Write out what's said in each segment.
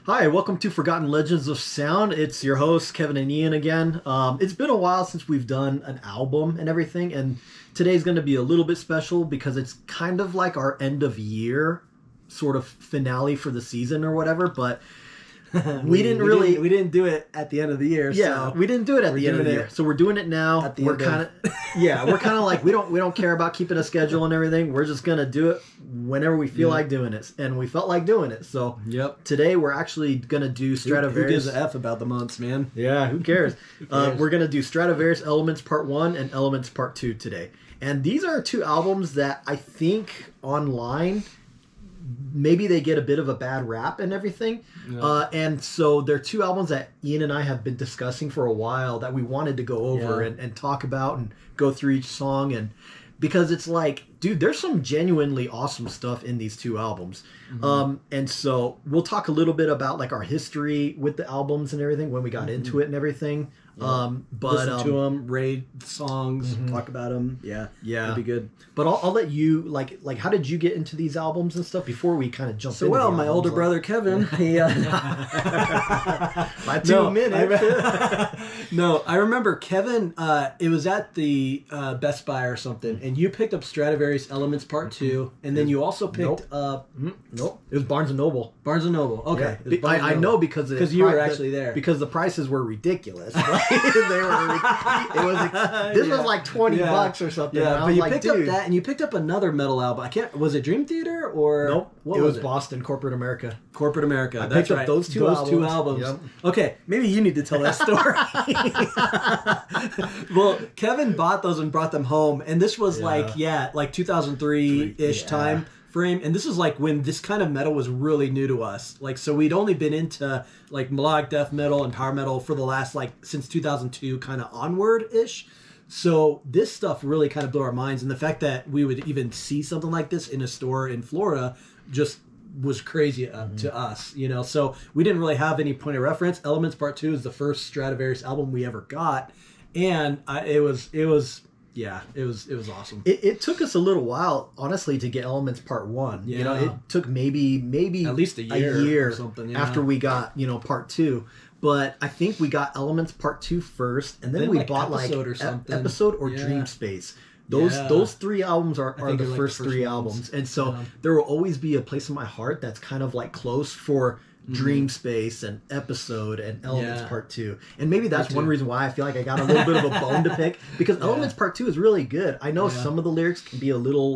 Hi, welcome to Forgotten Legends of Sound. It's your hosts, Kevin and Ian again. It's been a while since we've done an album and everything, and today's going to be a little bit special because it's kind of like our end of year sort of finale for the season or whatever, but we didn't do it at the end of the year. Yeah, so we didn't do it at the end of the year. So we're doing it now. At the we're end kind of we're kind of like we don't care about keeping a schedule and everything. We're just gonna do it whenever we feel like doing it, and we felt like doing it. So today we're actually gonna do Stratovarius. Who gives a F about the months, man? Yeah, who cares? We're gonna do Stratovarius Elements Part 1 and Elements Part 2 today, and these are two albums that I think online maybe they get a bit of a bad rap and everything. Yeah. And so they're two albums that Ian and I have been discussing for a while that we wanted to go over and talk about and go through each song. And because it's like, dude, there's some genuinely awesome stuff in these two albums. Mm-hmm. And so we'll talk a little bit about like our history with the albums and everything when we got into it and everything. Yeah. But listen to them, rate songs, talk about them. Yeah, that'd be good. But I'll let you like how did you get into these albums and stuff before we kind of jump? So into my older brother Kevin, he my 2 minutes. I remember Kevin. It was at the Best Buy or something, and you picked up Stratovarius Elements Part 2, and then you also picked up. Nope, it was Barnes and Noble. Barnes and Noble. Okay, yeah. I know because you were actually there because the prices were ridiculous. This was like $20 or something. Yeah, but you picked up that, and you picked up another metal album. Was it Dream Theater or nope? It was Boston Corporate America. Corporate America. I picked up those two albums. Yep. Okay, maybe you need to tell that story. Well, Kevin bought those and brought them home, and this was like 2003-ish time frame, and this is like when this kind of metal was really new to us. Like, so we'd only been into like melodic death metal and power metal for the last since 2002 kind of onward ish. So this stuff really kind of blew our minds, and the fact that we would even see something like this in a store in Florida just was crazy to us, you know. So we didn't really have any point of reference. Elements Part 2 is the first Stratovarius album we ever got, and it was awesome. It took us a little while, honestly, to get Elements Part 1. Yeah. You know, it took maybe at least a year or something after we got, Part 2. But I think we got Elements Part 2 first, and then we bought Episode or Dream Space. Those three albums are the first three albums. And so there will always be a place in my heart that's kind of like close for Dream Space and Episode and Elements Part 2. And maybe that's one reason why I feel like I got a little bit of a bone to pick, because Elements Part 2 is really good. I know some of the lyrics can be a little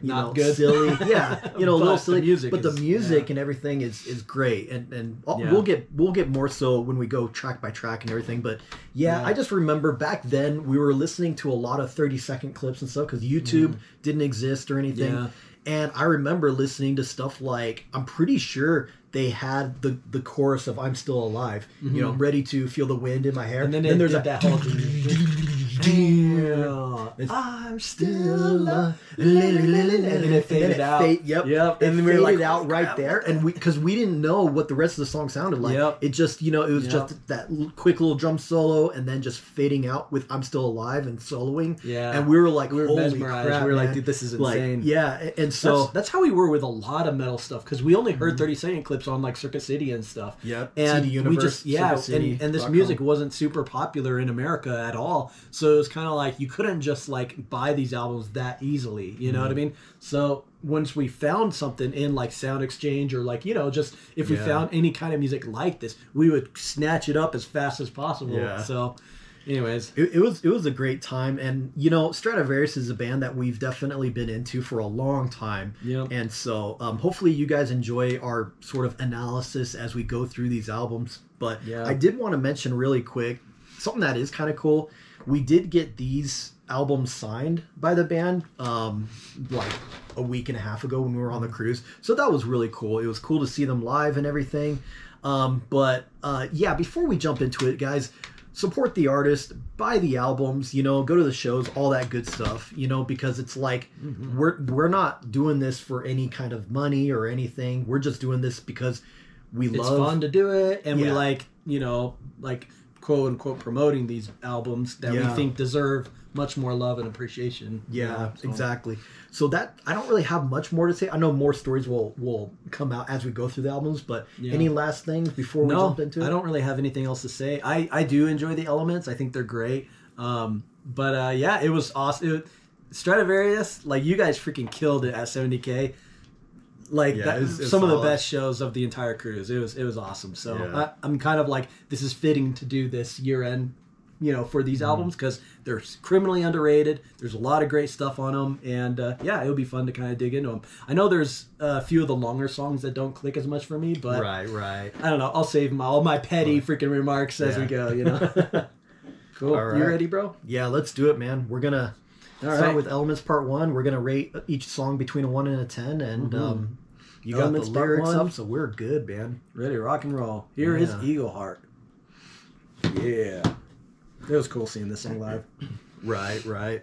not good, silly. Yeah, a little silly. The music and everything is great. And we'll get more so when we go track by track and everything. But I just remember back then we were listening to a lot of 30-second clips and stuff because YouTube didn't exist or anything. Yeah. And I remember listening to stuff like, I'm pretty sure they had the chorus of "I'm Still Alive," ready to feel the wind in my hair. And then there's that whole I'm still alive. And then it faded out. Yep. And then we faded out right there. And because we didn't know what the rest of the song sounded like. Yep. It just, it was just that quick little drum solo and then just fading out with "I'm Still Alive" and soloing. Yeah. And we were like, we were mesmerized. Crap, we were like, dude, this is insane. And so that's how we were with a lot of metal stuff, because we only heard 30-second clips on like Circuit City and stuff. Yep. And CD Universe, we just and this music wasn't super popular in America at all. So it was kind of like you couldn't just like buy these albums that easily. You know what I mean? So once we found something in like Sound Exchange or like, just if we found any kind of music like this, we would snatch it up as fast as possible. Yeah. So anyways, it was a great time. And Stratovarius is a band that we've definitely been into for a long time. And so hopefully you guys enjoy our sort of analysis as we go through these albums. But I did want to mention really quick something that is kind of cool. We did get these albums signed by the band like a week and a half ago when we were on the cruise, so that was really cool. It was cool to see them live and everything. But before we jump into it, guys, support the artist, buy the albums, go to the shows, all that good stuff, because it's like we're not doing this for any kind of money or anything. We're just doing this because it's fun to do it, and we like quote unquote promoting these albums that we think deserve much more love and appreciation. Yeah, exactly. So that I don't really have much more to say. I know more stories will come out as we go through the albums, but any last things before we jump into it? I don't really have anything else to say. I do enjoy the Elements. I think they're great. But it was awesome. Stradivarius, like you guys freaking killed it at 70K. Like that was some of the best shows of the entire cruise. It was awesome. So I'm kind of like, this is fitting to do this year end, for these albums because they're criminally underrated. There's a lot of great stuff on them, and it would be fun to kind of dig into them. I know there's a few of the longer songs that don't click as much for me, but right. I don't know. I'll save all my petty freaking remarks as we go. Cool. Right. You ready, bro? Yeah, let's do it, man. We're gonna start with Elements Part 1. We're gonna rate each song between a 1 and a 10, and you got the lyrics up, so we're good, man. Ready to rock and roll. Here is Eagle Heart. Yeah. It was cool seeing this song live. Right.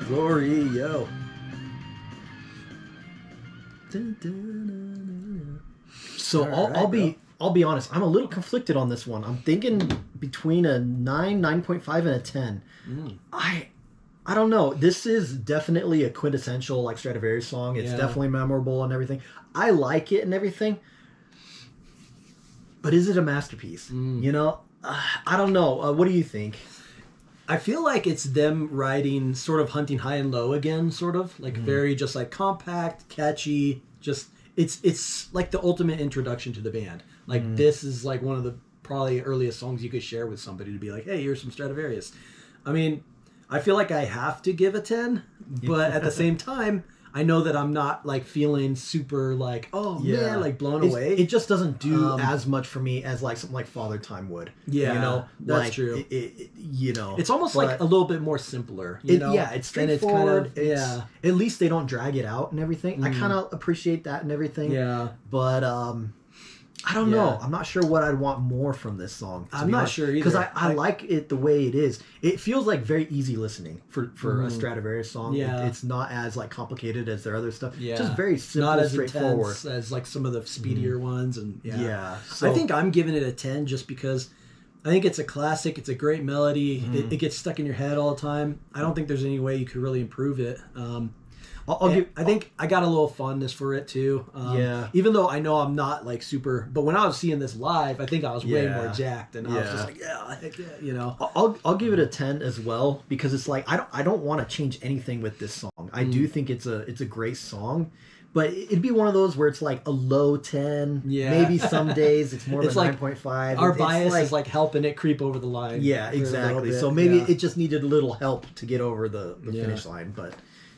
Glory-o. So I'll I'll be honest, I'm a little conflicted on this one. I'm thinking between a 9.5 and a 10. I don't know. This is definitely a quintessential like Stratovarius song. It's definitely memorable and everything. I like it and everything. But is it a masterpiece? You know, I don't know. What do you think? I feel like it's them writing sort of Hunting High and Low again, sort of like very just like compact, catchy. Just it's like the ultimate introduction to the band. Like this is like one of the probably earliest songs you could share with somebody to be like, hey, here's some Stratovarius. I mean, I feel like I have to give a 10, but at the same time, I know that I'm not like feeling super like, oh man, like blown away. It just doesn't do as much for me as like something like Father Time would. Yeah, you know, that's like, true. You know, it's almost like a little bit more simpler. You know? Yeah, it's straightforward. It's kind of, at least they don't drag it out and everything. I kind of appreciate that and everything. Yeah, but I don't know. I'm not sure what I'd want more from this song. I'm not sure either. Because I like it the way it is. It feels like very easy listening for a Stradivarius song. Yeah. It's not as like complicated as their other stuff. Yeah. Just very simple, not as straightforward. Intense as like some of the speedier ones. And So, I think I'm giving it a 10 just because I think it's a classic. It's a great melody. It gets stuck in your head all the time. I don't think there's any way you could really improve it. I think I got a little fondness for it too. Even though I know I'm not like super, but when I was seeing this live, I think I was way more jacked, and I was just like, heck yeah, you know. I'll give it a 10 as well because it's like I don't want to change anything with this song. I do think it's a great song, but it'd be one of those where it's like a low 10. Yeah. Maybe some days it's more of a 9.5. Our bias is like helping it creep over the line. Yeah, exactly. So maybe it just needed a little help to get over the finish line, but.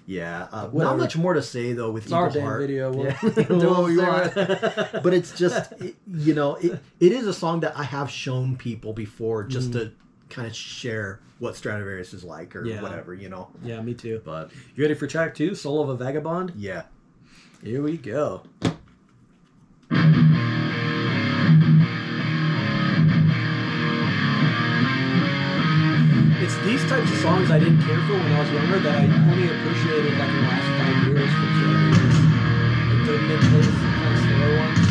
Yeah, not much more to say though with Eagle Heart. It's our damn video. But it's just, it is a song that I have shown people before just to kind of share what Stradivarius is like or whatever, you know. Yeah, me too. But you ready for track 2, Soul of a Vagabond? Yeah. Here we go. It's these types of songs I didn't care for when I was younger that I only appreciated like in the last 5 years from Stratovarius. Like the mid-pace, kind of slower ones.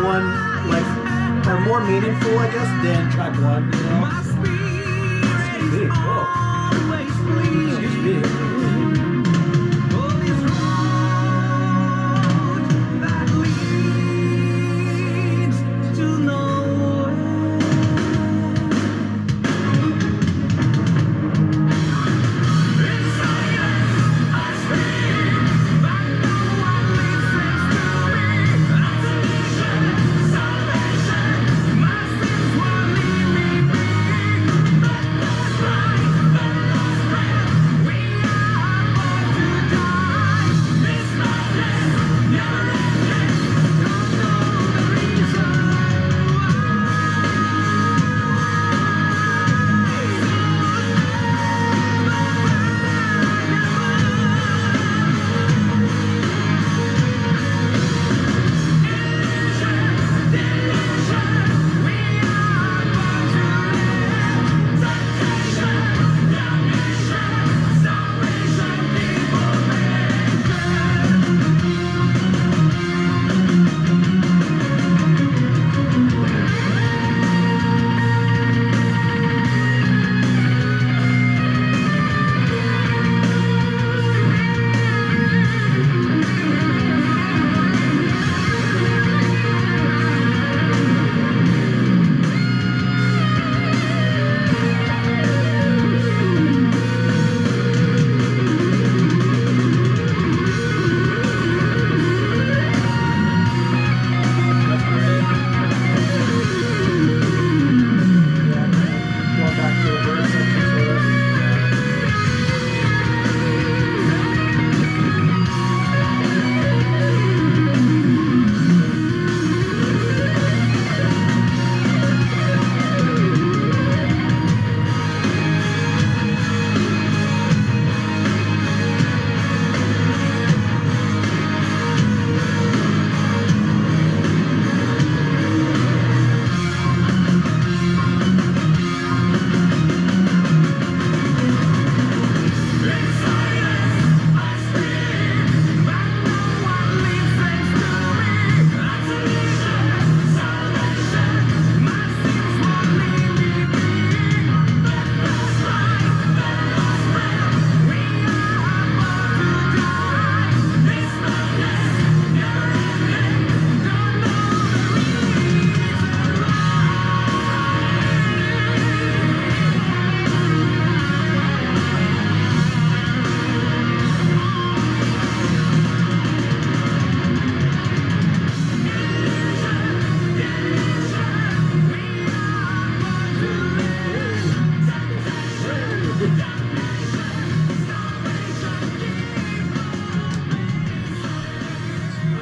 one like are more meaningful, I guess, than track 1. You know?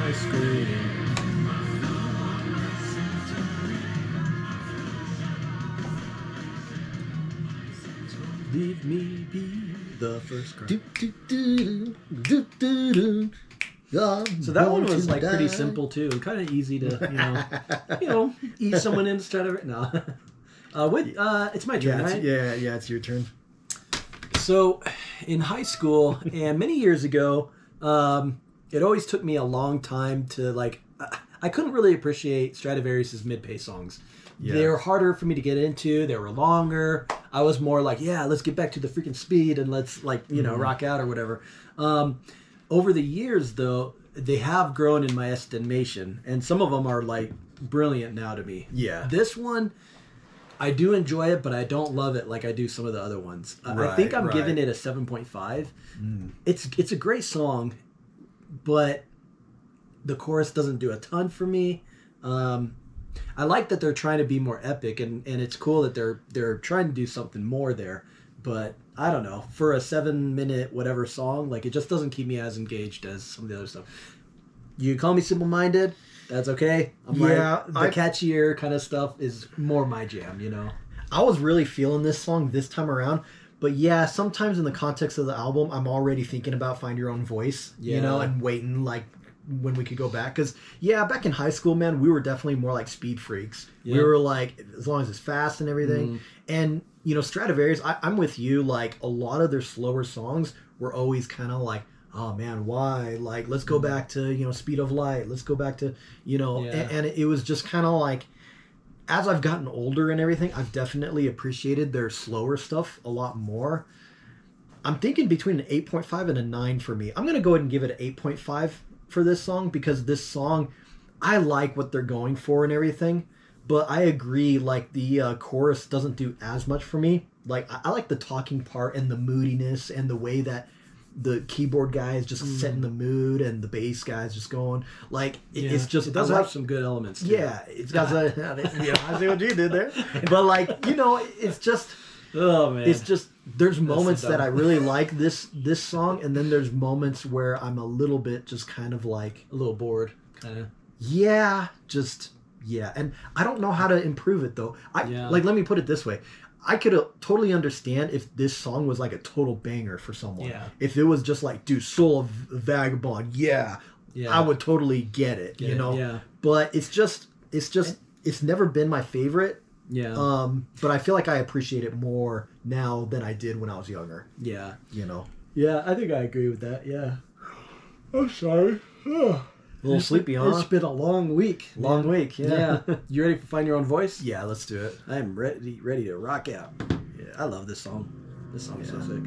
Excuse me. Leave me be the first cry. So that one was like pretty simple too, kind of easy to ease someone in instead of no. It's my turn, right? Yeah, it's your turn. So, in high school and many years ago, it always took me a long time to like. I couldn't really appreciate Stratovarius's mid-pace songs. Yeah. They were harder for me to get into. They were longer. I was more like, let's get back to the freaking speed and let's rock out or whatever. Over the years, though, they have grown in my estimation, and some of them are like brilliant now to me. Yeah. This one, I do enjoy it, but I don't love it like I do some of the other ones. I think I'm giving it a 7.5. It's a great song, but the chorus doesn't do a ton for me. I like that they're trying to be more epic, and it's cool that they're trying to do something more there. But I don't know, for a 7-minute whatever song, like it just doesn't keep me as engaged as some of the other stuff. You call me simple-minded, that's okay. The catchier kind of stuff is more my jam, I was really feeling this song this time around, but sometimes in the context of the album, I'm already thinking about Find Your Own Voice, and waiting like when we could go back. Because, back in high school, man, we were definitely more like speed freaks. Yeah. We were like, as long as it's fast and everything. And, Stratovarius, I'm with you, like a lot of their slower songs were always kind of like, oh man, why? Like, let's go back to, Speed of Light. Let's go back to, and it was just kind of like, as I've gotten older and everything, I've definitely appreciated their slower stuff a lot more. I'm thinking between an 8.5 and a 9 for me. I'm going to go ahead and give it an 8.5 for this song, because this song, I like what they're going for and everything, but I agree, like, the chorus doesn't do as much for me. Like, I like the talking part and the moodiness and the way that the keyboard guy is just setting the mood and the bass guy is just going. Like, it's just... It does have some good elements, too. Yeah, it's got I see what you did there. But, like, it's just... Oh, man. It's just... There's moments that I really like this song, and then there's moments where I'm a little bit just kind of like... A little bored, kind of. Yeah, just... Yeah, and I don't know how to improve it, though. Like, let me put it this way. I could totally understand if this song was like a total banger for someone. Yeah. If it was just like, dude, Soul of Vagabond, I would totally get it, Yeah. But it's never been my favorite. Yeah. But I feel like I appreciate it more now than I did when I was younger. Yeah. Yeah, I think I agree with that. Yeah. I'm sorry. A little sleepy, huh? It's been a long week. Long week, yeah. You ready to find your own voice? Yeah, let's do it. I am ready to rock out. Yeah, I love this song. This song is so sick.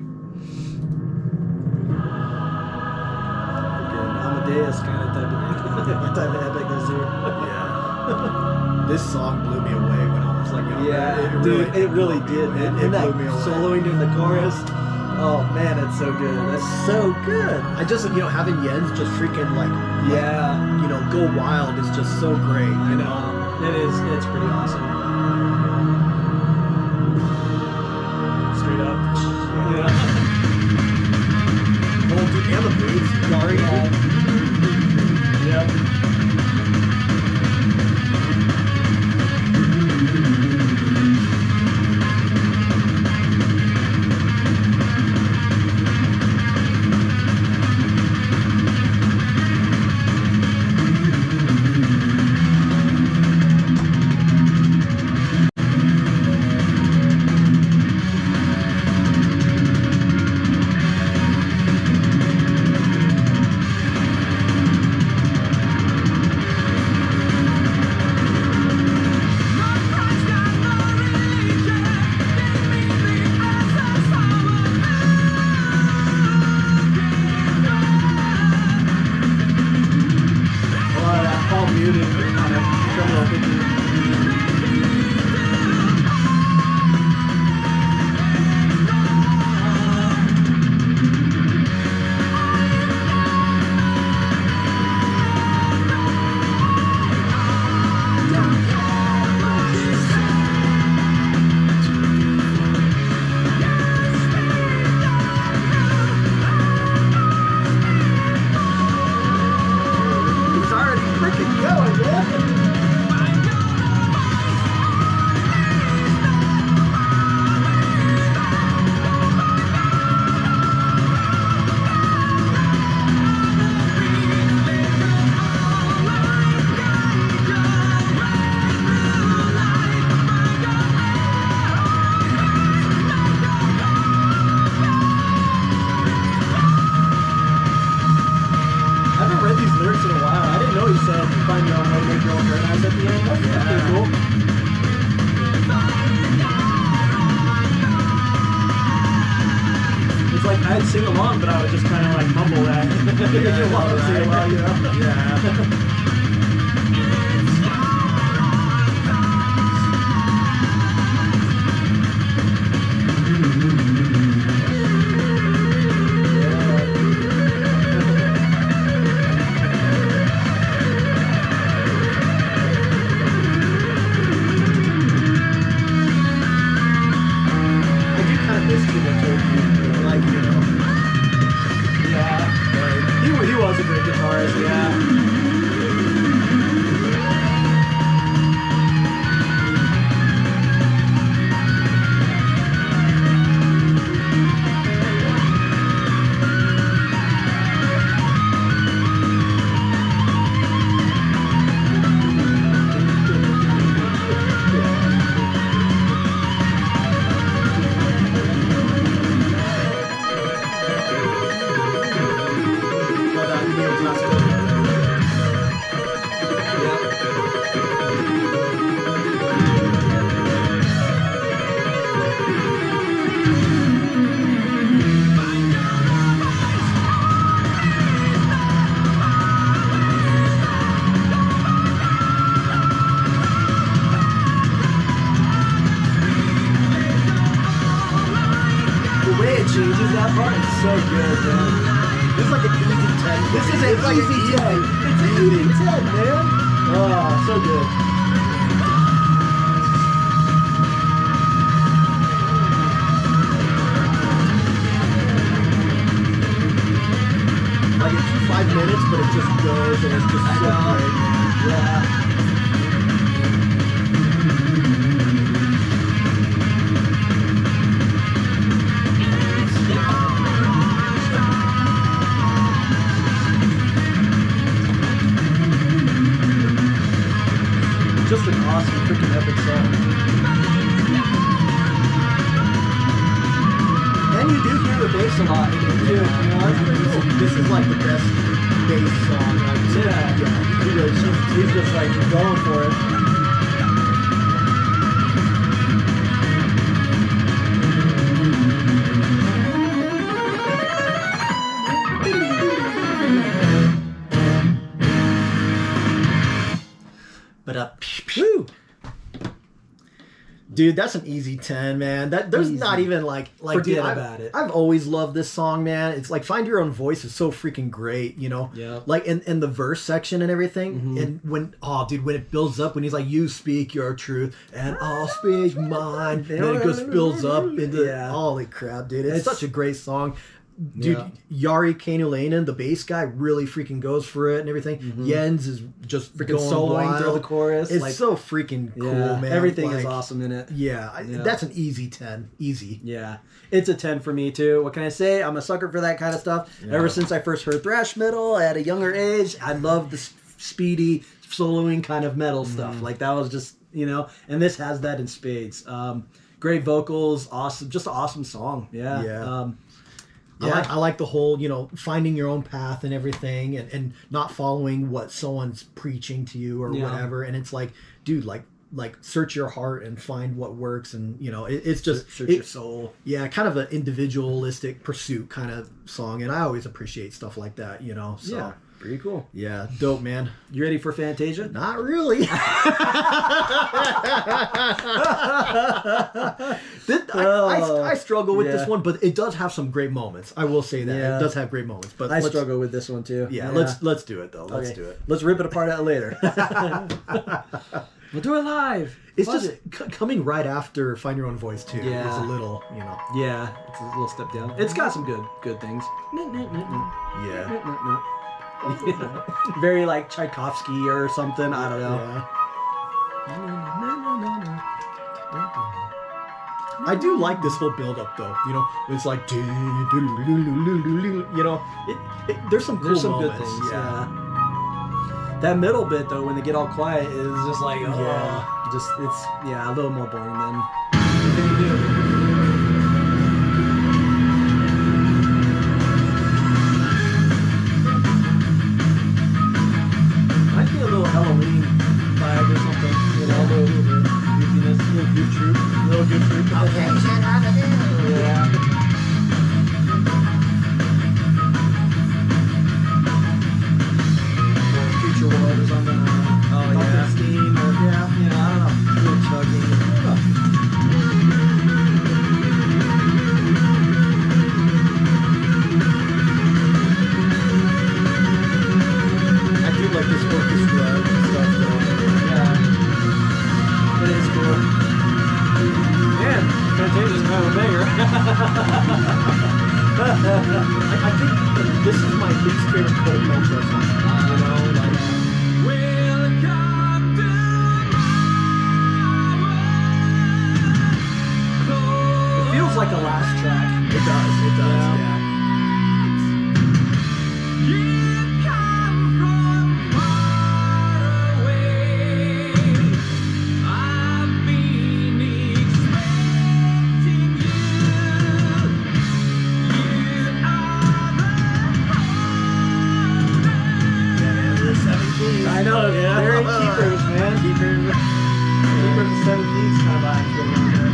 Amadeus kind of type of epicness here. Yeah. This song blew me away when I was like younger. Yeah, it really did, man. It that blew me away. soloing in the chorus. Oh man, it's so good. That's so good. I just, having Jens just freaking go wild is just so great. I know. It is. It's pretty awesome. Straight up. Yeah. Oh, dude, and the bass, Gary. Yeah. I'd sing along, but I would just kind of like mumble that. He was a great guitarist, yeah. changes that part. It's so good, man. This is like an easy 10. This is an easy 10. It's an easy 10, man. Oh, so good. Like it's 5 minutes, but it just goes and it's just so great. Yeah. Just an awesome freaking epic song. And you do hear the bass a lot in it too. You know, that's pretty cool. This is like the best bass song I've seen. Yeah. He's just like going for it. Woo. Dude, that's an easy 10, man. There's not even like forget dude, about it. I've always loved this song, man. It's like Find Your Own Voice is so freaking great, you know? Yeah. Like in the verse section and everything. And when it builds up, when he's like, you speak your truth and I'll speak mine. And then it just builds up into holy crap, dude. It's such a great song. Dude, Jari Kainulainen, the bass guy, really freaking goes for it and everything. Jens is just freaking soloing through the chorus. It's so freaking cool, man. Everything is awesome in it. Yeah, that's an easy 10. Easy. Yeah. It's a 10 for me, too. What can I say? I'm a sucker for that kind of stuff. Yeah. Ever since I first heard thrash metal at a younger age, I loved the speedy, soloing kind of metal stuff. Like, that was just, you know, and this has that in spades. Great vocals, awesome, just an awesome song. Yeah. Yeah. I like the whole, you know, finding your own path and everything and not following what someone's preaching to you or whatever. And it's like, dude, like search your heart and find what works. And, you know, it's just... Search your soul. Yeah, kind of an individualistic pursuit kind of song. And I always appreciate stuff like that, you know. So. Yeah. Pretty cool. Yeah, dope, man. You ready for Fantasia? Not really. I struggle with this one, but it does have some great moments. I will say that it does have great moments. But I struggle with this one too. Yeah, let's do it though. Let's do it. Let's rip it apart out later. We'll do it live. It's just coming right after Find Your Own Voice too. Yeah. It's a little, you know. Yeah, it's a little step down. It's got some good things. Yeah. Very like Tchaikovsky or something. I don't know. I do like this whole build up though. You know, it's like you know, there's some cool moments. Good things. Yeah. That middle bit though, when they get all quiet, is just like it's a little more boring than you do. Halloween vibe or something, you know, a little goofiness, a little goof troop. Yeah. Or Future World or something. Steam or you know, I don't know. A little chugging. I do like this orchestra stuff though. Yeah. It is cool. Man, Fantasia's kind of a banger. I think this is my least favorite Cold Metro song. You know, like it feels like a last track. It does, yeah. I know, they're keepers, man. Keepers of 7 keys kind of vibes going on there.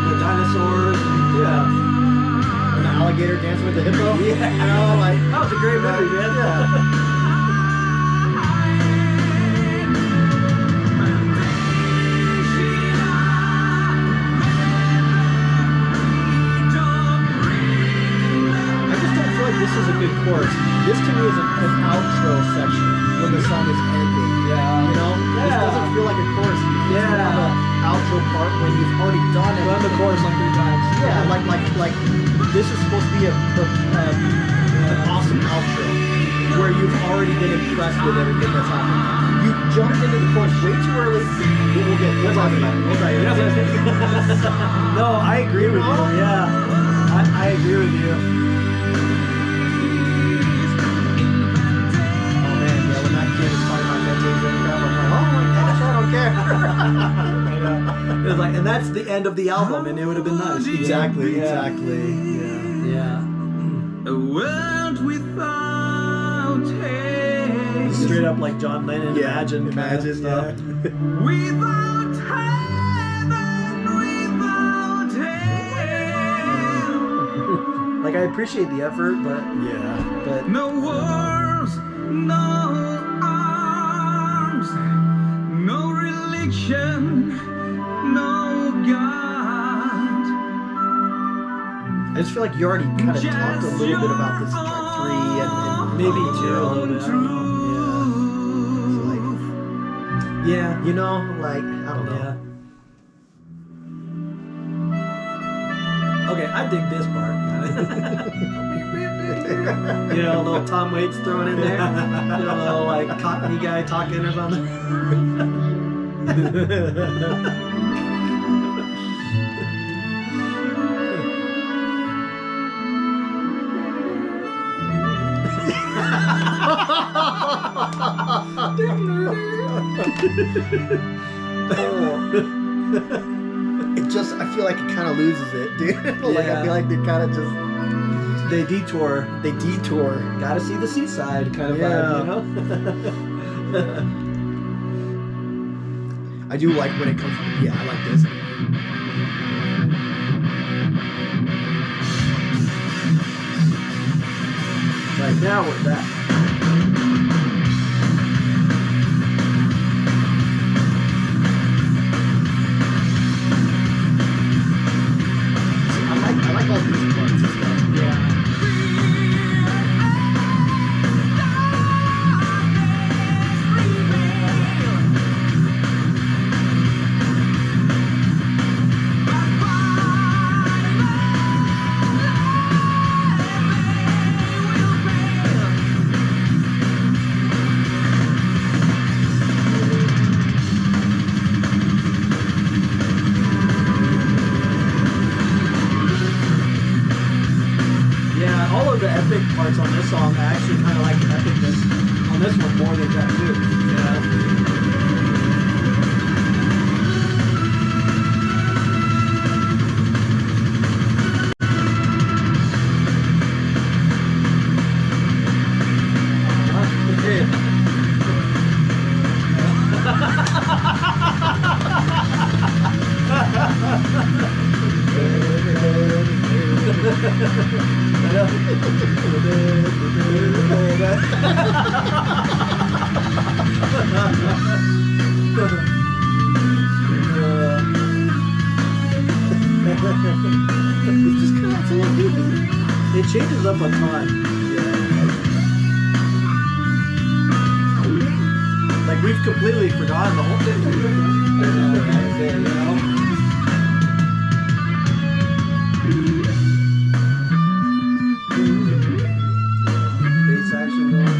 the dinosaurs. And the alligator dancing with the hippo. Yeah. You know, like That was a great movie, man. Yeah. This is a good chorus. This to me is an outro section when the song is ending. Yeah. You know? This doesn't feel like a chorus. It's more of an outro part when you've already done it. Run the chorus like 3 times. Yeah, like this is supposed to be an awesome outro where you've already been impressed with everything that's happened. You jumped into the chorus way too early. We'll talk about it. No, I agree with you. Yeah. I agree with you. It was like, and that's the end of the album, and it would have been nice. Exactly. Yeah. A world without hate. Straight up like John Lennon, Imagine Without heaven, without hell. Like I appreciate the effort, but No wars, no arms, no religion, no God. I just feel like you already kind of talked a little bit about this in track 3 and maybe 2 a little bit. I don't know. Yeah, you know, like I don't know. Okay, I dig this part. You know, a little Tom Waits thrown in there. You know, a little like Cockney guy talking or something. It just, I feel like it kind of loses it, dude. Like I feel like they kind of just they detour. Gotta see the seaside kind of vibe, you know? I do like when it comes. Yeah, I like this. Right now we're back. I like all these parts and stuff. Parts on this song, I actually kind of like the epicness on this one more than track 2. It changes up a ton. Like we've completely forgotten the whole thing. Bass action going.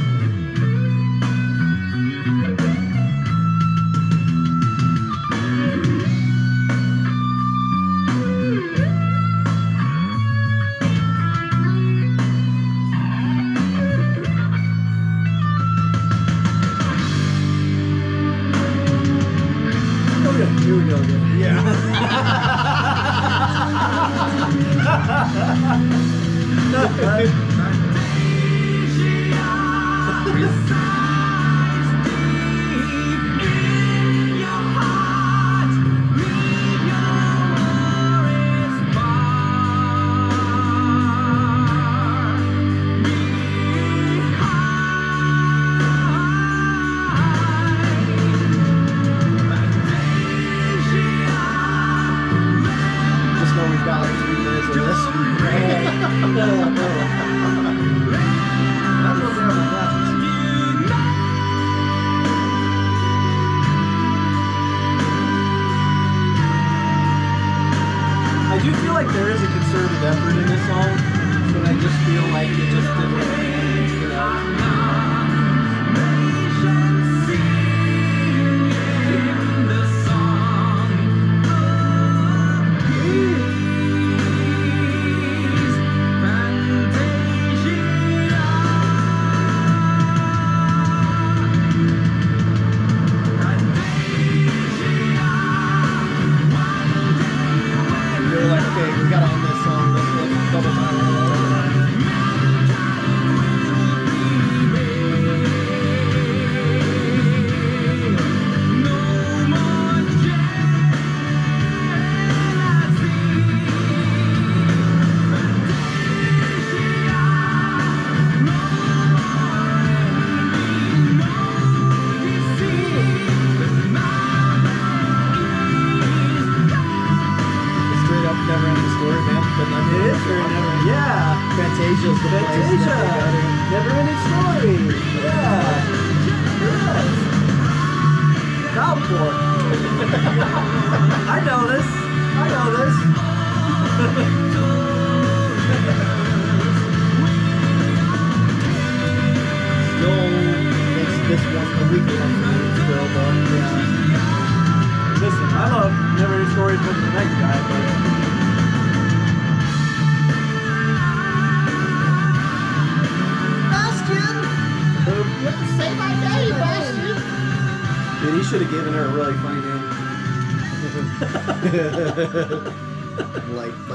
Here we go again. Yeah. we've got like 3 minutes of this. That's what they have in practice. I do feel like there is a concerted effort in this song, but I just feel like it just didn't, you know.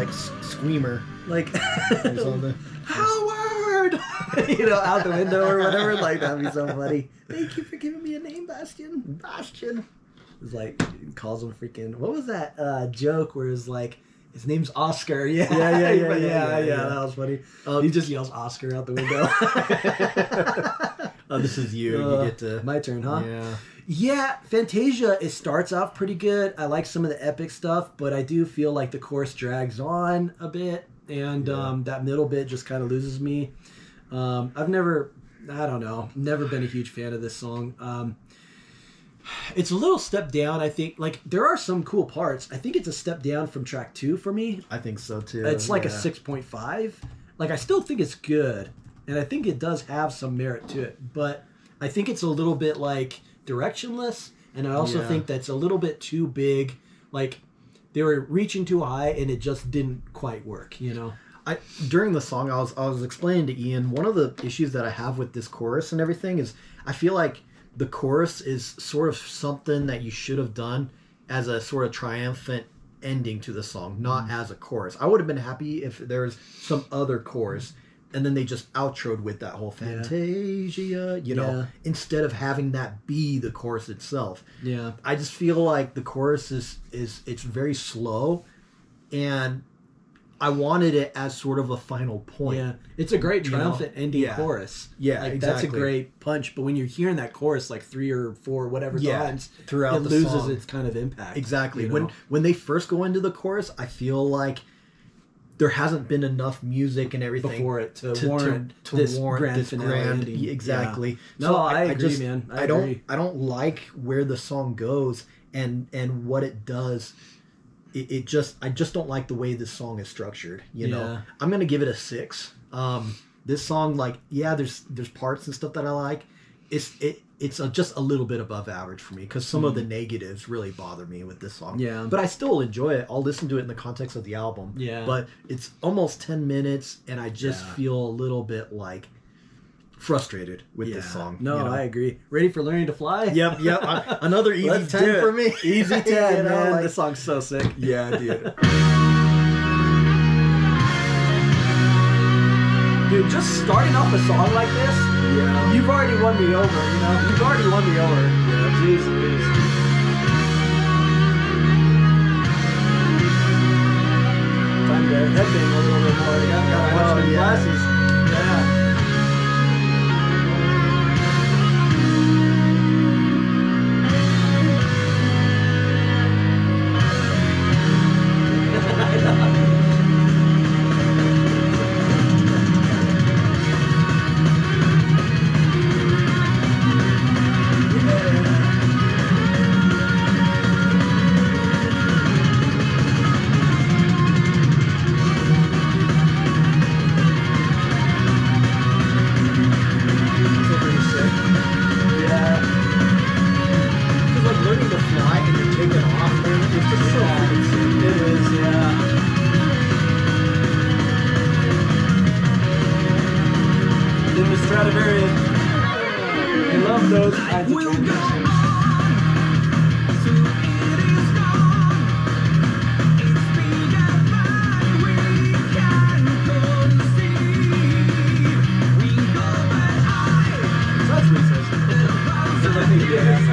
like Screamer, like Howard, you know, out the window or whatever. Like that'd be so funny. Thank you for giving me a name, Bastion. Bastion. It's like he calls him freaking. What was that joke where it's like his name's Oscar? Yeah. That was funny. He just yells Oscar out the window. Oh, this is you. You get to my turn, huh? Yeah. Yeah, Fantasia, it starts off pretty good. I like some of the epic stuff, but I do feel like the chorus drags on a bit, and that middle bit just kind of loses me. I've never been a huge fan of this song. It's a little step down, I think. Like, there are some cool parts. I think it's a step down from track 2 for me. I think so, too. It's like a 6.5. Like, I still think it's good, and I think it does have some merit to it, but I think it's a little bit, like, directionless, and I also think that's a little bit too big. Like, they were reaching too high, and it just didn't quite work, you know? During the song, I was explaining to Ian, one of the issues that I have with this chorus and everything is I feel like the chorus is sort of something that you should have done as a sort of triumphant ending to the song, not as a chorus. I would have been happy if there's some other chorus and then they just outroed with that whole Fantasia, you know, instead of having that be the chorus itself. Yeah. I just feel like the chorus is it's very slow, and I wanted it as sort of a final point. Yeah. It's a great triumphant ending chorus. Yeah, like, exactly. That's a great punch, but when you're hearing that chorus like 3 or 4 whatever times, throughout it the loses song. its kind of impact. Exactly. You know? When they first go into the chorus, I feel like there hasn't been enough music and everything before it to warrant this grand ending. Exactly. Yeah. No, I agree, man. I don't like where the song goes and what it does. I just don't like the way this song is structured. You know, I'm gonna give it a 6. This song, like, there's parts and stuff that I like. It's just a little bit above average for me because some of the negatives really bother me with this song. Yeah. But I still enjoy it. I'll listen to it in the context of the album. Yeah. But it's almost 10 minutes, and I just feel a little bit like frustrated with this song. No, you know? I agree. Ready for Learning to Fly? Yep. Another easy 10 for me. Easy 10, you know, man. like, This song's so sick. Yeah, dude. Dude, just starting off a song like this, you've already won me over, you know? You've already won me over. Yeah, jeez Louise. Time to headbang a little bit more. Gotta watch my glasses. Yeah. those kinds of transitions. That's what he says.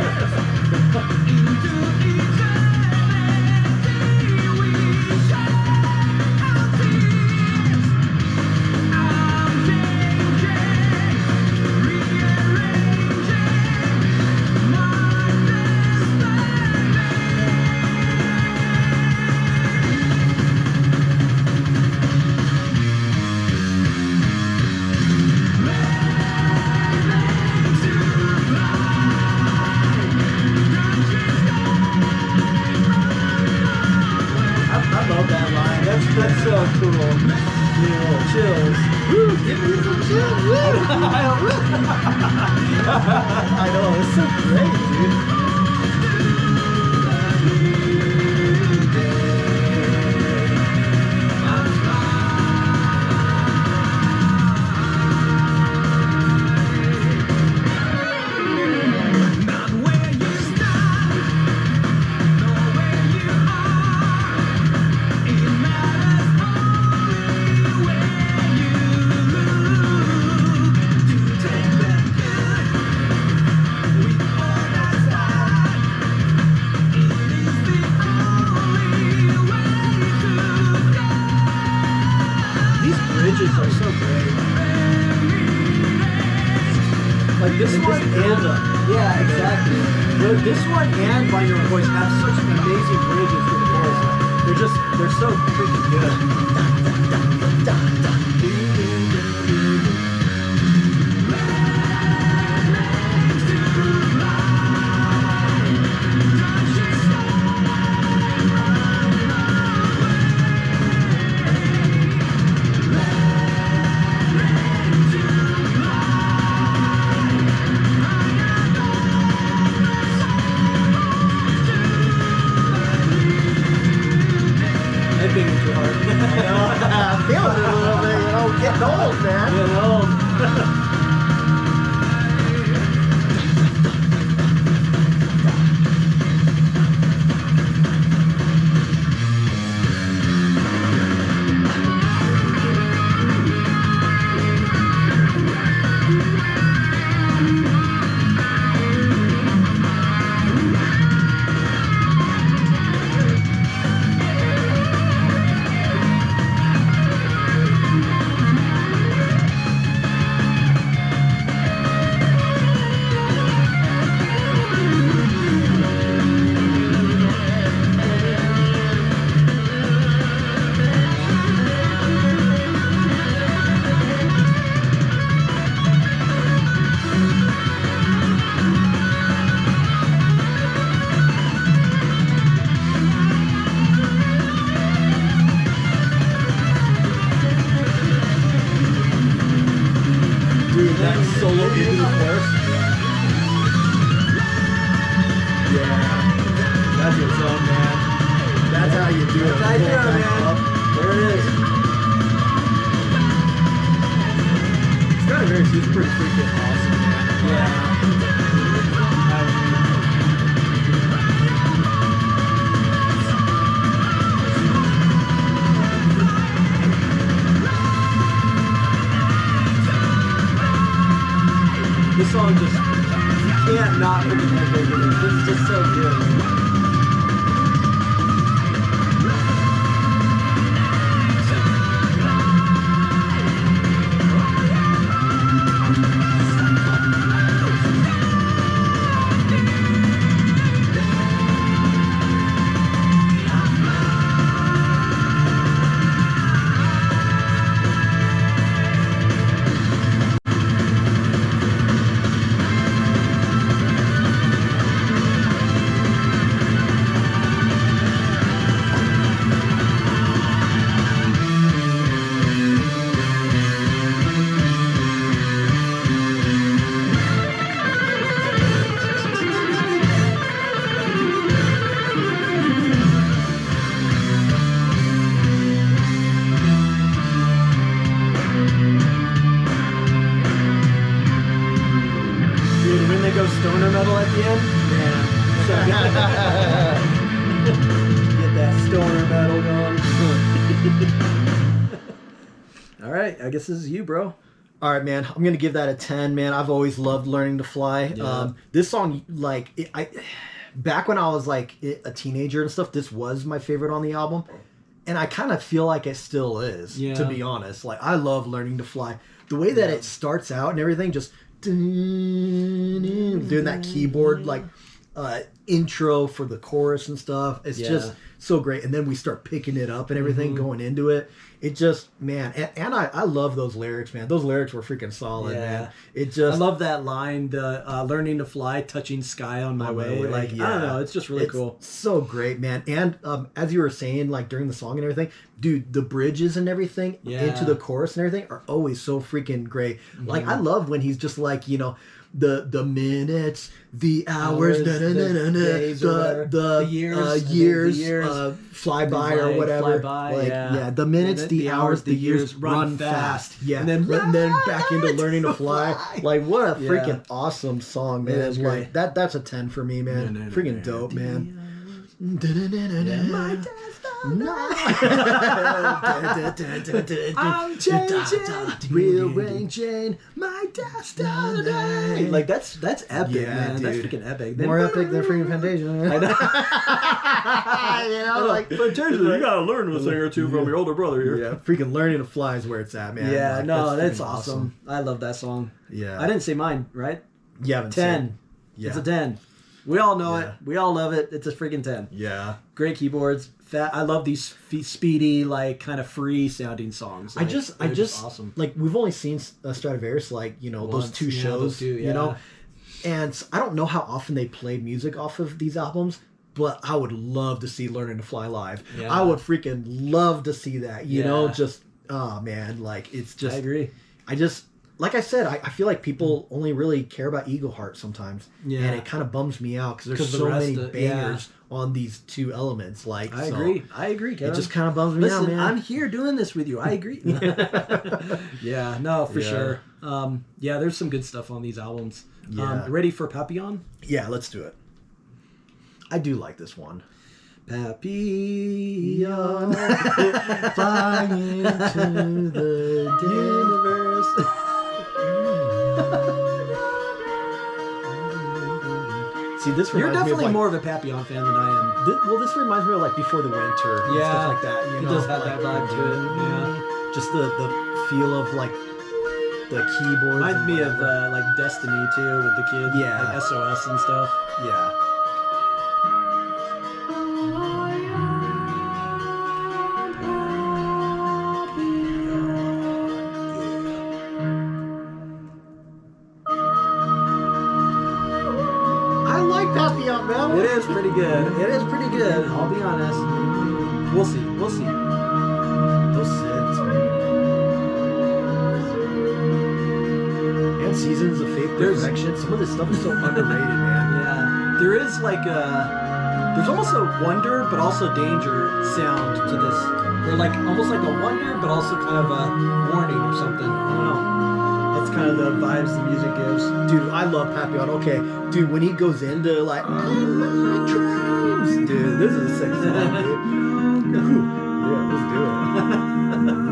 That's so cool. Yeah, chills. Woo, give me some chills. Woo. I know, it's so great, dude. Bridges are so great. Like this one and yeah, exactly. This one and Find Your Own Voice have such amazing bridges for the chorus. They're so freaking good. Feeling it a little bit, you know, getting old, man. Getting old. That solo into the chorus. Yeah. That's what's up, man. That's how you do it. That's how you do it, man. There it is. Stratovarius is pretty freaking awesome, man. Yeah. This song just, you can't not put the music in it. This is just so good. at the end, man. So get that stoner metal going. All right, I guess this is you, bro. All right, man. I'm gonna give that a 10, man. I've always loved Learning to Fly. Yeah. This song, back when I was like a teenager and stuff, this was my favorite on the album, and I kind of feel like it still is. Yeah. To be honest, like I love Learning to Fly. The way that it starts out and everything, just doing that keyboard like intro for the chorus and stuff. It's just so great. And then we start picking it up and everything going into it. It just, man, and I love those lyrics, man. Those lyrics were freaking solid, man. It just, I love that line, the learning to fly, touching sky on my way. Like, I don't know, it's just really cool. So great, man. And as you were saying, like during the song and everything, dude, the bridges and everything into the chorus and everything are always so freaking great. Like, I love when he's just like, you know, the minutes, the hours, the years fly by or whatever. The minutes, the hours, the years run fast. Yeah, and then back into Learning to Fly. Like, what a freaking awesome song, man. It's like that's a 10 for me, man. Freaking dope, man. I'm changing, rearranging my destiny. Like that's epic, man. Dude. That's freaking epic. More epic than freaking Fantasia. I know. You know, like Fantasia, you gotta learn a thing or two from your older brother here. Yeah, freaking Learning to Fly is where it's at, man. Yeah, like, no, that's awesome. I love that song. Yeah, I didn't say mine, right? You haven't 10. Yeah. It's a 10. We all know it. We all love it. It's a freaking 10. Yeah. Great keyboards. I love these speedy, like kind of free sounding songs. Like, I just awesome. Like, we've only seen Stratovarius, like, you know, Once, those two shows, you know, and I don't know how often they played music off of these albums, but I would love to see Learning to Fly live. Yeah. I would freaking love to see that, you know, just, oh man, like, it's just, I agree. Like I said, I feel like people only really care about Eagle Heart sometimes. Yeah. And it kind of bums me out because there's so many bangers on these two elements. Like, I agree, Kevin. It just kind of bums me out, man. I'm here doing this with you. I agree. Yeah, no, for sure. Yeah, there's some good stuff on these albums. Yeah. Ready for Papillon? Yeah, let's do it. I do like this one. Papillon, flying into the universe. See, this you're reminds definitely me of, like, more of a Papillon fan than I am. This reminds me of like Before the Winter and stuff like that. You know, it does have like, that vibe to it. Yeah, just the feel of like the keyboard. Reminds me of like Destiny too with the kids. Yeah, like SOS and stuff. Yeah. It is pretty good. It is pretty good. I'll be honest. We'll see. We'll see. Those synths, man. And Seasons of Faith Perfection. Some of this stuff is so underrated, man. Yeah. There is like there's almost a wonder but also danger sound to this. They're like almost like a wonder but also kind of a warning or something. I don't know. That's kind of the vibes the music gives. Dude, I love Papillon. Okay, dude, when he goes into like my dreams, dude, this is a sick song, dude. Yeah, let's do it.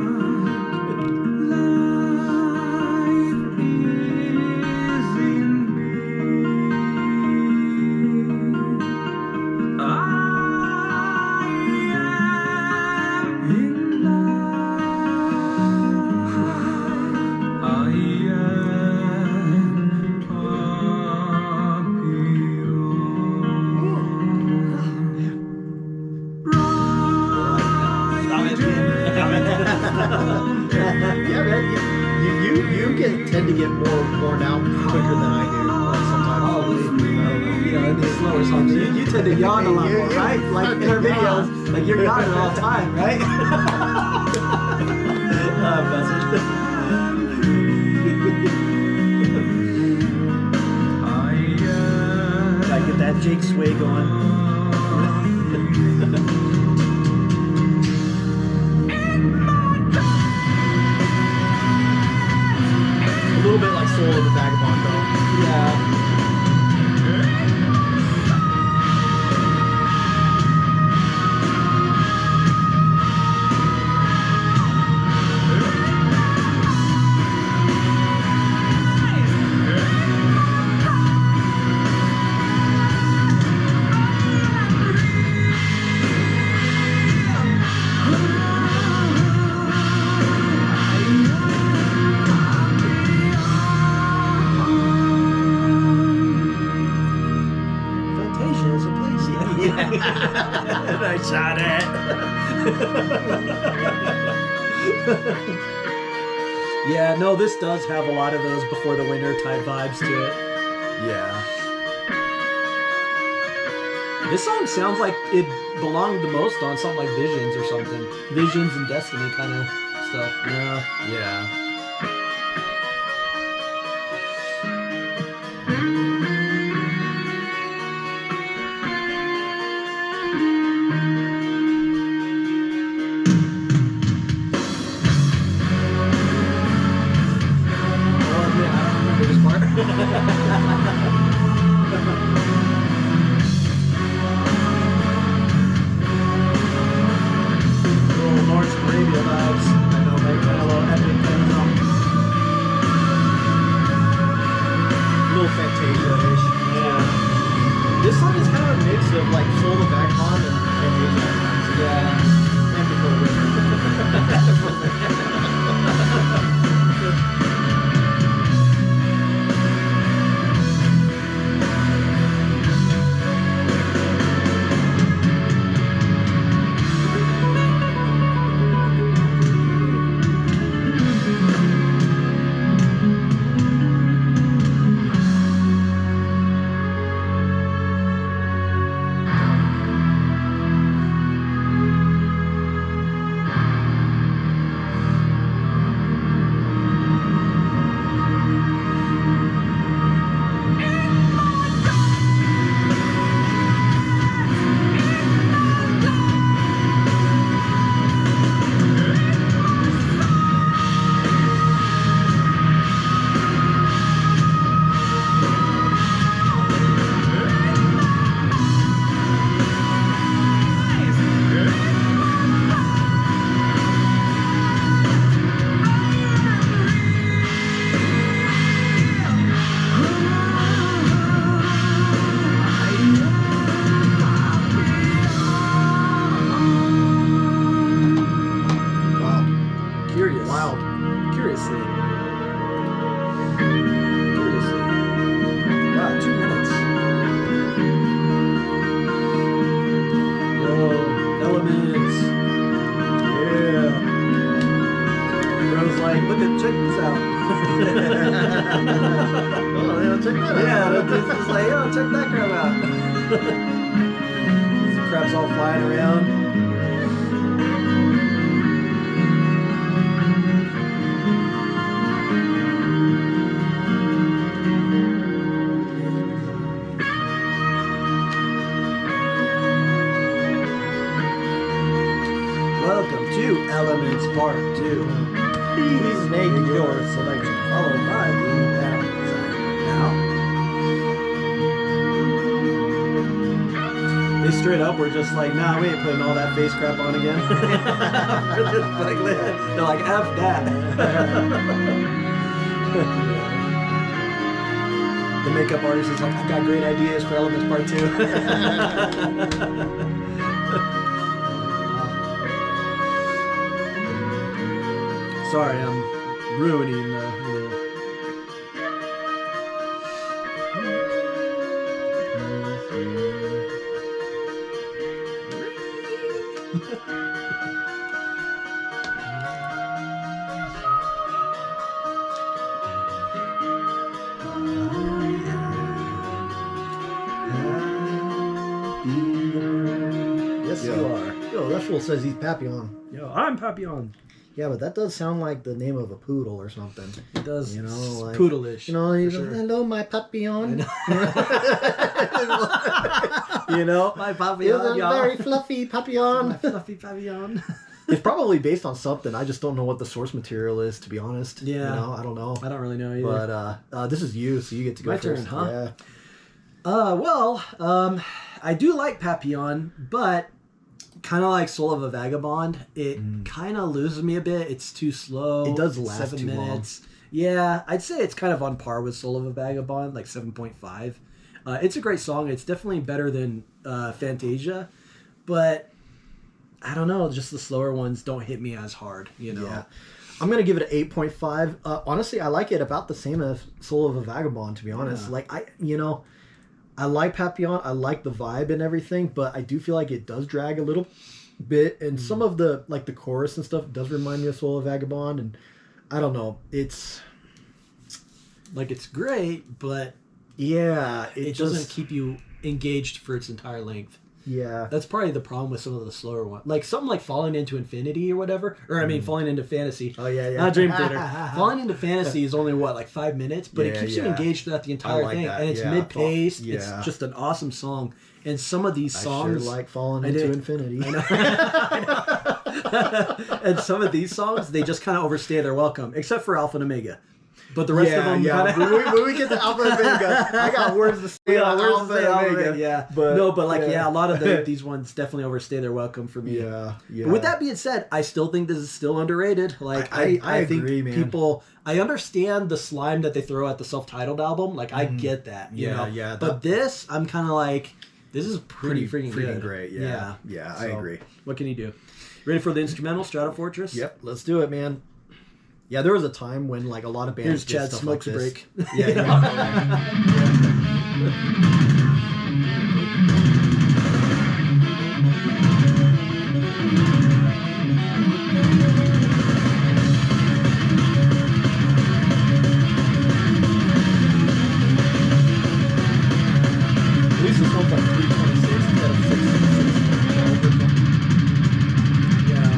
Yeah, man, you tend to get more worn out quicker than I do. Sometimes. Probably. I don't know. You know, in these slower songs, you tend to yawn a lot more, right? Like in our videos, like you're yawning all the time, right? Gotta get that Jake sway going. A little bit like Soul of the Vagabond, though. Yeah. Shot it. Yeah, no, this does have a lot of those before the winter type vibes to it. Yeah. This song sounds like it belonged the most on something like Visions or something. Visions and Destiny kind of stuff. Yeah. Crab's all flying around. Welcome to Elements Part 2. Please make your selection. Follow my blue path. Now. They straight up were just like, nah, we ain't putting all that face crap on again. They're like, F that. The makeup artist is like, I've got great ideas for Elements Part 2. Sorry, I'm ruining the little... Yes, you are. Yo, that fool says he's Papillon. Yo, I'm Papillon. Yeah, but that does sound like the name of a poodle or something. It does. You know, like poodle-ish. You know, he's sure. like, hello, my Papillon. You know, my Papillon. He's a very fluffy Papillon. My fluffy Papillon. It's probably based on something. I just don't know what the source material is, to be honest. Yeah. You know, I don't know. I don't really know either. But this is you, so you get to go My first. turn, huh? Yeah. I do like Papillon, but kind of like Soul of a Vagabond, it kind of loses me a bit. It's too slow. It does last 7 too minutes. Yeah, I'd say it's kind of on par with Soul of a Vagabond, like 7.5. It's a great song. It's definitely better than Fantasia, but I don't know. Just the slower ones don't hit me as hard, you know? Yeah. I'm going to give it an 8.5. Honestly, I like it about the same as Soul of a Vagabond, to be honest. Yeah. Like, I I like Papillon. I like the vibe and everything, but I do feel like it does drag a little bit. And some of the chorus and stuff does remind me of Soul of Vagabond. And I don't know. It's great, but yeah, it doesn't keep you engaged for its entire length. Yeah. That's probably the problem with some of the slower ones. Like something like Falling into Infinity or whatever. Or I mean Falling into Fantasy. Oh yeah, yeah. Not Dream Theater. Falling into Fantasy is only 5 minutes, but it keeps you engaged throughout the entire thing. That. And it's mid-paced. Yeah. It's just an awesome song. And some of these songs I sure like Falling into Infinity. I know. I know. And some of these songs, they just kind of overstay their welcome, except for Alpha and Omega. But the rest of them, when we get to Alpha and Omega, I got words to say on Alpha and Omega. Yeah, but a lot of these ones definitely overstay their welcome for me. Yeah, yeah. But with that being said, I still think this is still underrated. Like I agree, think man. people, I understand the slime that they throw at the self-titled album. Like I get that. You know? Yeah. But this, I'm kind of like, this is pretty freaking good. Great. Yeah, I agree. What can you do? Ready for the instrumental, Stratofortress? Yep, let's do it, man. Yeah, there was a time when a lot of bands Here's did Chad stuff Smokes like this. break. Yeah. At least this one's like 326 instead of 666. Yeah.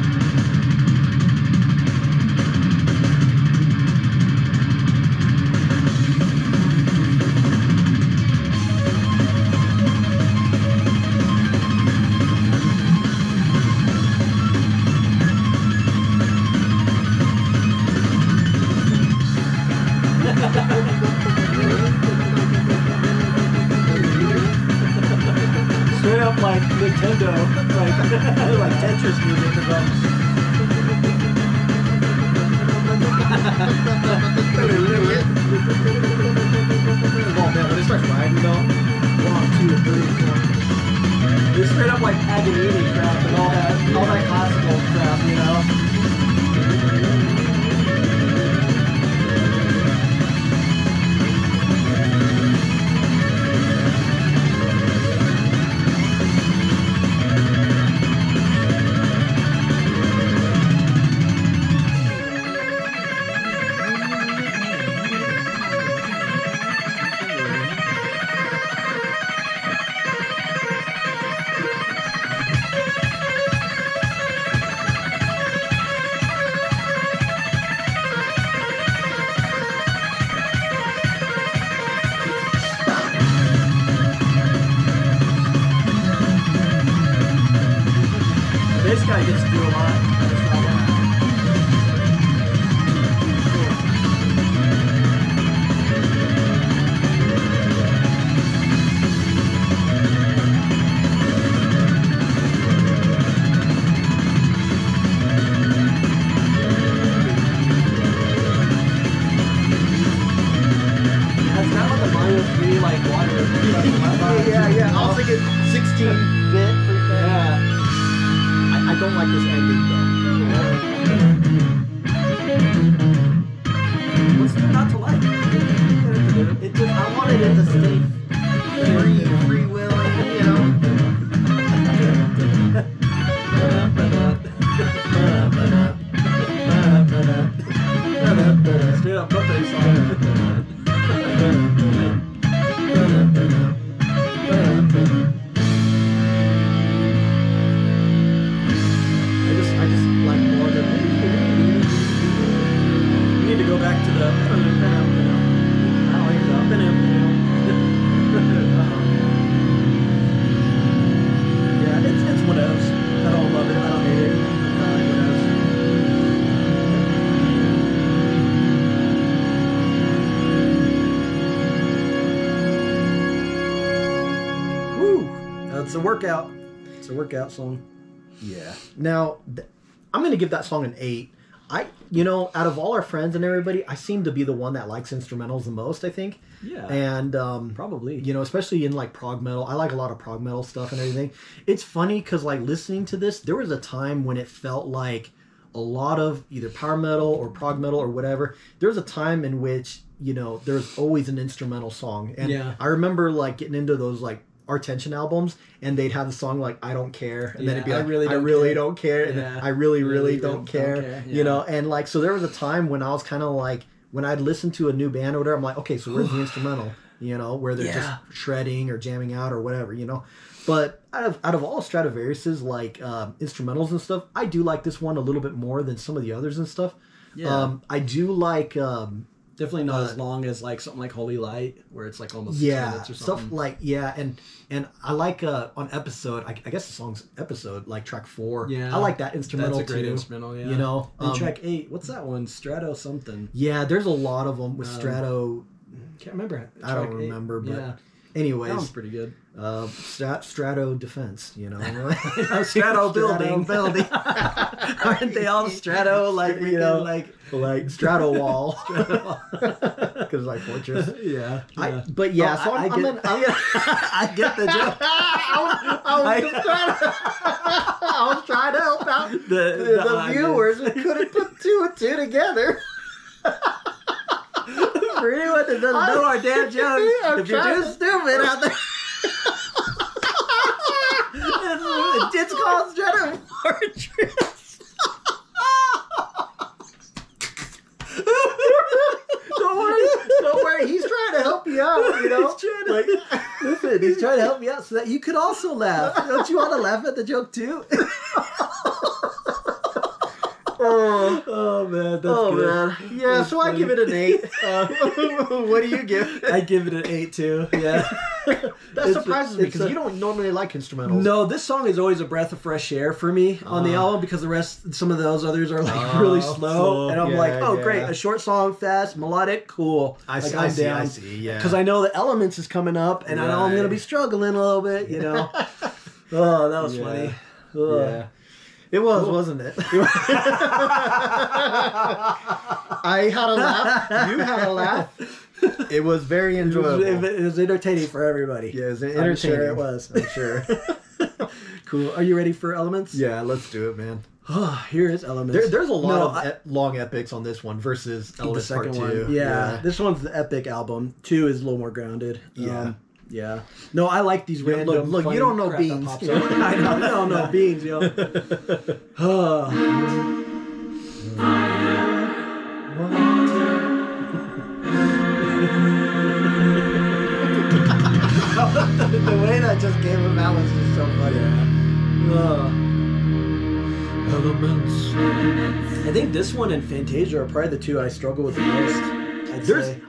Straight up like Nintendo, like Tetris music or Oh man, when it starts riding though, 1, 2, 3, 4. It's straight up like Paganini crap and all that classical crap, you know? This guy gets to do a lot. That's not like a Mario 3 like water. Yeah. I was thinking 16-bit freaking. Yeah. I don't like this ending though. What's there not to like? It just, I wanted it to stay free willing, you know. Straight up Muppet song. I just like more of the. We need to go back to the. Yeah, it's whatevs. I don't love it. I don't hate it. I like whatevs. Woo! That's a workout. It's a workout song. Yeah. Now, I'm going to give that song an 8. Out of all our friends and everybody, I seem to be the one that likes instrumentals the most, I think. Yeah. And, probably. Especially in like prog metal. I like a lot of prog metal stuff and everything. It's funny because like listening to this, there was a time when it felt like a lot of either power metal or prog metal or whatever, there's a time in which, you know, there's always an instrumental song. And I remember like getting into those like Our Tension albums, and they'd have the song like I Don't Care, and then it'd be like I really don't care, and then I really don't care, you know. And like, so there was a time when I was kind of like, when I'd listen to a new band or whatever, I'm like, okay, so where's the instrumental, you know, where they're just shredding or jamming out or whatever, you know. But out of all Stratovarius's like instrumentals and stuff, I do like this one a little bit more than some of the others and stuff. I do like definitely not as long as like something like Holy Light, where it's like almost 6 minutes or something. Stuff like and I like on Episode, I guess the song's Episode, like track 4. I like that instrumental. That's a great too, instrumental, you know. And track 8, what's that one? Strato something. Yeah, there's a lot of them with Strato. Can't remember. I don't remember, but anyways, that one's pretty good. Strato Defense, you know. Strato building. Aren't they all Strato, like, you know, like Strato Wall, because like Fortress. So I'm gonna I get the joke. I was trying to help out the viewers who couldn't put 2 and 2 together. For anyone that doesn't know our damn jokes, if you're too stupid out there, it's called Strato Fortress. Don't worry. He's trying to help you out. You know, he's trying to help me out so that you could also laugh. Don't you want to laugh at the joke too? Oh man, that's good. Man. Yeah, that's so funny. I give it an 8. What do you give? I give it an 8 too. Yeah. That surprises me because you don't normally like instrumentals. No, this song is always a breath of fresh air for me on the album, because the rest, some of those others are like really slow, and I'm like, oh great, a short song, fast, melodic, cool. I see, yeah. Because I know the Elements is coming up, and I know I'm gonna be struggling a little bit, you know. Oh, that was funny. Yeah. It was, wasn't it? I had a laugh. You had a laugh. It was very enjoyable. It was entertaining for everybody. Yeah, it was entertaining. I'm sure it was. I'm sure. Cool. Are you ready for Elements? Yeah, let's do it, man. Here is Elements. There's a lot of long epics on this one versus Elements the second Part 2. One. Yeah, this one's the epic album. 2 is a little more grounded. Yeah. No, I like these random. Look, you don't know beans. I don't know beans, yo. The way that just came about was just so funny. Elements. I think this one and Fantasia are probably the 2 I struggle with the most.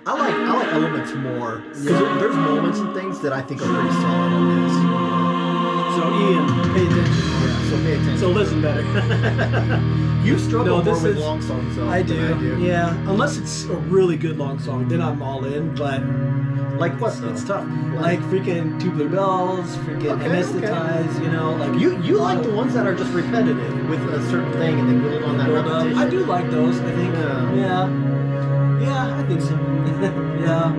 I like Elements more because there's moments and things that I think are pretty solid on this. So Ian, pay attention. Yeah, so pay attention. So listen better. You struggle more with long songs, though. I do. Yeah, unless it's a really good long song, then I'm all in. But like what? It's tough. Like freaking Two Blue Bells, freaking Anesthetize. You know, like you like the ones that are just repetitive with a certain thing and they build on that repetition. I do like those. I think. Yeah, I think so. Yeah.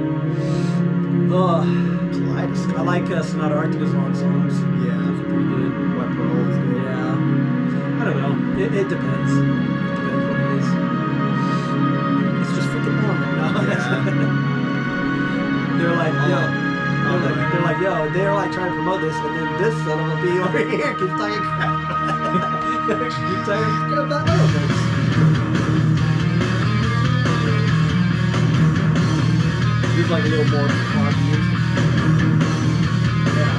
I like Sonata Arctica's long songs. Yeah, those are pretty good. Wet Pearls. Yeah. I don't know. It depends. It depends what it is. It's just freaking Element. No. They're like, they're like trying to promote this, and then this son of a bee over here keeps talking crap. Keeps talking crap about Elements. There's like a little more proggy. Yeah.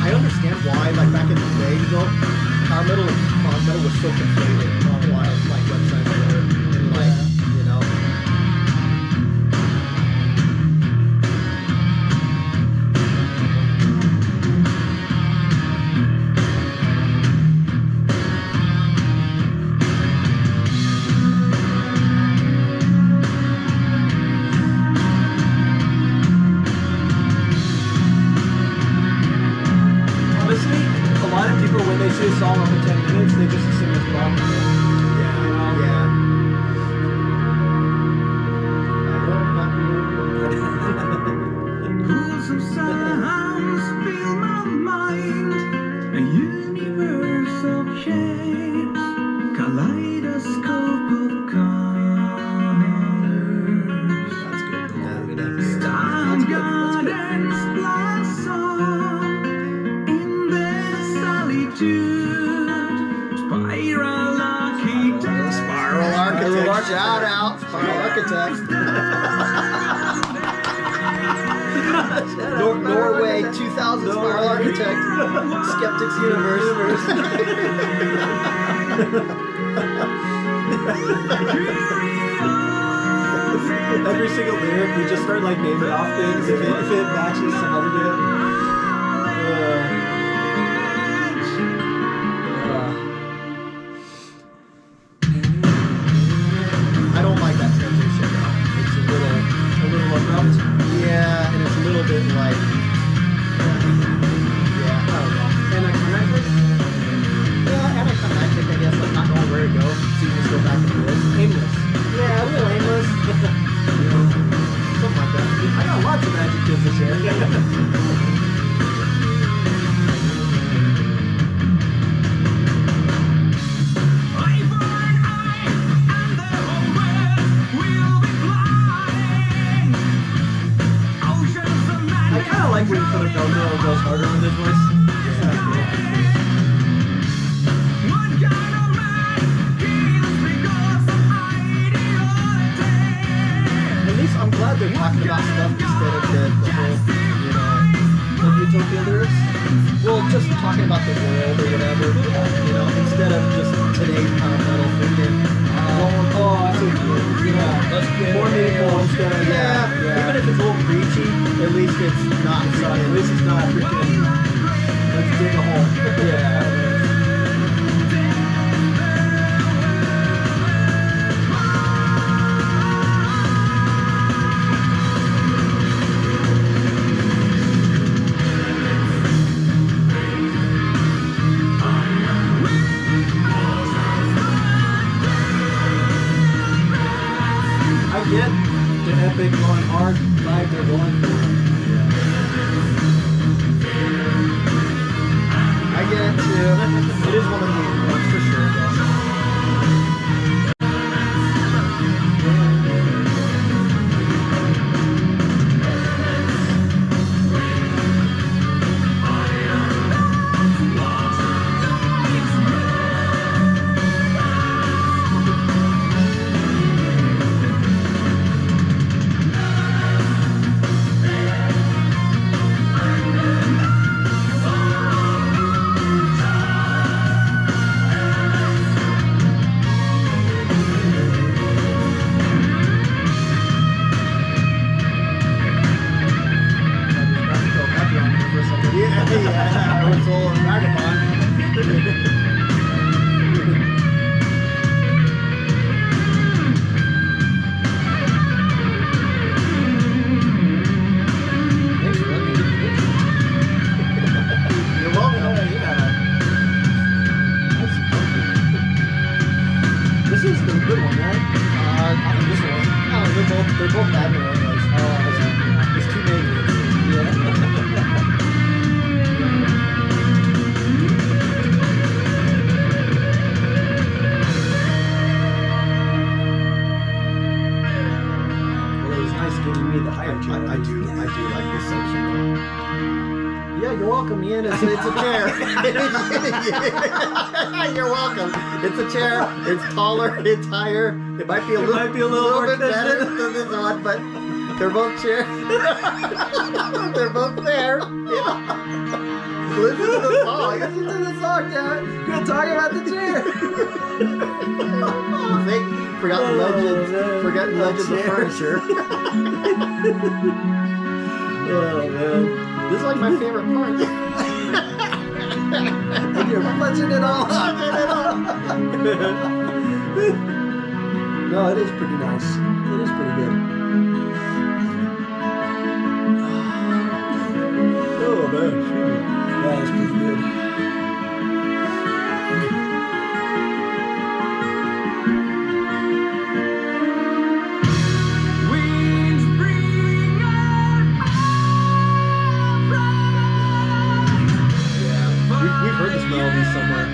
I understand why, like back in the day, you know, power metal and prog metal was so conflated on why like websites were, and like, you know. When they see a song over 10 minutes, they just assume it's wrong. Yeah. Stone gardens blossom in their solitude. Spiral architect. Spiral Architect. Shout out. Spiral Architect. Norway 2000 Spiral Architect. Skeptics Universe. Every single lyric, we just start like naming off things if it matches some other bit. I don't like that transition though. It's a little abrupt. Yeah, and it's a little bit like, yeah, I don't know. Anticlimactic? Yeah, anticlimactic, I guess, like not knowing where to go. So you just go back and forth. Aimless. Yeah, a little aimless. Something like that. I got lots of adjectives this year. I kind of like when Philip Delgado goes harder with his voice. At least I'm glad they're talking about stuff instead of the whole, you know, Like Utopia lyrics. well, just talking about the world or whatever, you know, instead of just today's kind of metal thinking. Oh, I see. Yeah, Let's get more meaningful instead of Yeah, even if it's a little preachy, at least it's not At freaking. least it's not freaking. Let's dig a hole. Yeah. I get the epic going hard vibe they're going for. I get it too. It is one of the weird ones for sure, though. Yeah, I was all vagabond. Thanks for letting me get the picture. You're welcome. This is the good one, right? I think this one. Oh, they're both bad in their own ways. There's two negatives. Yeah. Well, it was nice giving me the higher chair. I do like this section though. Yeah, you're welcome, Ian. It's a chair. You're welcome. It's a chair. It's taller. It's higher. It might be a little more bit better cushioned. than this one, but they're both chairs. They're both there. You know? Listen to the song. Listen to the song, damn it. We're gonna talk about the chair. They forgot the legends. man. Forgetting legends of Chairs. furniture. Oh man. This is like my favorite part. And you're punching it all up. No, it is pretty nice. It is pretty good. Oh man, that is pretty good. Winds bring We've heard this melody somewhere.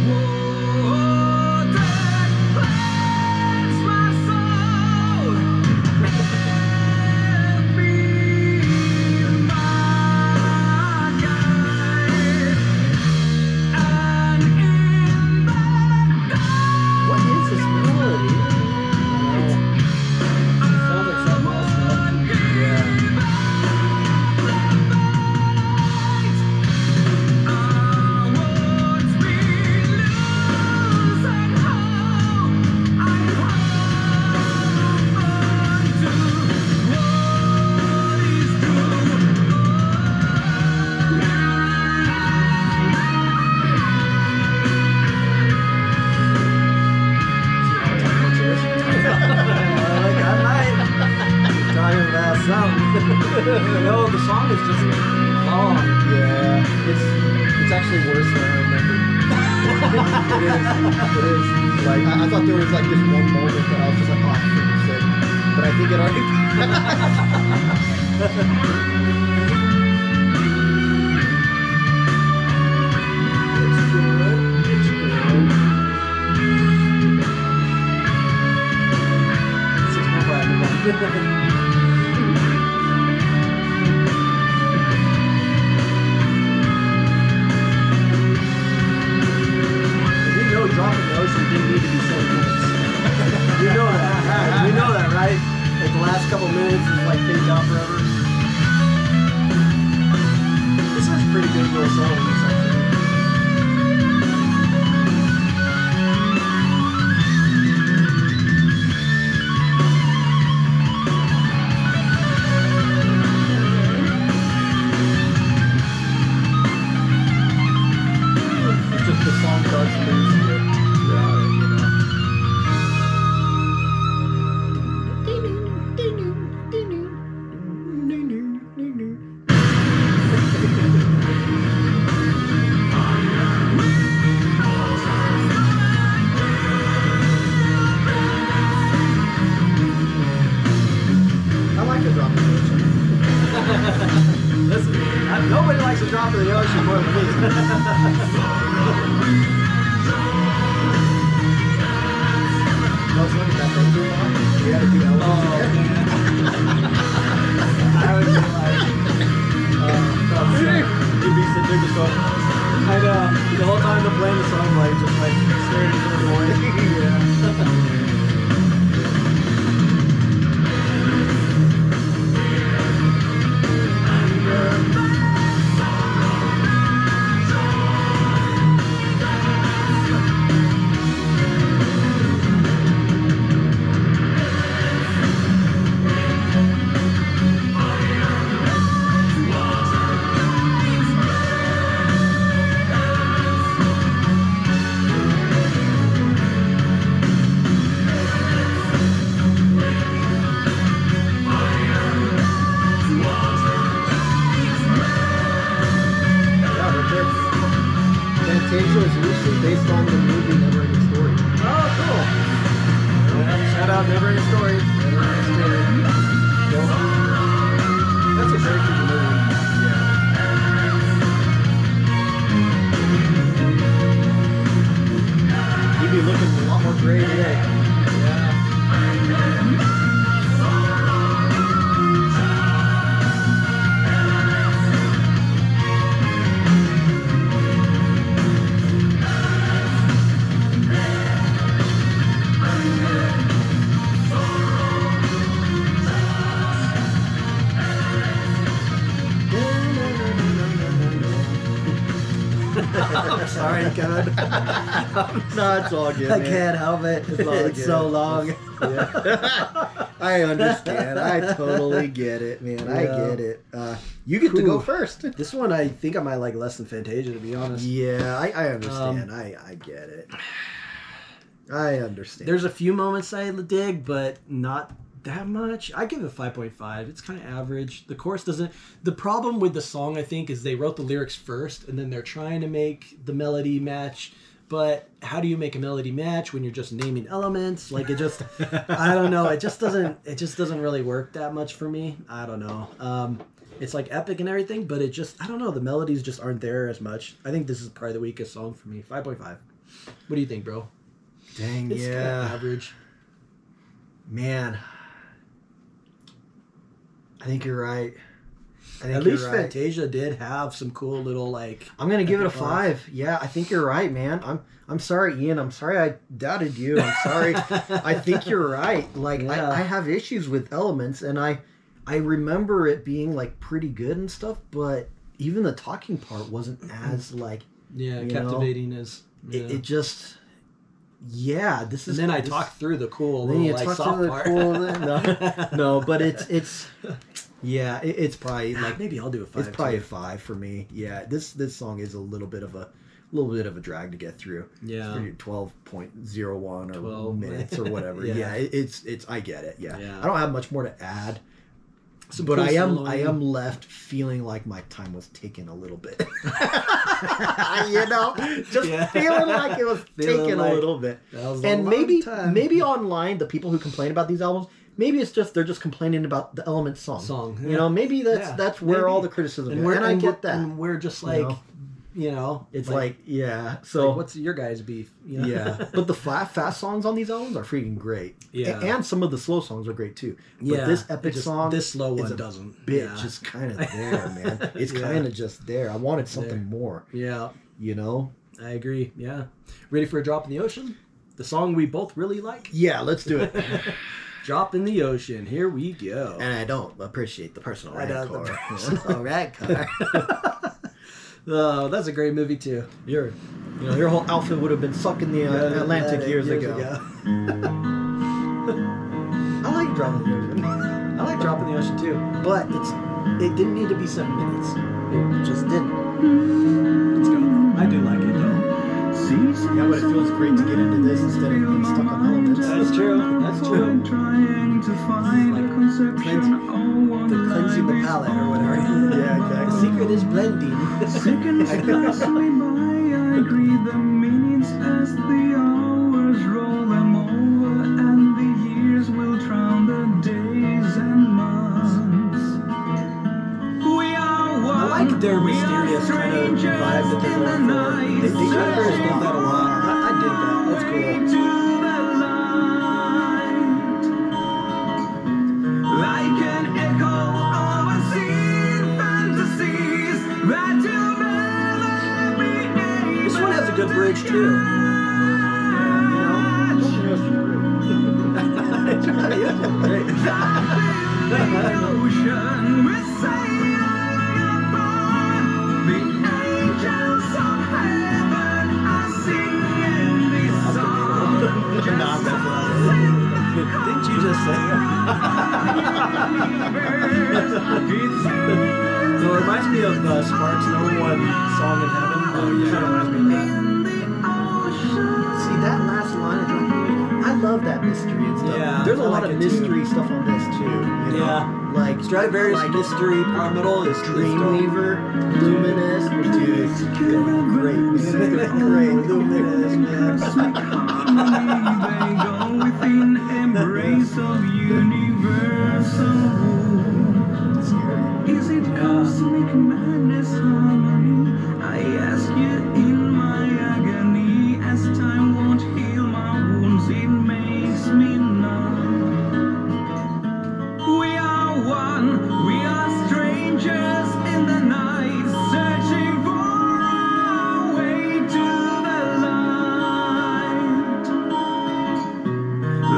Whoa. some. No, the song is just long. Yeah, it's actually worse than I remember. It is. Like I thought there was like this one moment that I was just like, oh, for goodness sake. But I think it already. It's good. It's good. 6.5. Drop in the ocean didn't need to be 7 minutes. We know that. We know that, right? Like the last couple minutes is like fades out forever. This is a pretty good little song in this section. It's just the song starts and moves here. Listen, nobody likes a drop in the ocean more than me. We had to do elements I would be like, you'd be sitting there just going, I know, the whole time they're playing the song, like, just like staring into the void. Yeah. Fantasia is loosely based on the movie Neverending Story. Oh, cool. Yeah, shout out Neverending Story. Neverending Story. Cool. That's a very cool movie. Yeah. You'd be looking a lot more gray today. Yeah. I'm sorry, God. No, it's all good. I man. can't help it. It's all It's good. so long. Yeah. I understand. I totally get it, man. I Yeah. get it. You get to go Cool. first. This one, I think I might like less than Fantasia, to be honest. Yeah, I understand. I get it. I understand. There's a few moments I dig, but not that much. I give it a 5.5. It's kind of average. The chorus doesn't... The problem with the song, I think, is they wrote the lyrics first, and then they're trying to make the melody match. But how do you make a melody match when you're just naming elements? Like, it just... I don't know. It just doesn't really work that much for me. I don't know. It's like epic and everything, but it just... I don't know. The melodies just aren't there as much. I think this is probably the weakest song for me. 5.5. What do you think, bro? Dang, It's yeah. kind of average. Man. I think you're right. At least Fantasia did have some cool little like. I'm gonna give it a epic 5. Yeah, I think you're right, man. I'm sorry, Ian. I'm sorry I doubted you. I'm sorry. I think you're right. Like Yeah. I have issues with elements, and I remember it being like pretty good and stuff, but even the talking part wasn't as like captivating as it just. Yeah, this is. And then I this- talked through the cool Then little you like talk soft to the part. cool. No, but it's. Yeah, it's probably like maybe I'll do a 5. it's probably too. a 5 for me. Yeah, this song is a little bit of a drag to get through. Yeah. 12.01 or 12 minutes or whatever. Yeah. Yeah, it's I get it. Yeah. Yeah. I don't have much more to add. But I am left feeling like my time was taken a little bit. Just feeling like it was taken a little bit. And maybe online, the people who complain about these albums, maybe it's just they're just complaining about the Element song. Maybe that's where all the criticism is. And I get that. And we're just like, it's like So like, what's your guys' beef? Yeah, but the fast songs on these albums are freaking great. Yeah, and some of the slow songs are great too. But this epic song, this slow one doesn't. Bit just kind of there, man. It's kind of just there. I wanted something more. Yeah, I agree. Yeah, ready for a drop in the ocean? The song we both really like. Yeah, let's do it. Drop in the ocean. Here we go. And I don't appreciate the personal rancor. Rancor. Oh, that's a great movie too. Your whole outfit would have been sunk in the Atlantic years ago. I like Drop in the Ocean. I like Drop in the Ocean too, but it didn't need to be 7 minutes. It just didn't. Let's go. I do like it though. Yeah, but it feels great to get into this instead of being stuck on Elements. That's true. That's true. Like cleansing the palate or whatever. Yeah, exactly. The secret is blending. Seconds pass me by, I greet the minutes as the hours roll them over, and the years will drown the days and months. We are one. I like their mysterious kind of vibe that they're going for. They kind of did that a lot. I dig that. That's cool. Like an echo of unseen fantasies that you'll never be able. This one has a good bridge too. Great. The ocean will sail upon the angels of heaven are singing this song. Didn't you just say So it reminds me of Sparks' number one song in heaven. Oh yeah, it reminds me of that. See that last line of Drop in the Ocean? I love that mystery and stuff. Yeah, There's a I lot like of it too. mystery stuff on this too. Like Stradivarius like mystery, power metal is Dreamweaver, Luminous, dude, it's great. It's great, Luminous, man. They go within embrace of universal wounds. Is it cosmic madness harmony? I ask you in my agony. As time won't heal my wounds, it makes me numb. We are one, we are strangers in the night, searching for our way to the light.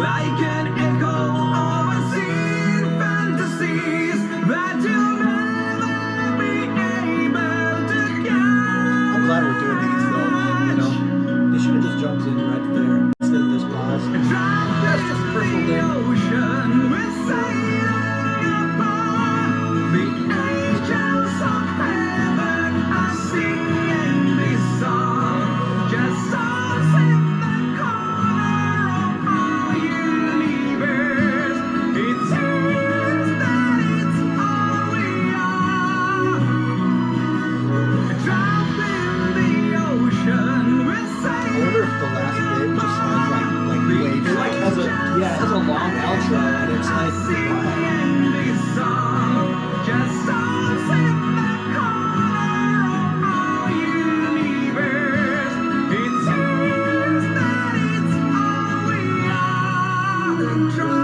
Like an echo of unseen fantasies that you'll never be able to catch. I'm glad we're doing these though. They should have just jumped in right there instead of this pause. That's just a personal thing. Ocean will sail upon the angels of heaven are singing this song. Just stars in the corner of our universe. It seems that it's all we are. Drop in the ocean will I sail. wonder if the last bit just sounds like waves. It like has a long outro and it's like Singing this song, just stars in the corner of our universe. It seems that it's all we are.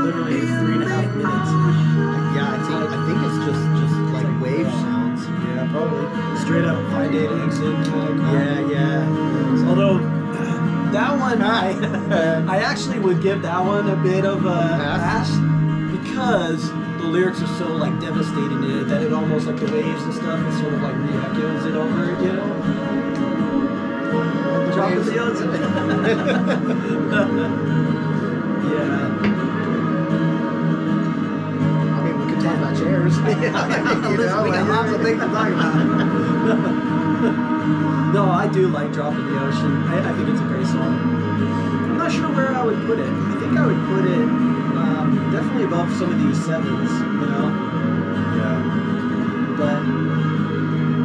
literally 3.5 minutes. Yeah, I think it's just like wave sounds. Yeah, probably. Straight up 5 day exit. Yeah. Although that one, I actually would give that one a bit of a pass because the lyrics are so like devastating in it that it almost like the waves and stuff. It sort of like re-echoes it over, Drop in the ocean. Yeah. I mean, we could talk about chairs. We got lots of things to talk about. No, I do like Drop in the Ocean. I think it's a great song. I'm not sure where I would put it. I think I would put it definitely above some of these sevens, But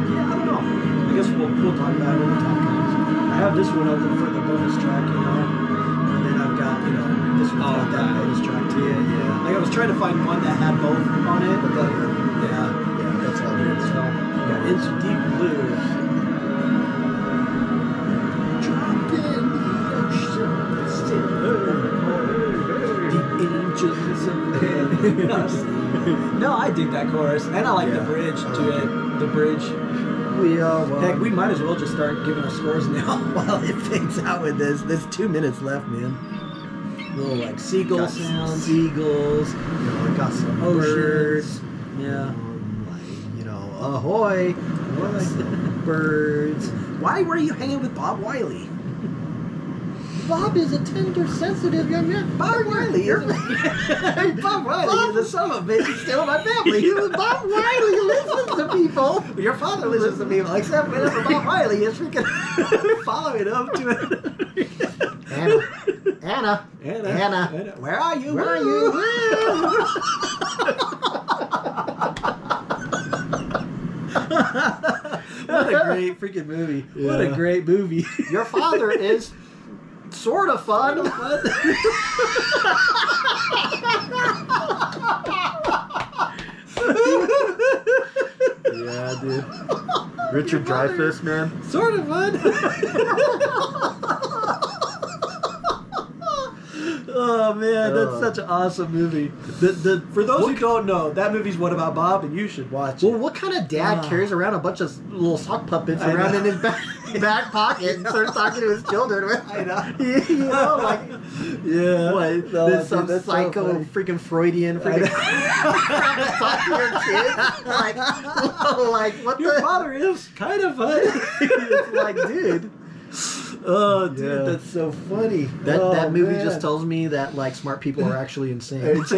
yeah, I don't know. I guess we'll talk about it when the time comes. I have this one open for the bonus track, you know, and then I've got this one's got that bonus track too. Yeah. Like I was trying to find one that had both on it, but that's all it is. So we got Into Deep Blue. Drop in the ocean, the angels. No, I dig that chorus, and I like the bridge to it. The bridge. Heck, we might as well just start giving our scores now while it fades out with this. There's 2 minutes left, man. Little like seagull sounds. Seagulls. I got some birds. Yeah. Ahoy. Some birds. Why were you hanging with Bob Wiley? Bob is a tender, sensitive young man. Bob Wiley is Bob Wiley is a son of a bitch. He's still in my family. Bob Wiley listens to people. Your father listens to people, except whenever Bob Wiley is freaking following him to it. Anna. Where are you? Where are you? What a great freaking movie. Yeah. What a great movie. Your father is sort of fun. Yeah, dude. Richard Dreyfuss, man. Sort of fun. Oh man, that's such an awesome movie. For those who don't know, that movie's What About Bob, and you should watch it. Well, what kind of dad carries around a bunch of little sock puppets around in his back pocket and starts talking to his children with? I know. What? No, some psycho, so freaking Freudian freaking talk to your kids? Like what? Your father is kind of fun. It's like, dude. Oh, dude, that's so funny. That movie just tells me that like smart people are actually insane. Where'd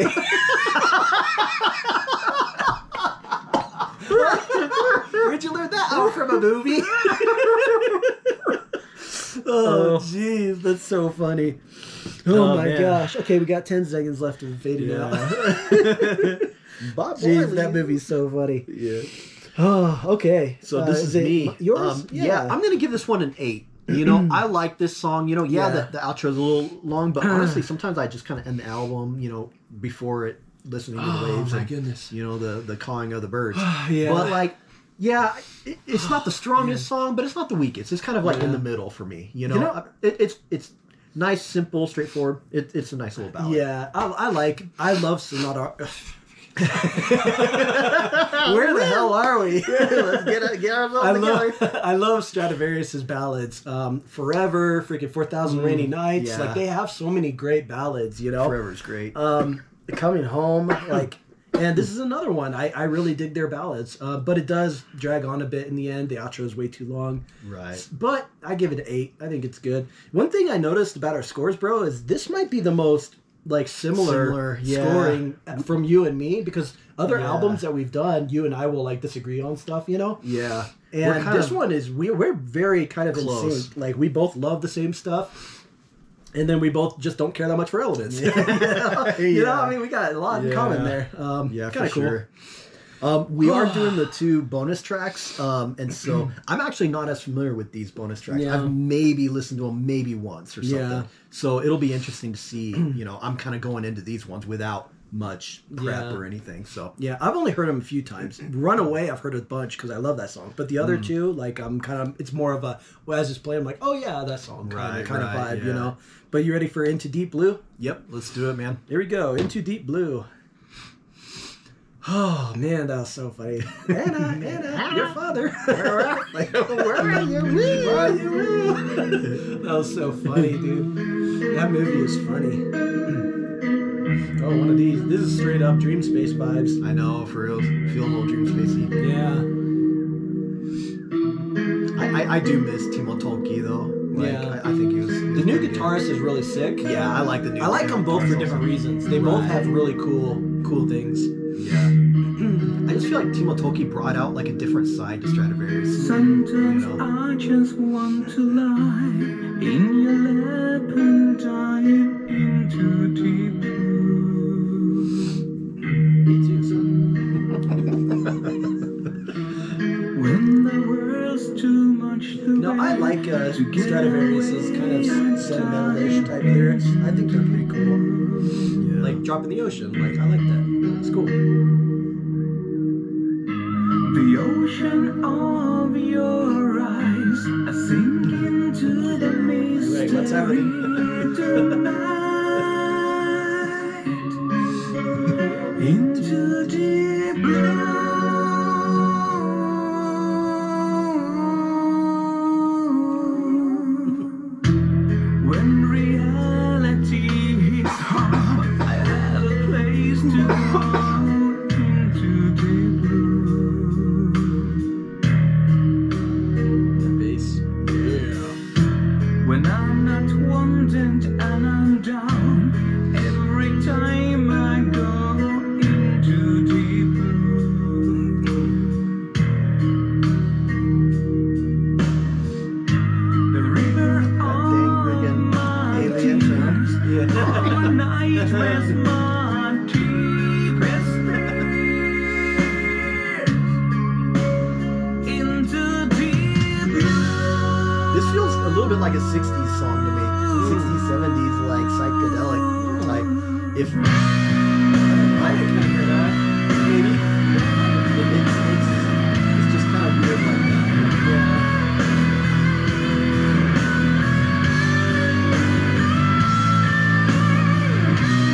you learn that? Oh, from a movie. Oh, jeez, that's so funny. Oh my gosh. Okay, we got 10 seconds left to fade it out. Jeez, that movie's so funny. Yeah. Oh, okay. So this is me. Yours? Yeah, I'm gonna give this one an 8. I like this song. The outro's a little long, but honestly, sometimes I just kind of end the album, before it, listening to the waves. Oh my goodness. The cawing of the birds. Yeah. But it's not the strongest song, but it's not the weakest. It's kind of like in the middle for me. It's nice, simple, straightforward. It's a nice little ballad. Yeah, I love Sonata. Where the hell are we? Let's get ourselves together. I love Stratovarius' ballads. Forever, freaking 4,000 Rainy Nights. Yeah. Like, they have so many great ballads, Forever's great. Coming Home, and this is another one. I really dig their ballads, but it does drag on a bit in the end. The outro is way too long. Right. But I give it an 8. I think it's good. One thing I noticed about our scores, bro, is this might be the most similar scoring from you and me, because other albums that we've done, you and I will disagree on stuff, Yeah. And this one is we're very kind of close. in sync. Like, we both love the same stuff, and then we both just don't care that much for Elements. We got a lot in common there. Kind of cool. Sure. We are doing the 2 bonus tracks, and so I'm actually not as familiar with these bonus tracks. Yeah. I've maybe listened to them maybe once or something. Yeah. So it'll be interesting to see. I'm kind of going into these ones without much prep or anything. So yeah, I've only heard them a few times. Runaway, I've heard a bunch because I love that song. But the other two, I'm kind of, it's more of a, as it's playing, I'm like, oh yeah, that song kind of vibe, But you ready for Into Deep Blue? Yep, let's do it, man. Here we go, Into Deep Blue. Oh man, that was so funny. Anna, your father. Where are you? Where are you? That was so funny, dude. That movie is funny. Oh, one of these. This is straight up Dream Space vibes. I know, for real. Feel a little Dream Spacey. Yeah. I do miss Timo Tolkki though. I think he was. The new guitarist is really sick. Yeah, I like the new. I like them both for different reasons. They both have really cool things. Yeah. I just feel like Timo Tolkki brought out a different side to Stratovarius. Sometimes I just want to lie in your lap and dive into deep blue. Me too, son. like Stradivarius's kind of sentimental-ish type lyrics. I think they're pretty cool. Yeah. Like Drop in the Ocean. Like, I like that. It's cool. The ocean of your eyes, I sink into the mystery. Wait, what's happening? Tonight, into deep blue. When reality hits hard, I had a place to go. Into deep blue. The bass. Yeah. When I'm not wanted and I'm down, every time I go into deep blue. The river on my tears, all my nightmares, my deepest fears. Into deep blue. This feels a little bit like a 60s song to me. 60s, 70s, like psychedelic type. If I can kind of hear that. maybe it's just kind of weird like that.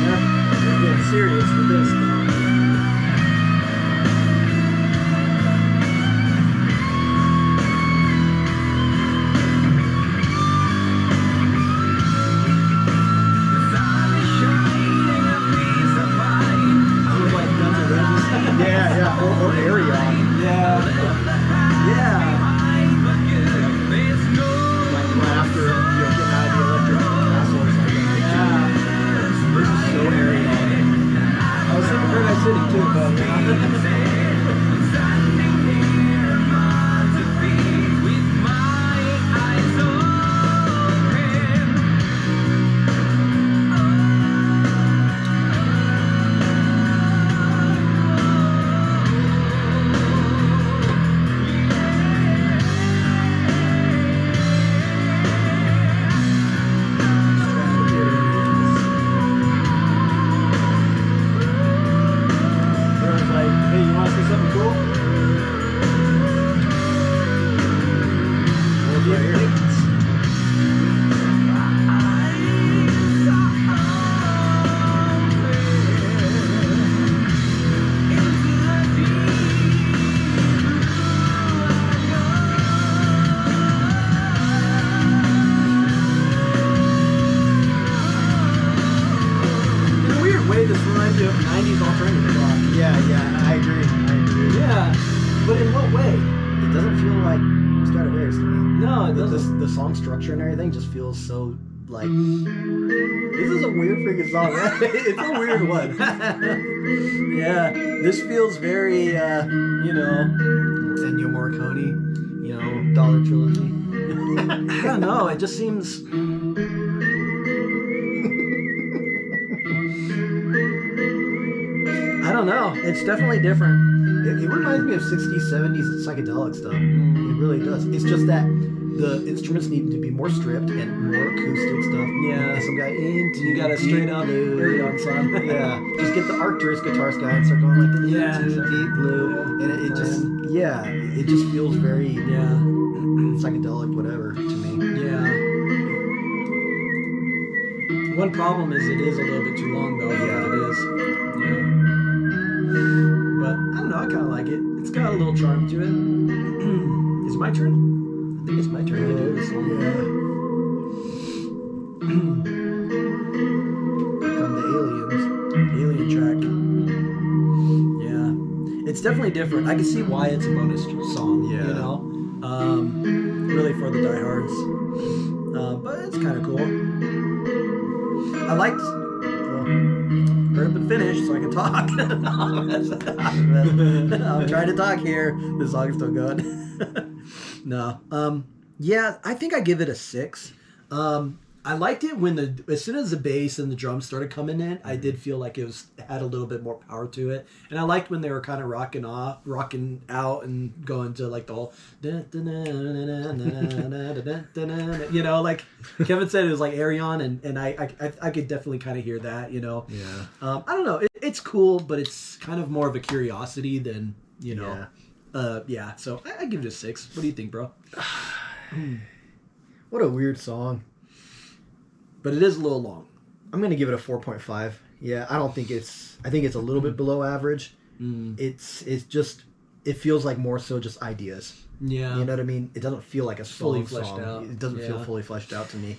Yeah. We're getting serious with this now. The sun is shining a piece of mine. Sounds like Guns N' Roses. Yeah, or Arion. Yeah. Yeah. There's no Like right after getting out of the electric castle or something. Yeah. This is so Arion. I was thinking Paradise City too, but standing here on my feet with my eyes open. everyone's like, hey, you want to see something cool? Well, Right here. In a weird way, this reminds me of 90s alternative rock. Yeah, I agree. Yeah, but in what way? It doesn't feel like Stratovarius to me. No, it doesn't. The song structure and everything just feels so like. This is a weird freaking song, right? It's a weird one. Yeah, this feels very, Ennio Morricone, Dollar Trilogy. I don't know. It just seems. I don't know. It's definitely different. It reminds me of 60s, 70s psychedelic stuff. It really does. It's just that the instruments need to be more stripped and more acoustic stuff. Yeah. And some guy into You got a straight up Arion song. Yeah. Just get the Arcturus guitarist guy and start going like the Yeah. into deep blue. Yeah. And it just it just feels very Yeah. psychedelic, whatever, to me. Yeah. One problem is it is a little bit too long though. Yeah. It is. Yeah. But I don't know. I kind of like it. It's got a little charm to it. Is it my turn? I think it's my turn to do this one. Yeah. Come the aliens. Alien track. Yeah. It's definitely different. I can see why it's a bonus song. Yeah. Really for the diehards. But it's kind of cool. I liked. Hurry up and finish so I can talk. I'm trying to talk here. The song's still going. No. Yeah, I think I give it a 6. I I liked it when as soon as the bass and the drums started coming in, I did feel like it had a little bit more power to it, and I liked when they were kind of rocking out and going to like the whole, you know, like Kevin said, it was like Arion, and I could definitely kind of hear that, you know. Yeah. I don't know, it's cool, but it's kind of more of a curiosity than, you know. Yeah. So I give it a 6. What do you think, bro? What a weird song. But it is a little long. I'm going to give it a 4.5. Yeah, I think it's a little bit below average. It's just, it feels like more so just ideas. Yeah. You know what I mean? It doesn't feel like a fully song. fleshed out. It doesn't feel fully fleshed out to me.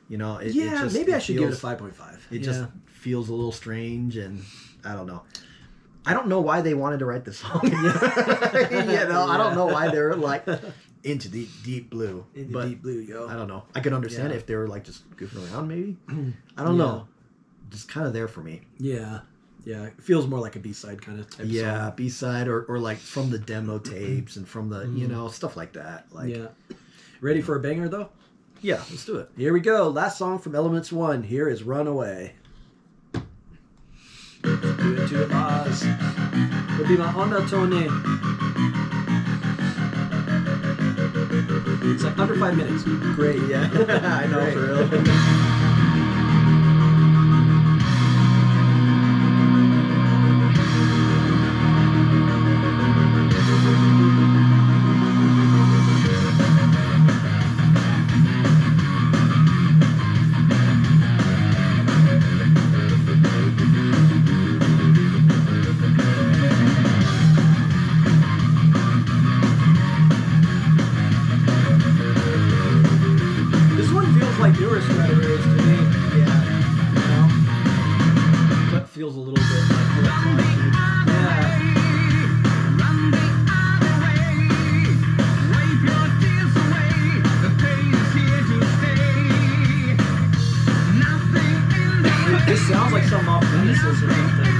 You know, maybe I should give it a 5.5. It just feels a little strange, and I don't know. I don't know why they wanted to write this song. You know, I don't know why they're like into the deep blue. Deep blue, yo. I don't know. I could understand if they were like just goofing around, maybe. I don't know. Just kind of there for me. Yeah. Yeah. It feels more like a B-side kind of type of song. B-side or like from the demo tapes and from the, you know, stuff like that. Like, Ready for a banger, though? Yeah, let's do it. Here we go. Last song from Elements 1. Here is Runaway. Do it to the Oz. Will be my undertone. It's like under 5 minutes. Great, yeah. I know, Great. for real. This one feels like newer Stratovarius to me. Yeah. You know? But feels a little bit like electronic. Yeah. This sounds like something off Genesis or something.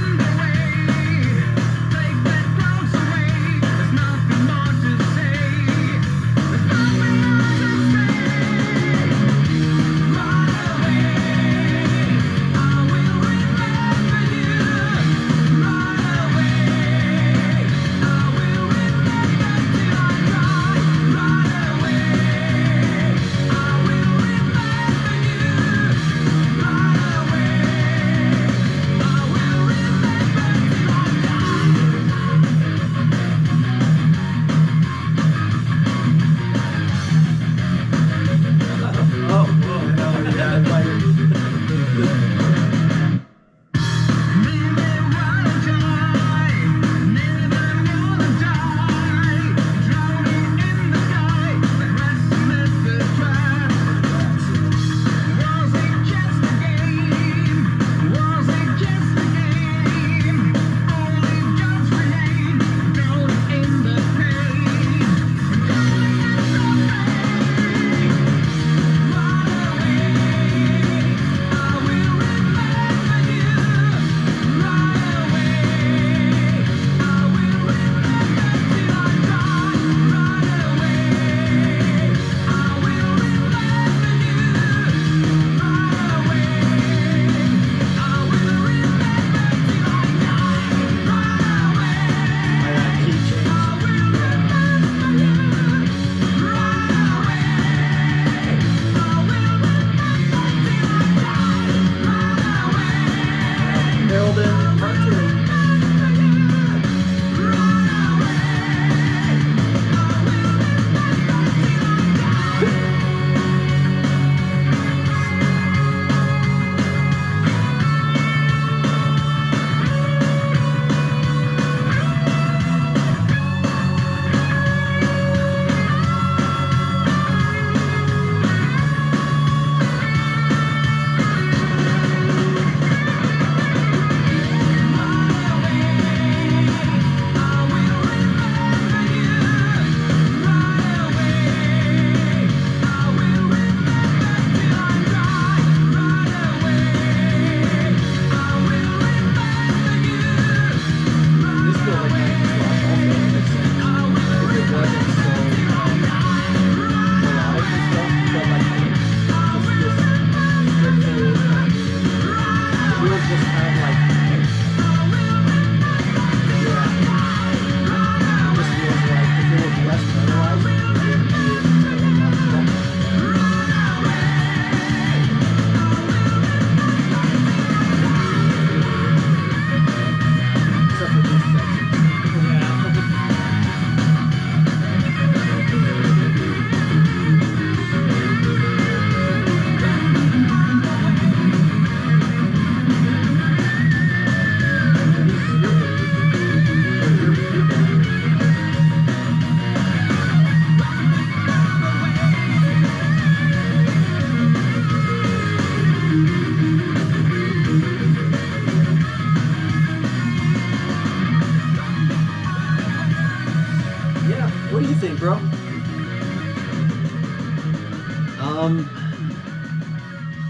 think, bro?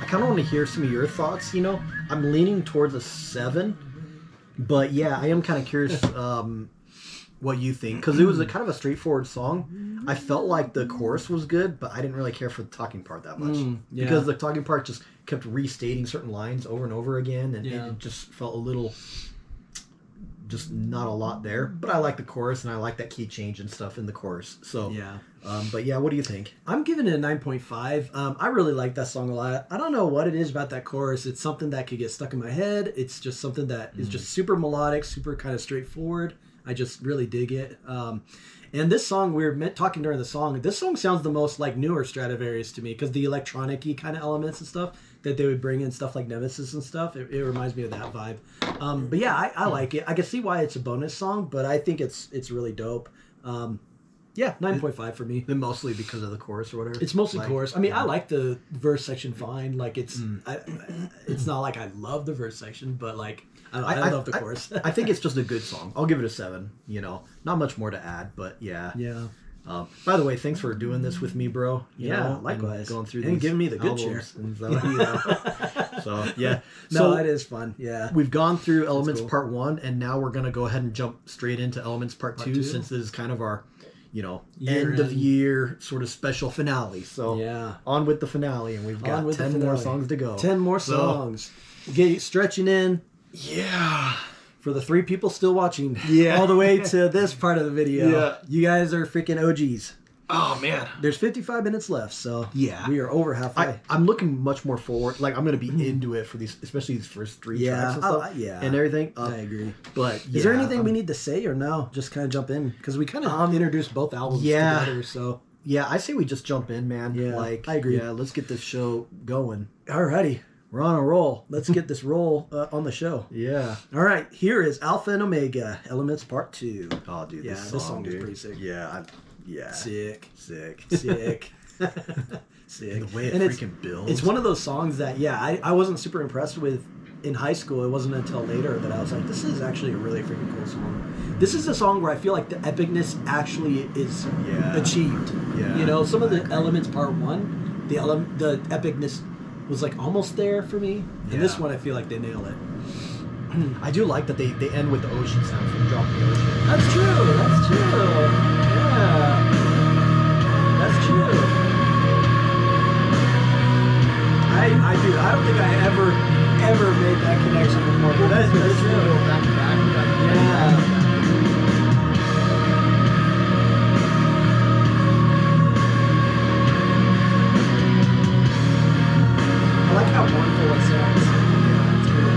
I kind of want to hear some of your thoughts. You know, I'm leaning towards a 7, but yeah, I am kind of curious what you think, because it was a kind of a straightforward song. I felt like the chorus was good, but I didn't really care for the talking part that much because the talking part just kept restating certain lines over and over again, and it just felt a little, just not a lot there. But I like the chorus, and I like that key change and stuff in the chorus. So yeah. But yeah, what do you think? I'm giving it a 9.5. I really like that song a lot. I don't know what it is about that chorus. It's something that could get stuck in my head. It's just something that is just super melodic, super kind of straightforward. I just really dig it. And this song, we were talking during the song, this song sounds the most like newer Stratovarius to me, because the electronic-y kind of elements and stuff that they would bring in, stuff like Nemesis and stuff, it reminds me of that vibe. But yeah, I like it. I can see why it's a bonus song, but I think it's really dope. Yeah, 9.5 for me. And mostly because of the chorus or whatever? It's mostly chorus. I mean, I like the verse section fine. Like, it's it's not like I love the verse section, but like, I love the chorus. I think it's just a good song. I'll give it a 7, you know. Not much more to add, but yeah. Yeah. By the way, thanks for doing this with me, bro. You know, likewise. Going through and these giving me the good chair. And stuff, you know. So, yeah. No, it is fun. Yeah. We've gone through Elements Part 1, and now we're going to go ahead and jump straight into Elements Part 2, since this is kind of our, you know, end of year sort of special finale. So, yeah. On with the finale, and we've got 10 more songs to go. 10 more songs. Get stretching in. Yeah. For the 3 people still watching, yeah, all the way to this part of the video, yeah, you guys are freaking OGs. Oh man, there's 55 minutes left, so yeah, we are over halfway. I'm looking much more forward. Like, I'm going to be into it for these, especially these first 3 tracks and stuff, and everything. I agree. But is there anything we need to say, or no? Just kind of jump in, because we kind of introduced both albums together. So yeah, I say we just jump in, man. Yeah, like, I agree. Yeah, let's get this show going. Alrighty. We're on a roll. Let's get this roll on the show. Yeah. All right. Here is Alpha and Omega, Elements Part 2. Oh, dude. Yeah, this song is pretty sick. Yeah. Yeah. Sick. Sick. Sick. Sick. And the way it freaking builds. It's one of those songs that, I wasn't super impressed with in high school. It wasn't until later that I was like, this is actually a really freaking cool song. This is a song where I feel like the epicness actually is achieved. Yeah. You know, some of the Elements Part 1, the epicness was like almost there for me, and this one I feel like they nail it. I do like that they end with the ocean sound from Drop the Ocean. That's true. Yeah, that's true. I don't think I ever made that connection before, but that's true. Back to back. Yeah. I like how mournful it sounds. Yeah, it's cool.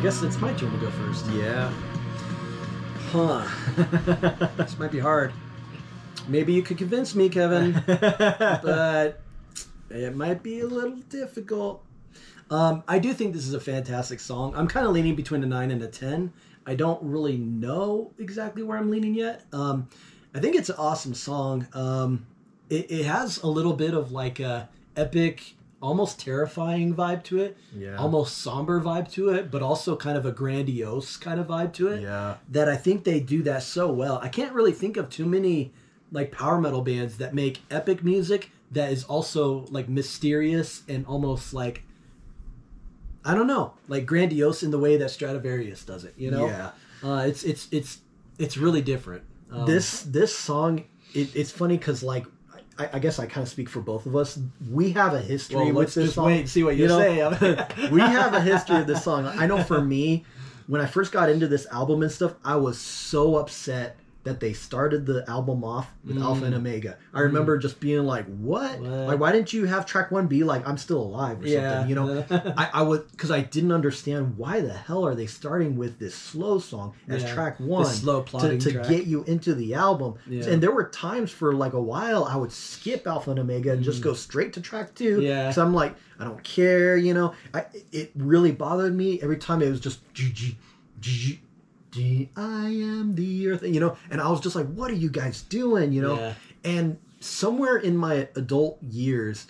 guess it's my turn to go first. Yeah. Huh. This might be hard. Maybe you could convince me, Kevin, but it might be a little difficult. I do think this is a fantastic song. I'm kind of leaning between a 9 and a 10. I don't really know exactly where I'm leaning yet. I think it's an awesome song. It has a little bit of like a epic, almost terrifying vibe to it. Yeah. Almost somber vibe to it, but also kind of a grandiose kind of vibe to it. Yeah. That I think they do that so well. I can't really think of too many like power metal bands that make epic music that is also like mysterious and almost like, I don't know, like grandiose in the way that Stratovarius does it, you know? Yeah. It's really different. This song, it's funny because like, I guess I kind of speak for both of us. We have a history with this song. Wait and see what you say. We have a history of this song. I know for me, when I first got into this album and stuff, I was so upset that they started the album off with Alpha and Omega. I remember just being like, what? Like, why didn't you have track 1 be like, I'm still alive or something? You know, I would, because I didn't understand why the hell are they starting with this slow song as track 1 slow plotting to track. Get you into the album. And there were times for like a while I would skip Alpha and Omega and just go straight to track 2. Because I'm like, I don't care, you know. It really bothered me every time it was just I am the earth, you know, and I was just like, what are you guys doing, you know? And somewhere in my adult years,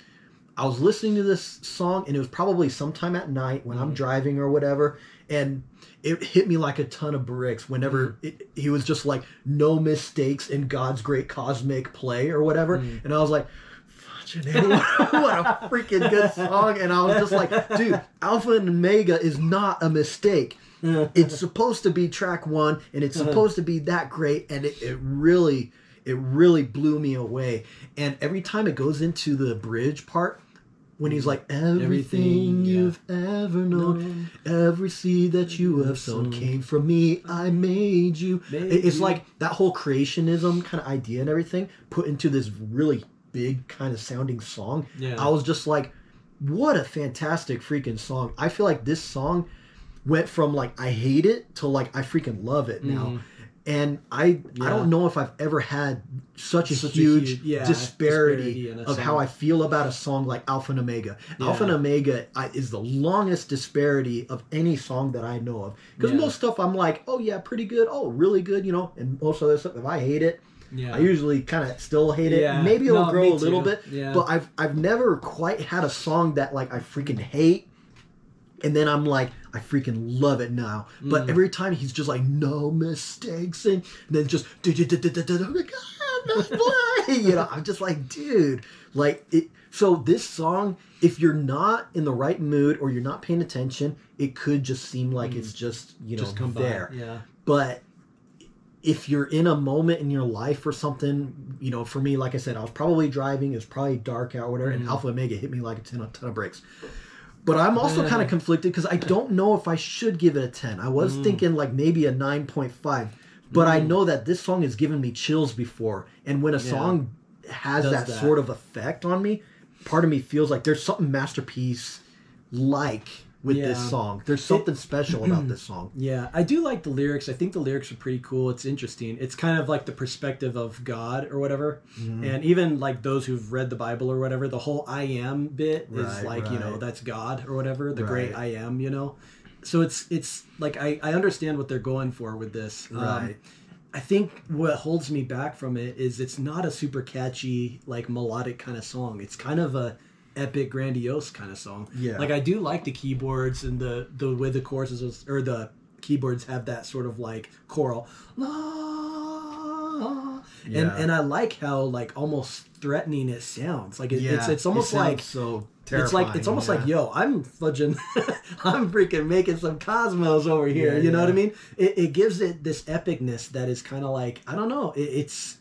I was listening to this song, and it was probably sometime at night when I'm driving or whatever, and it hit me like a ton of bricks whenever he was just like, no mistakes in God's great cosmic play or whatever, and I was like, what a freaking good song. And I was just like, dude, Alpha and Omega is not a mistake. It's supposed to be track 1, and it's supposed to be that great, and it really blew me away. And every time it goes into the bridge part, when he's like, everything you've ever known, every seed that you have sown came from me, I made you. It's like that whole creationism kind of idea and everything put into this really big kind of sounding song. I was just like, what a fantastic freaking song. I feel like this song went from like I hate it to like I freaking love it now. And I don't know if I've ever had such a huge disparity of how I feel about a song like Alpha and Omega. Alpha and Omega is the longest disparity of any song that I know of. Because most stuff I'm like, oh yeah, pretty good, oh really good, you know. And most other stuff, if I hate it, I usually kind of still hate it. Maybe it'll grow a little bit, but I've never quite had a song that like I freaking hate, and then I'm like, I freaking love it now. But every time he's just like, no mistakes, and then just, you know, I'm just like, dude, like it. So this song, if you're not in the right mood or you're not paying attention, it could just seem like it's just, you know, come there. But if you're in a moment in your life or something, you know, for me, like I said, I was probably driving, it was probably dark out or whatever, and Alpha Omega hit me like a ton of bricks. But I'm also kind of conflicted because I don't know if I should give it a 10. I was thinking like maybe a 9.5. But I know that this song has given me chills before. And when a song has that sort of effect on me, part of me feels like there's something masterpiece-like with this song. There's something special about this song. Yeah, I do like the lyrics. I think the lyrics are pretty cool. It's interesting. It's kind of like the perspective of God or whatever. And even like those who've read the Bible or whatever, the whole I am bit is like, you know, that's God or whatever, the great I am, you know. So it's like I understand what they're going for with this. I think what holds me back from it is it's not a super catchy, like melodic kind of song. It's kind of a epic, grandiose kind of song. Like I do like the keyboards and the way the choruses or the keyboards have that sort of like choral and I like how like almost threatening it sounds. Like it's almost like so terrifying. It's almost like, yo, I'm fudging I'm freaking making some cosmos over here. You know what I mean? It gives it this epicness that is kind of like, I don't know, it's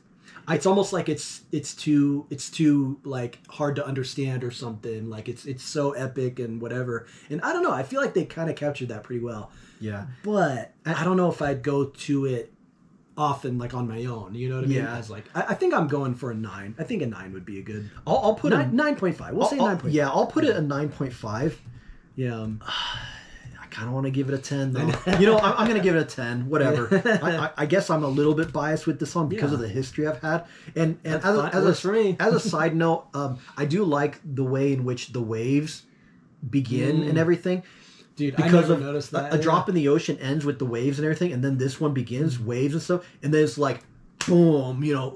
almost like it's too like hard to understand or something. Like it's so epic and whatever. And I don't know. I feel like they kind of captured that pretty well. But I don't know if I'd go to it often, like on my own. You know what I mean? I was like, I think I'm going for a 9. I think a 9 would be a good. I'll put 9.5. We'll say 9.5. Yeah, I'll put it a 9.5. Yeah. I kind of want to give it a 10 though. You know, I'm going to give it a 10, whatever. I guess I'm a little bit biased with this song because of the history I've had. And as a side note, I do like the way in which the waves begin and everything. Dude, because I never noticed that. A drop in the ocean ends with the waves and everything, and then this one begins, waves and stuff, and then it's like, boom, you know,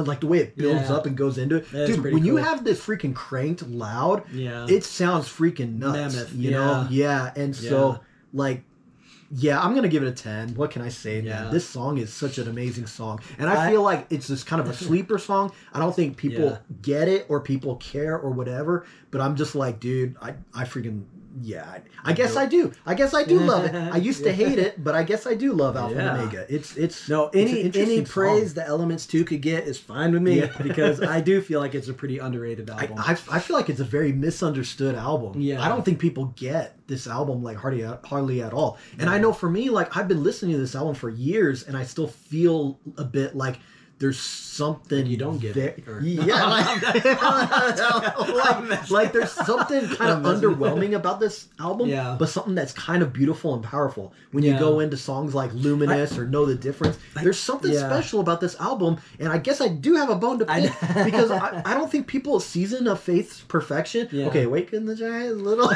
like the way it builds up and goes into it. Dude, when you have this freaking cranked loud, it sounds freaking nuts. Mammoth. You know? Yeah. And so, like, yeah, I'm going to give it a 10. What can I say, man? This song is such an amazing song. And I feel like it's just kind of a sleeper song. I don't think people get it or people care or whatever, but I'm just like, dude, I freaking... Yeah, I guess I do. I guess I do love it. I used to hate it, but I guess I do love Alpha and Omega. It's no any praise the Elements 2 could get is fine with me because I do feel like it's a pretty underrated album. I feel like it's a very misunderstood album. Yeah, I don't think people get this album like hardly at all. And I know for me, like I've been listening to this album for years, and I still feel a bit like there's something you don't get it. Like there's something kind of underwhelming about this album, but something that's kind of beautiful and powerful. When you go into songs like Luminous or Know the Difference, there's something special about this album, and I guess I do have a bone to pick because I don't think people Season of Faith's Perfection. Okay, Waken the Giant Little.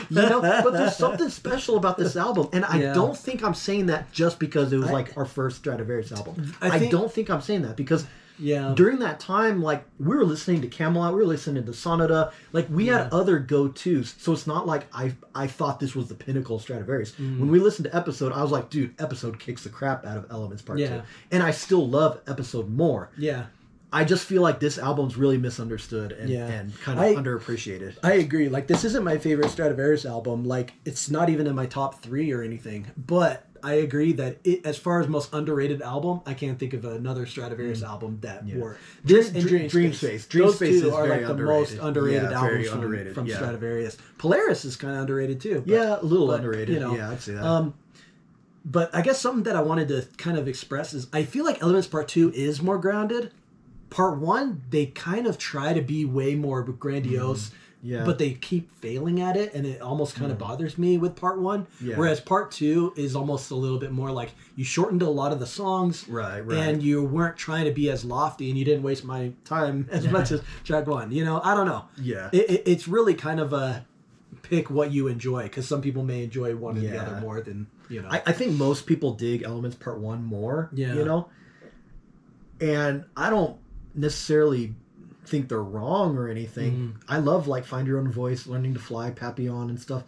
You know, but there's something special about this album, and I don't think I'm saying that just because it was like our first Stratovarius album. I don't think I'm saying that because during that time, like we were listening to Camelot, we were listening to Sonata, like we had other go-tos. So it's not like I thought this was the pinnacle of Stratovarius. When we listened to Episode, I was like, dude, Episode kicks the crap out of Elements Part 2. And I still love Episode more. I just feel like this album's really misunderstood and kind of underappreciated. I agree. Like, this isn't my favorite Stratovarius album. Like, it's not even in my top 3 or anything. But I agree that as far as most underrated album, I can't think of another Stratovarius album that were. This and Dream Space. Dream Space are like the most underrated albums from Stratovarius. Polaris is kind of underrated too. A little underrated. You know, I'd say that. But I guess something that I wanted to kind of express is I feel like Elements Part 2 is more grounded. Part 1, they kind of try to be way more grandiose, but they keep failing at it, and it almost kind of bothers me with Part 1. Whereas Part 2 is almost a little bit more like you shortened a lot of the songs, and you weren't trying to be as lofty, and you didn't waste my time as much as Track 1. You know, I don't know. It's really kind of a pick what you enjoy, because some people may enjoy one or the other more than, you know. I think most people dig Elements Part 1 more, you know? And I don't necessarily think they're wrong or anything. I love like Find Your Own Voice, Learning to Fly, Papillon and stuff.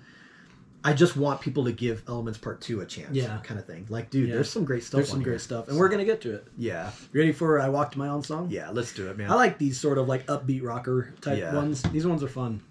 I just want people to give Elements Part 2 a chance, kind of thing. Like, dude, there's some great stuff. There's some great stuff, and we're gonna get to it. You ready for I Walk to My Own Song? Yeah, let's do it, man. I like these sort of like upbeat rocker type ones. These ones are fun.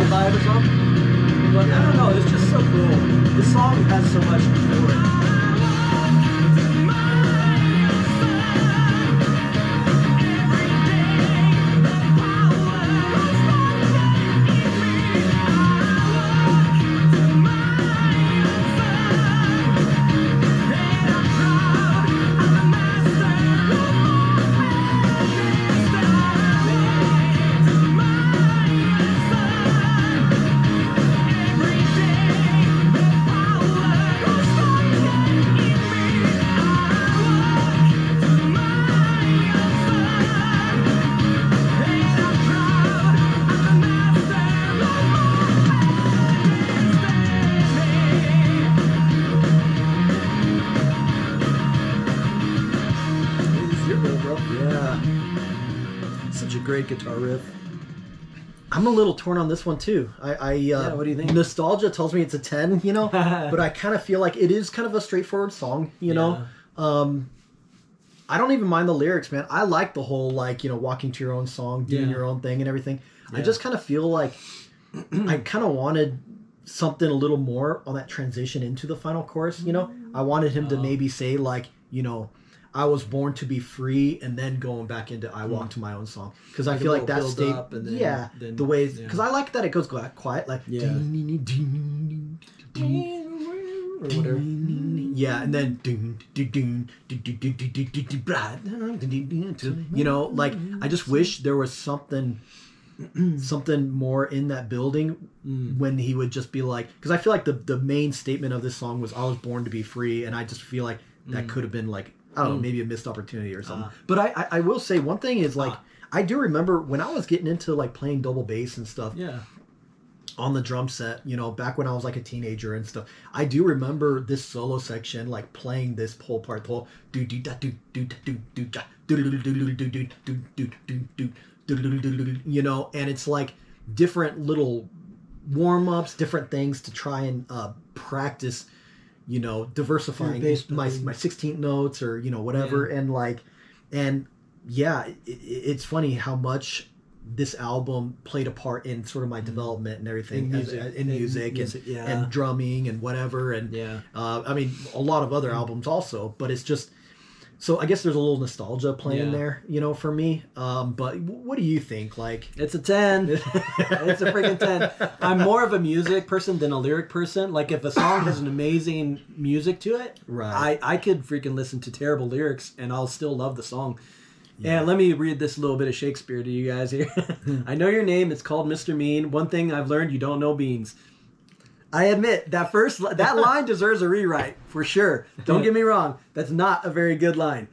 vibe or something. But I don't know, it's just so cool. This song has so much to it. Great guitar riff. I'm a little torn on this one too. What do you think? Nostalgia tells me it's a 10, you know, but I kind of feel like it is kind of a straightforward song, you know. I don't even mind the lyrics, man. I like the whole like, you know, walking to your own song, doing your own thing and everything. I just kind of feel like I kind of wanted something a little more on that transition into the final chorus, you know. I wanted him to maybe say like, you know, I was born to be free, and then going back into I walk to my own song, because I feel like that state, then, the way, because I like that it goes quiet, like or whatever, and then you know, like I just wish there was something more in that building when he would just be like, because I feel like the main statement of this song was I was born to be free, and I just feel like that could have been like, I don't know, maybe a missed opportunity or something. But I will say one thing is like, I do remember when I was getting into like playing double bass and stuff on the drum set, you know, back when I was like a teenager and stuff, I do remember this solo section, like playing this whole part, the whole you know, and it's like different little warm-ups, different things to try and practice, you know, diversifying my 16th notes or, you know, whatever. And like, and yeah, it's funny how much this album played a part in sort of my development and everything in music and drumming and whatever. And I mean, a lot of other albums also, but it's just, so I guess there's a little nostalgia playing there, you know, for me. But what do you think? Like, it's a 10. It's a freaking 10. I'm more of a music person than a lyric person. Like, if a song has an amazing music to it, I could freaking listen to terrible lyrics and I'll still love the song. Yeah, let me read this little bit of Shakespeare to you guys here. I know your name. It's called Mr. Mean. One thing I've learned, you don't know beans. I admit, that line deserves a rewrite, for sure. Don't get me wrong. That's not a very good line.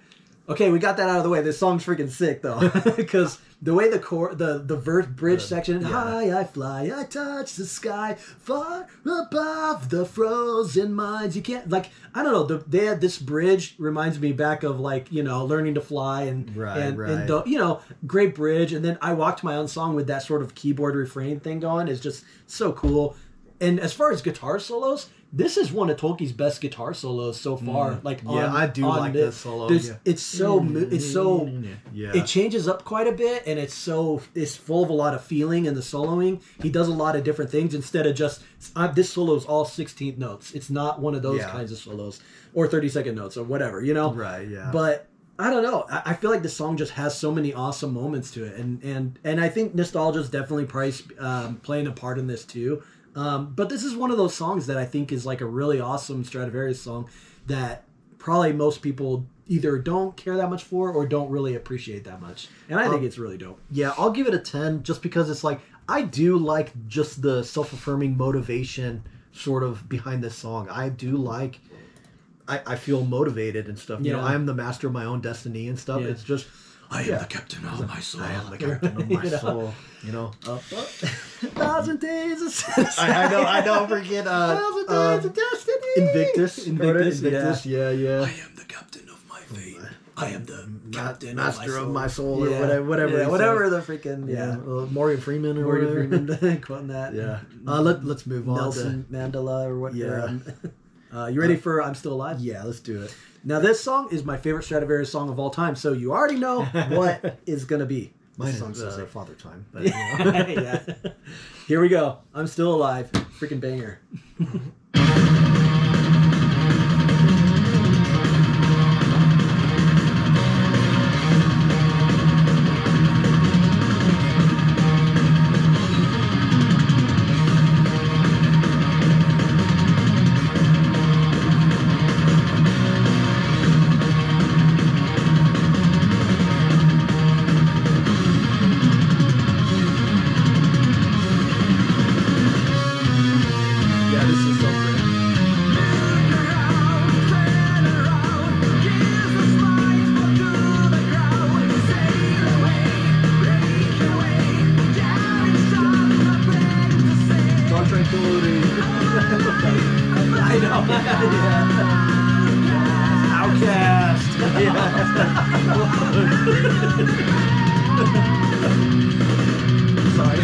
Okay, we got that out of the way. This song's freaking sick, though. Because the way the verse bridge section, high I fly, I touch the sky, far above the frozen mines. You can't, like, I don't know, they had this bridge reminds me back of, like, you know, learning to fly and you know, great bridge. And then I walked my own song with that sort of keyboard refrain thing going. It's just so cool. And as far as guitar solos, this is one of Tolkien's best guitar solos so far. Like, I do like this solo. It's so it changes up quite a bit, and it's full of a lot of feeling in the soloing. He does a lot of different things instead of just this solo is all 16th notes. It's not one of those kinds of solos or 32nd notes or whatever, you know. Right. Yeah. But I don't know. I feel like this song just has so many awesome moments to it, and I think nostalgia is definitely playing a part in this too. But this is one of those songs that I think is like a really awesome Stratovarius song that probably most people either don't care that much for or don't really appreciate that much. And I think it's really dope. Yeah, I'll give it a 10 just because it's like, I do like just the self-affirming motivation sort of behind this song. I do like, I feel motivated and stuff. You know, I am the master of my own destiny and stuff. It's just... I am the captain of my soul. I am the captain of my soul. You know, 1,000 days of I know. Forget 1,000 days of destiny. Invictus. Yeah. I am the captain of my fate. I am the captain master of my soul, or whatever. Whatever the freaking Morgan Freeman or whatever. Quoting that. Yeah. Let's move on. Nelson Mandela or what? Yeah. You ready for "I'm Still Alive"? Yeah, let's do it. Now, this song is my favorite Stratovarius song of all time, so you already know what is going to be. Mine song is says it. Father Time. But, you know. Yeah. Here we go. I'm Still Alive. Freaking banger. I know. Outcast. Sorry.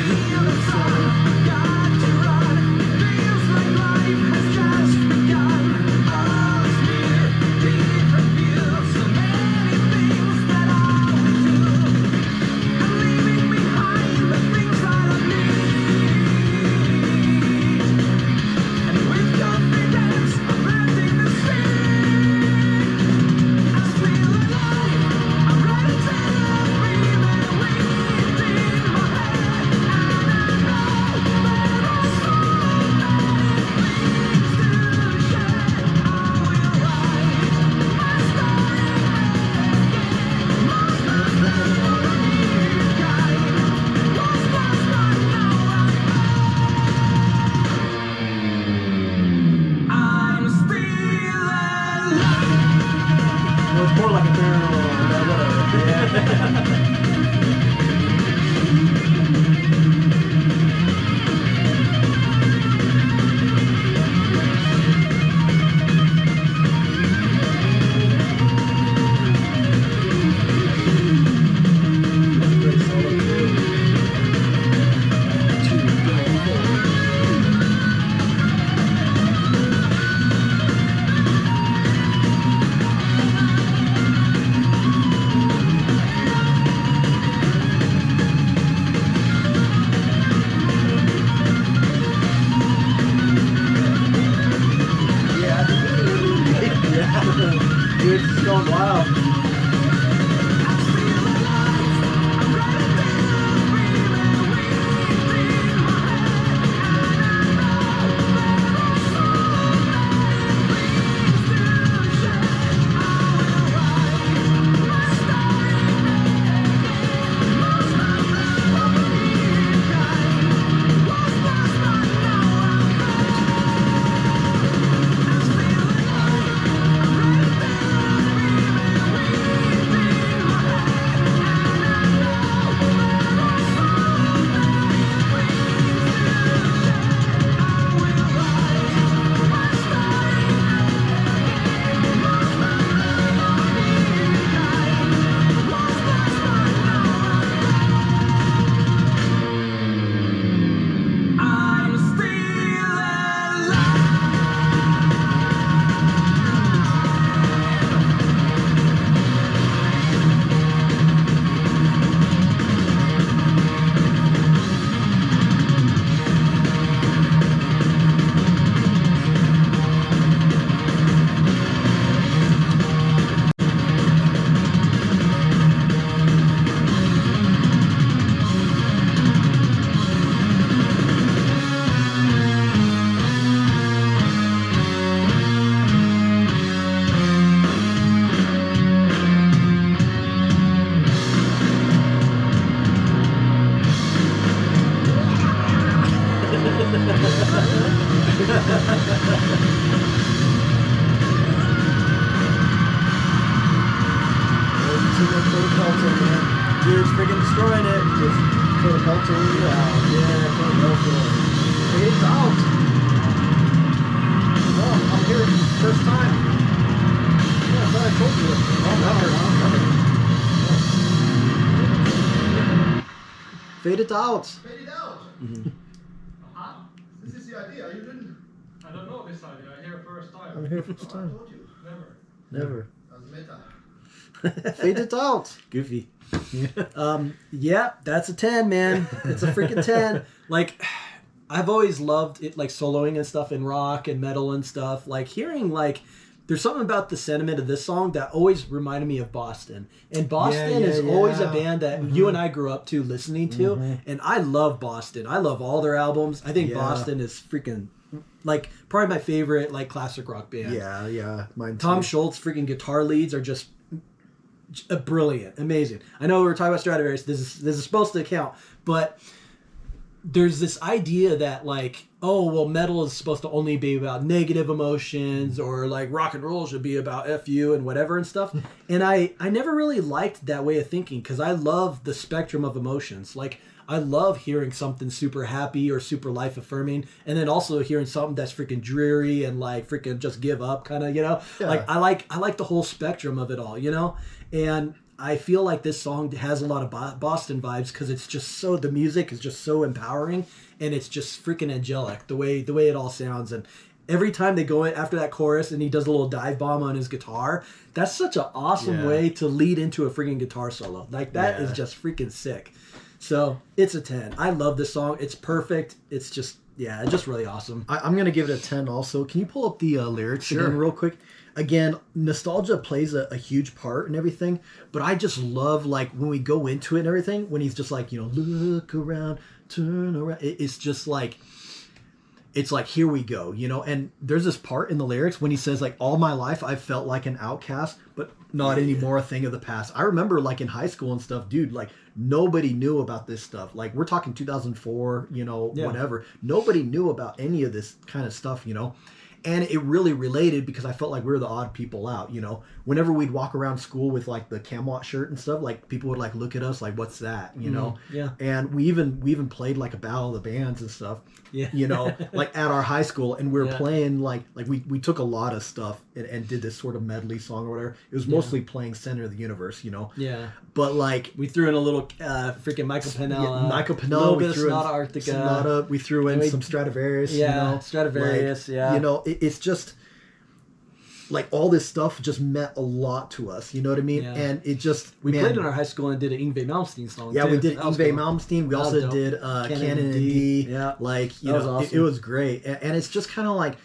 Dude, it's going wild. Dude's freaking destroying it. Just for the culture. Yeah, for the culture. It's out. Oh, I'm here first time. Yeah, I thought I told you. Oh, no. Fade it out. Fade it out. Mm-hmm. This is the idea. You didn't. I don't know this idea. I'm here first time. I'm here first time. I told you. Never. Never. That's meta. Fade it out. Goofy. Yeah, that's a 10, man. It's a freaking 10. Like, I've always loved it, like soloing and stuff in rock and metal and stuff. Like hearing like, there's something about the sentiment of this song that always reminded me of Boston. And Boston is always a band that you and I grew up to listening to. And I love Boston. I love all their albums. I think Boston is freaking like probably my favorite like classic rock band. Yeah, mine too. Tom Schultz freaking guitar leads are just brilliant, amazing. I know we were talking about Stratovarius. This is supposed to count, but there's this idea that like, oh well, metal is supposed to only be about negative emotions, or like rock and roll should be about F you and whatever and stuff. And I never really liked that way of thinking, because I love the spectrum of emotions. Like I love hearing something super happy or super life affirming, and then also hearing something that's freaking dreary and like freaking just give up kind of, you know. Like I like the whole spectrum of it all, you know. And I feel like this song has a lot of Boston vibes, because it's just so, the music is just so empowering, and it's just freaking angelic the way it all sounds. And every time they go in after that chorus and he does a little dive bomb on his guitar, that's such an awesome way to lead into a freaking guitar solo. Like that is just freaking sick. So it's a 10. I love this song. It's perfect. It's just, it's just really awesome. I'm going to give it a 10 also. Can you pull up the lyrics again real quick? Again, nostalgia plays a huge part in everything, but I just love, like, when we go into it and everything, when he's just like, you know, look around, turn around. It's just like, it's like, here we go, you know. And there's this part in the lyrics when he says, like, all my life I've felt like an outcast, but not anymore a thing of the past. I remember, like, in high school and stuff, dude, like, nobody knew about this stuff. Like, we're talking 2004, you know, whatever. Nobody knew about any of this kind of stuff, you know. And it really related, because I felt like we were the odd people out, you know. Whenever we'd walk around school with like the Camelot shirt and stuff, like people would like look at us like, what's that, you know? Yeah. And we even played like a battle of the bands and stuff, you know, like at our high school, and we were playing like we took a lot of stuff and did this sort of medley song or whatever. It was mostly playing Center of the Universe, you know. Yeah. But like we threw in a little freaking Michael Pennella. Michael Pennella. We threw in Sonata. We threw in some Stratovarius. Yeah, you know? Stratovarius. Like, you know, it's just like all this stuff just meant a lot to us. You know what I mean? Yeah. And it just we played in our high school and did an Yngwie Malmsteen song. Yeah, too. we did Yngwie Malmsteen. We also did Canon in D. Yeah, like you know, awesome. It was great, and it's just kind of like,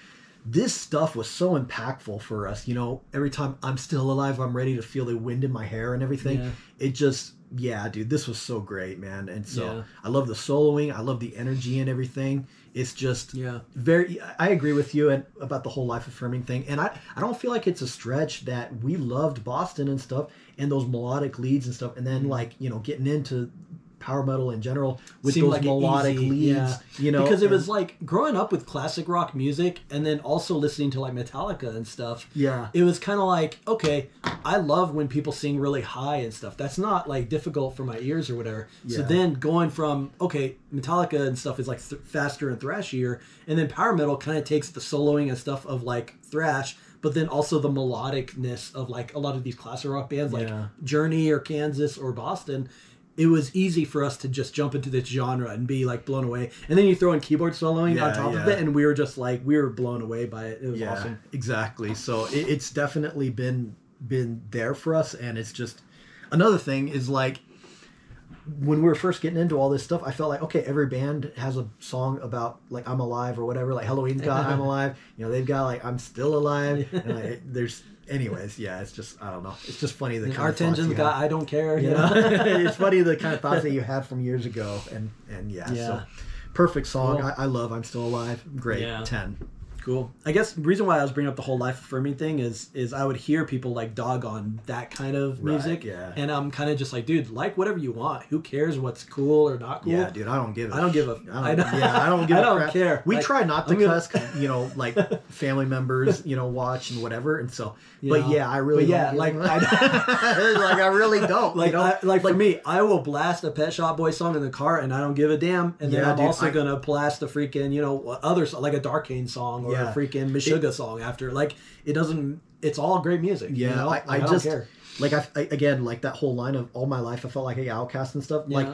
this stuff was so impactful for us, you know. Every time I'm still alive, I'm ready to feel the wind in my hair and everything. Yeah. It just, dude, this was so great, man. And so I love the soloing. I love the energy and everything. It's just very, I agree with you and about the whole life affirming thing. And I don't feel like it's a stretch that we loved Boston and stuff and those melodic leads and stuff. And then like, you know, getting into power metal in general with those like melodic leads, you know, because it was like growing up with classic rock music and then also listening to like Metallica and stuff. Yeah, it was kind of like, okay, I love when people sing really high and stuff. That's not like difficult for my ears or whatever. So then going from Metallica and stuff is like faster and thrashier, and then power metal kind of takes the soloing and stuff of like thrash, but then also the melodicness of like a lot of these classic rock bands like Journey or Kansas or Boston. It was easy for us to just jump into this genre and be like blown away. And then you throw in keyboard soloing on top of it, and we were just like, we were blown away by it. It was awesome. Exactly. So it's definitely been there for us. And it's just, another thing is like, when we were first getting into all this stuff, I felt like, okay, every band has a song about like I'm alive or whatever. Like Halloween's got I'm alive. You know, they've got like I'm still alive. And like, there's, anyways, it's just, I don't know. It's just funny the kind Our of thoughts Tension's got I don't care. You know? It's funny the kind of thoughts that you had from years ago. And so perfect song. Cool. I love I'm Still Alive. Great. 10. Cool. I guess the reason why I was bringing up the whole life affirming thing is I would hear people like dog on that kind of music, and I'm kind of just like, dude, like whatever you want. Who cares what's cool or not cool? Yeah, dude, I don't give a. I don't give a. I don't crap. care. We try not to cuss, you know, like family members, you know, watch and whatever, and so. But I really. But like I really don't. Like, you know? For me, I will blast a Pet Shop Boys song in the car, and I don't give a damn. And then I'm also gonna blast a freaking, you know, other like a Darkane song or a freaking Meshuggah song after. Like, it doesn't. It's all great music. Yeah, you know? I just don't care. Like again, like that whole line of all my life I felt like an outcast and stuff. Like,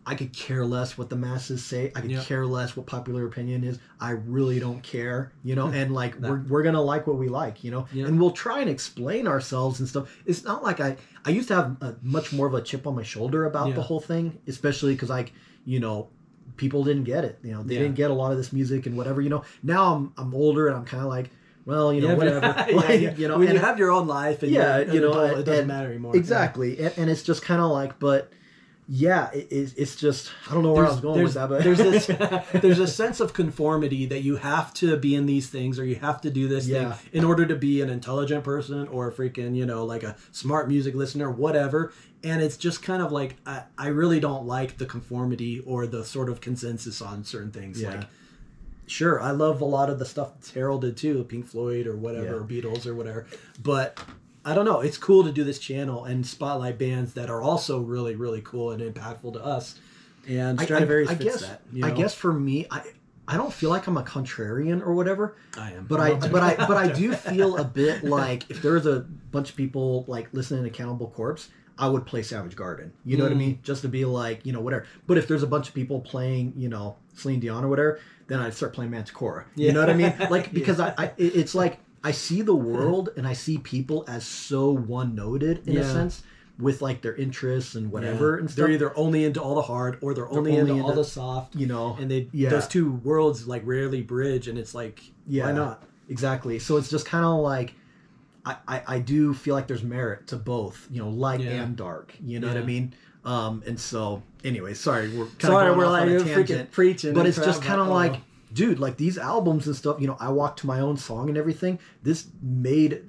I could care less what the masses say. I could care less what popular opinion is. I really don't care, you know, and like we're going to like what we like, you know, and we'll try and explain ourselves and stuff. It's not like I used to have a much more of a chip on my shoulder about the whole thing, especially because like, you know, people didn't get it, you know, they didn't get a lot of this music and whatever, you know. Now I'm older and I'm kind of like, well, you know, whatever. Like, you know, when you have your own life and you know, it doesn't matter anymore. Exactly. And it's just kind of like, but yeah, it's just, I don't know where I was going with that, but there's a sense of conformity that you have to be in these things or you have to do this thing in order to be an intelligent person or a freaking, you know, like a smart music listener, whatever. And it's just kind of like, I really don't like the conformity or the sort of consensus on certain things. Like, sure, I love a lot of the stuff that's heralded too, Pink Floyd or whatever, or Beatles or whatever. But I don't know. It's cool to do this channel and spotlight bands that are also really, really cool and impactful to us. And Stratovarius fits that. You know? I guess for me, I don't feel like I'm a contrarian or whatever. I am, but I do feel a bit like if there was a bunch of people like listening to Cannibal Corpse, I would play Savage Garden. You know what I mean? Just to be like, you know, whatever. But if there's a bunch of people playing, you know, Celine Dion or whatever, then I'd start playing Manticora. You know what I mean? Like because it's like. I see the world and I see people as so one-noted in a sense with like their interests and whatever and stuff. They're either only into all the hard or they're only into all the soft, you know. And those two worlds like rarely bridge, and it's like, why not? Exactly. So it's just kind of like I do feel like there's merit to both, you know, light and dark. You know what I mean? And so anyway, sorry, we're like freaking preaching, but it's just kind of like. Dude, like these albums and stuff, you know, I walked to my own song and everything. This made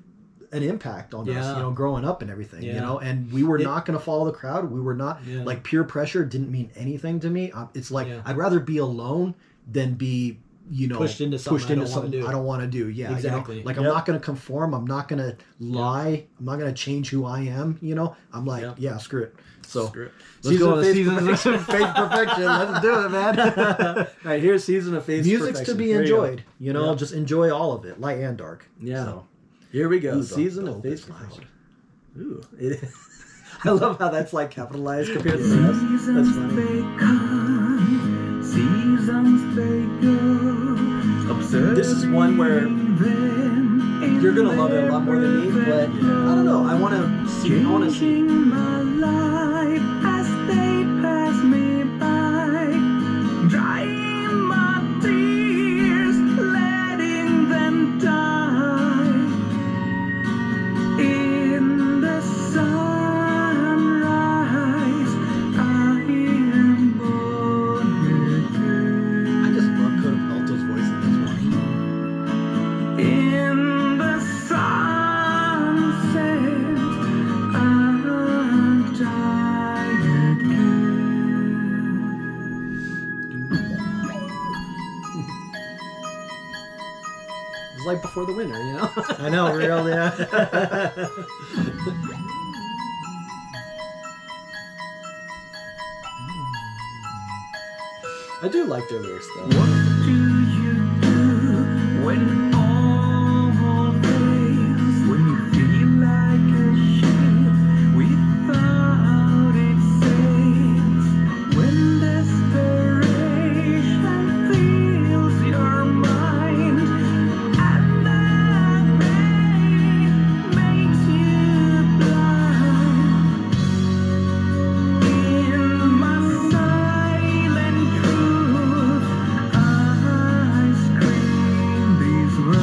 an impact on us, you know, growing up and everything, you know, and we were not going to follow the crowd. We were not like peer pressure didn't mean anything to me. It's like, I'd rather be alone than be, you know, pushed into something I don't want to do. Yeah. Exactly. You know? Like I'm not going to conform. I'm not going to lie. I'm not going to change who I am. You know, I'm like, screw it. So let's go on Season of Faith Perfection. Let's do it, man. All right, here's Season of Faith Perfection. Music's to be enjoyed. You know, just enjoy all of it, light and dark. Yeah. So, here we go. Season of Faith Perfection. Ooh, it is. I love how that's like capitalized compared to the rest. That's funny. This is one where you're gonna love it a lot more than me, but I don't know. I want to see. My life as they pass me by, drying my tears, letting them die. In the sunrise, I am born again. I just love Coda Alto's voice in this one. In the sunset, I'll die again. It's like before the winter, you know. I know, really. I do like their lyrics though. What do you do when all fails? When you feel like a ship without its sails? When desperation fills your mind and the pain makes you blind. In my silent truth, I scream these words.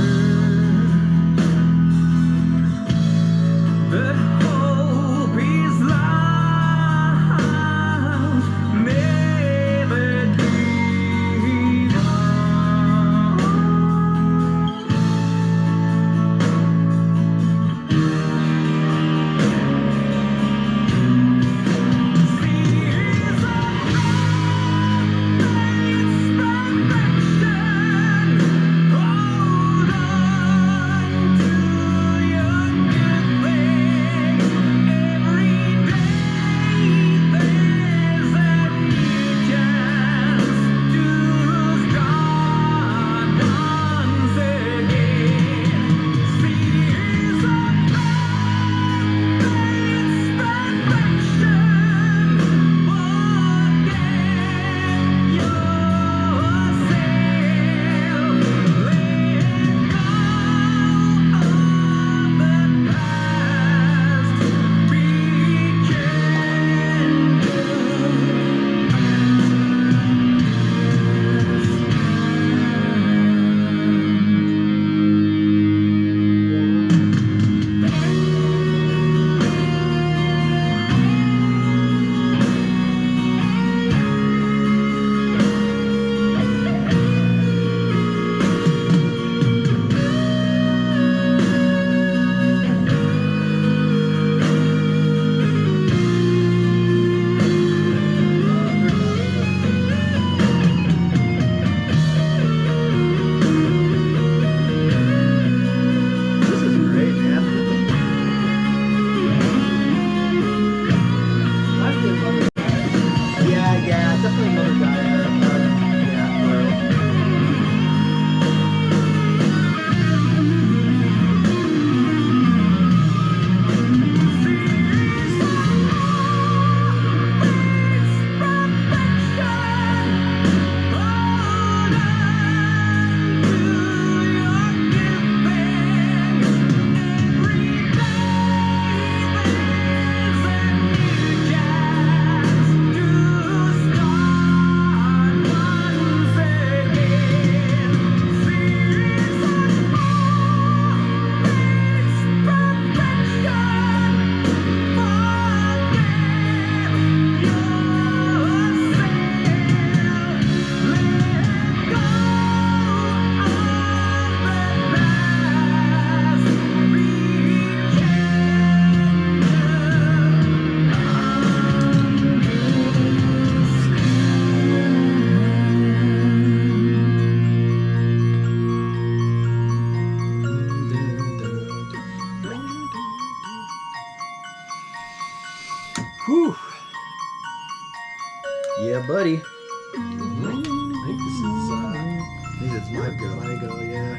go, yeah.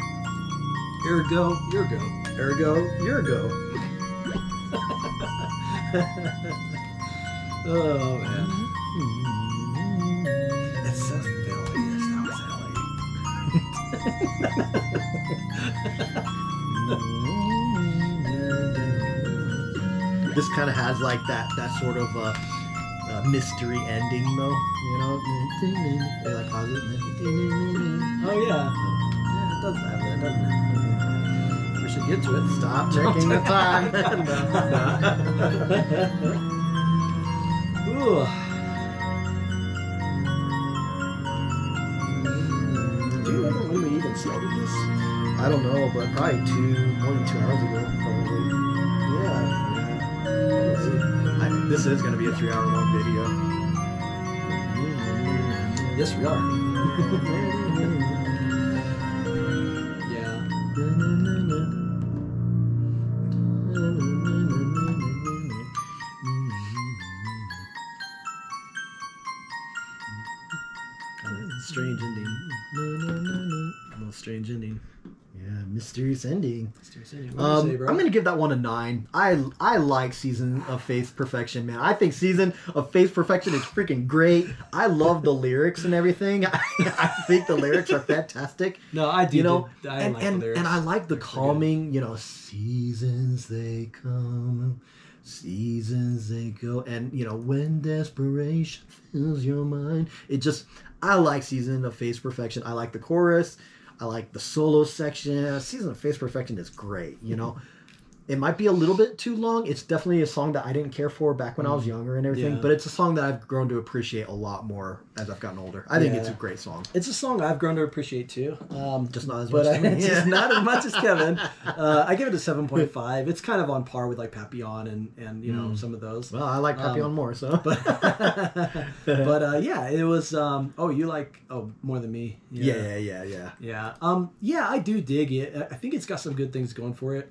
Ergo, Ergo. Ergo. Oh man. It's so Philly. It's not Philly. This kind of has like that sort of mystery ending though, you know? They like pause it. Oh yeah. Yeah, it does have that, doesn't it? We should get to it. Stop checking the time. Ooh. Do you remember when we even started this? I don't know, but probably more than 2 hours ago, probably. Yeah. This is going to be a 3-hour long video. Yes, we are. Yeah. Strange ending. No strange ending. Yeah, mysterious ending. Mysterious ending. What do you say, bro? I'm gonna give that one a 9. I like Season of Faith Perfection, man. I think Season of Faith Perfection is freaking great. I love the lyrics and everything. I think the lyrics are fantastic. No, I do. You know, I like the lyrics. And I like the calming. You know, seasons they come, seasons they go, and you know when desperation fills your mind. I like Season of Faith Perfection. I like the chorus. I like the solo section. Season of Faith Perfection is great, you know. It might be a little bit too long. It's definitely a song that I didn't care for back when I was younger and everything, but it's a song that I've grown to appreciate a lot more as I've gotten older. I think it's a great song. It's a song I've grown to appreciate too. Just not as much as Kevin. Just not as much as Kevin. I give it a 7.5. It's kind of on par with like Papillon and you know some of those. Well, I like Papillon more, so. But yeah, it was. You like more than me. Yeah. Yeah, I do dig it. I think it's got some good things going for it.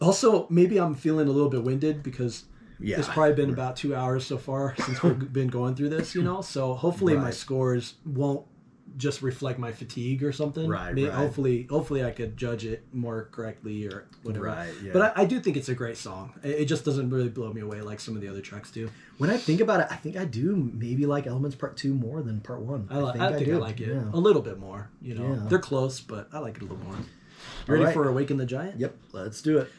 Also, maybe I'm feeling a little bit winded because it's probably been about 2 hours so far since we've been going through this, you know? So hopefully my scores won't just reflect my fatigue or something. Right. Hopefully I could judge it more correctly or whatever. Right, yeah. But I do think it's a great song. It just doesn't really blow me away like some of the other tracks do. When I think about it, I think I do maybe like Elements Part 2 more than Part 1. I think I like it a little bit more. You know, they're close, but I like it a little more. Ready for Awaken the Giant? Yep, let's do it.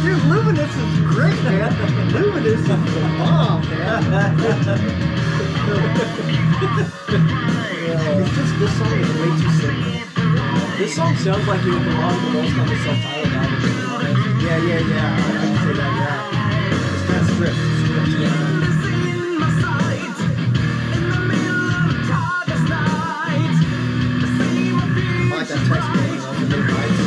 Dude, Luminous is great, man. Luminous is the bomb, man. It's just this song is way too simple. This song sounds like it would belong the most on the self-titled album. Yeah. I can say that, yeah. It's kind of stripped. Yeah. I like that text going on the mid-heights.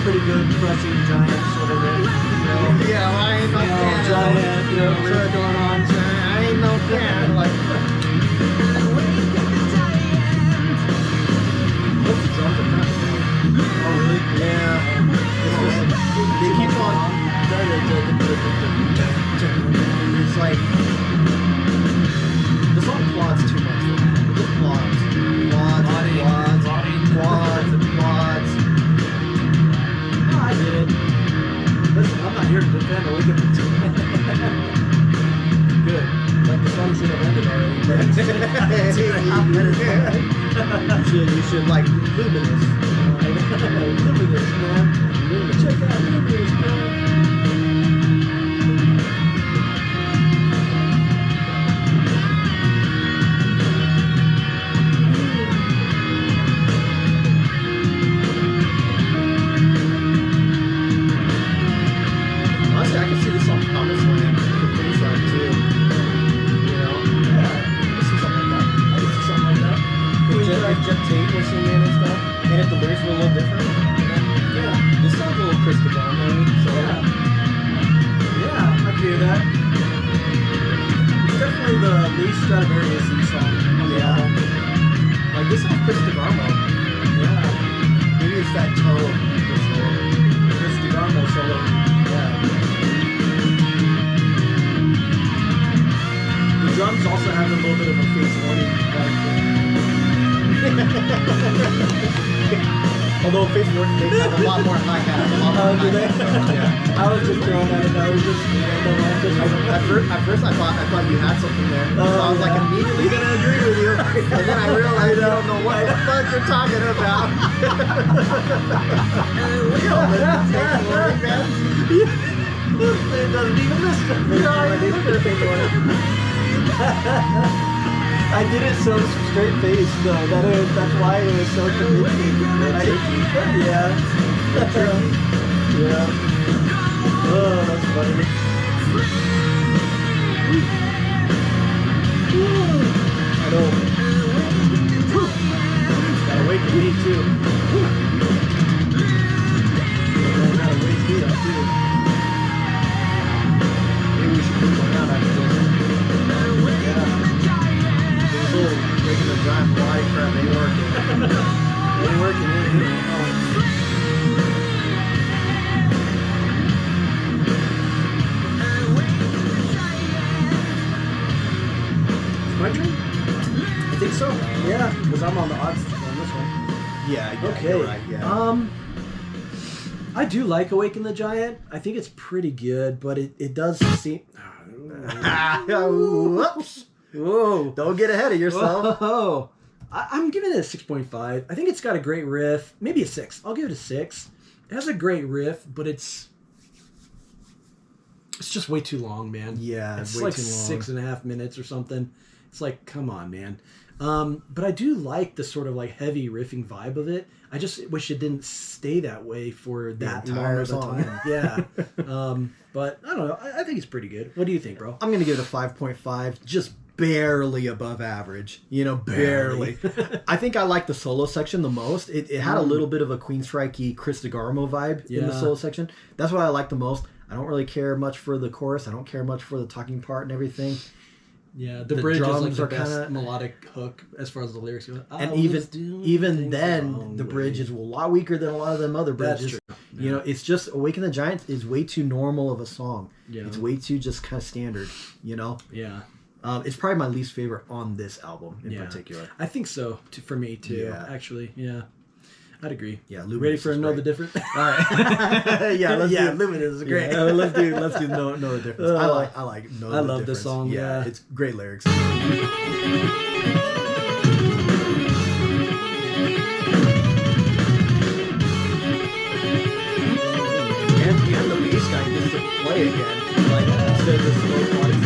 Pretty good pressing giant sort of riff, Yeah, well, I ain't no fan. Giant, riff going on. I ain't no fan. Like, what's the drums are kind of fun. Oh, really? Yeah. They keep on. It's like the song plods too much. It just plods. Plods. I did it. Listen, I'm not here to defend or weaken the team. Good. Like the song should have ended already. You should like Luminous. Luminous, man. Check out Luminous, man. Honestly, I can see this on Promised Land for Queensland too. You know? Yeah. This is something like that. I can see something like that. If Jeff Tate was singing and stuff, and if the lyrics were a little different. Yeah. This sounds a little Chris Devon, so Yeah, I hear that. It's definitely the least Stratovarius song on the album. Like this is Chris DeGarmo. Yeah. Maybe it's that tone. Chris DeGarmo solo. Yeah. The drums also have a little bit of a face warning vibe. Although Face Warning, they have a lot more hi-hat. Do they? Yeah. I was just throwing at it. I was just At first I thought you had something there. So I was like immediately gonna agree with you. And then I realized I don't know what the fuck you're talking about. It doesn't even listen. I did it so straight faced though. That's why it was so convincing. Yeah. Yeah. Oh, that's funny. I know. Gotta wake me too. Gotta wake me up too. Maybe we should move around after this. Yeah. This whole making the giant body crap ain't working. Ain't working, My turn? I think so. Yeah, because I'm on the odds on this one. Yeah, Okay. You're right, yeah. I do like Awaken the Giant. I think it's pretty good, but it does seem. Whoops. Whoa! Don't get ahead of yourself. Whoa. I'm giving it a 6.5. I think it's got a great riff. Maybe a 6. I'll give it a 6. It has a great riff, but it's just way too long, man. Yeah, it's way like too long. 6.5 minutes or something. It's like, come on, man. But I do like the sort of like heavy riffing vibe of it. I just wish it didn't stay that way for that long of a time. Yeah. But I don't know. I think it's pretty good. What do you think, bro? I'm gonna give it a 5.5, just barely above average. You know, barely. I think I like the solo section the most. It had a little bit of a Queenstrike-y Chris DeGarmo vibe in the solo section. That's what I like the most. I don't really care much for the chorus. I don't care much for the talking part and everything. Yeah, the bridge is like the best kinda melodic hook as far as the lyrics go. And even then, the bridge is a lot weaker than a lot of them other bridges. That's true. You know, it's just Awaken the Giant is way too normal of a song. Yeah. It's way too just kind of standard, you know? Yeah. It's probably my least favorite on this album in particular. I think so, for me too, Yeah. actually. Yeah. I'd agree. Yeah, ready for Know the Difference? All right. Yeah, Luminous is great. Yeah, let's do know the difference. I like know the difference. I love this song. Yeah, it's great lyrics. And the bass guy gets to play again, like instead of the slow party.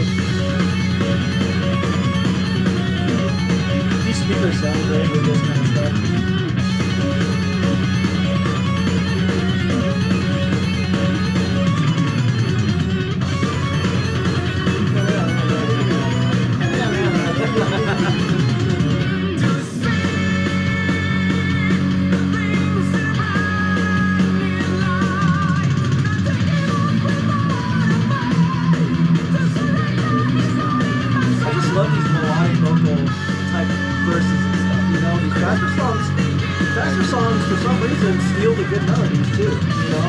These speakers sound great with this kind of stuff. Faster songs, for some reason, steal the good melodies too, you know?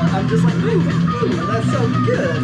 I'm just like, ooh, that's so good.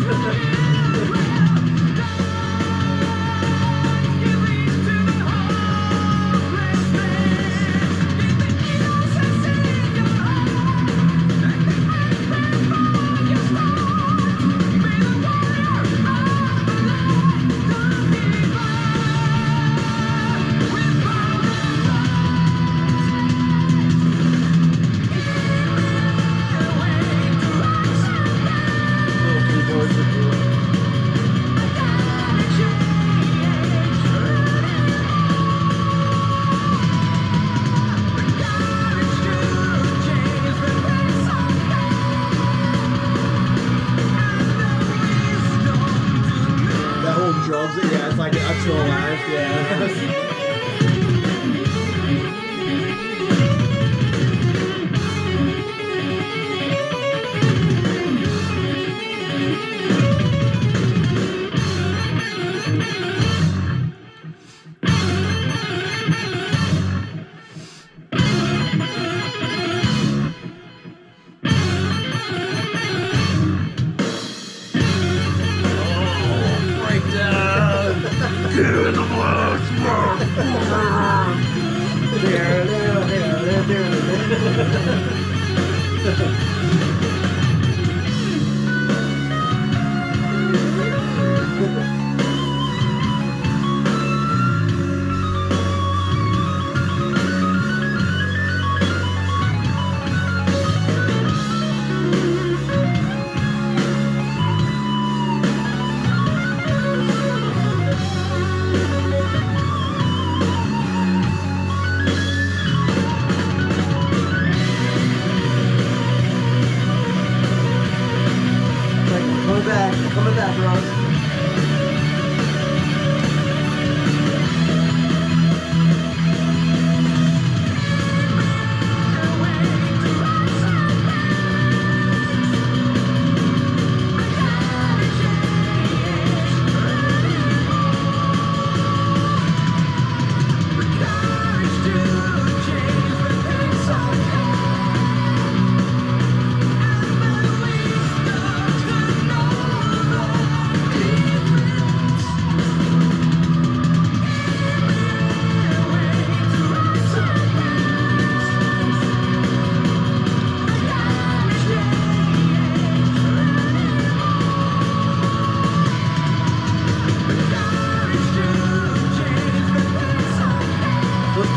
Drums, yeah, it's like I'm still alive, yeah.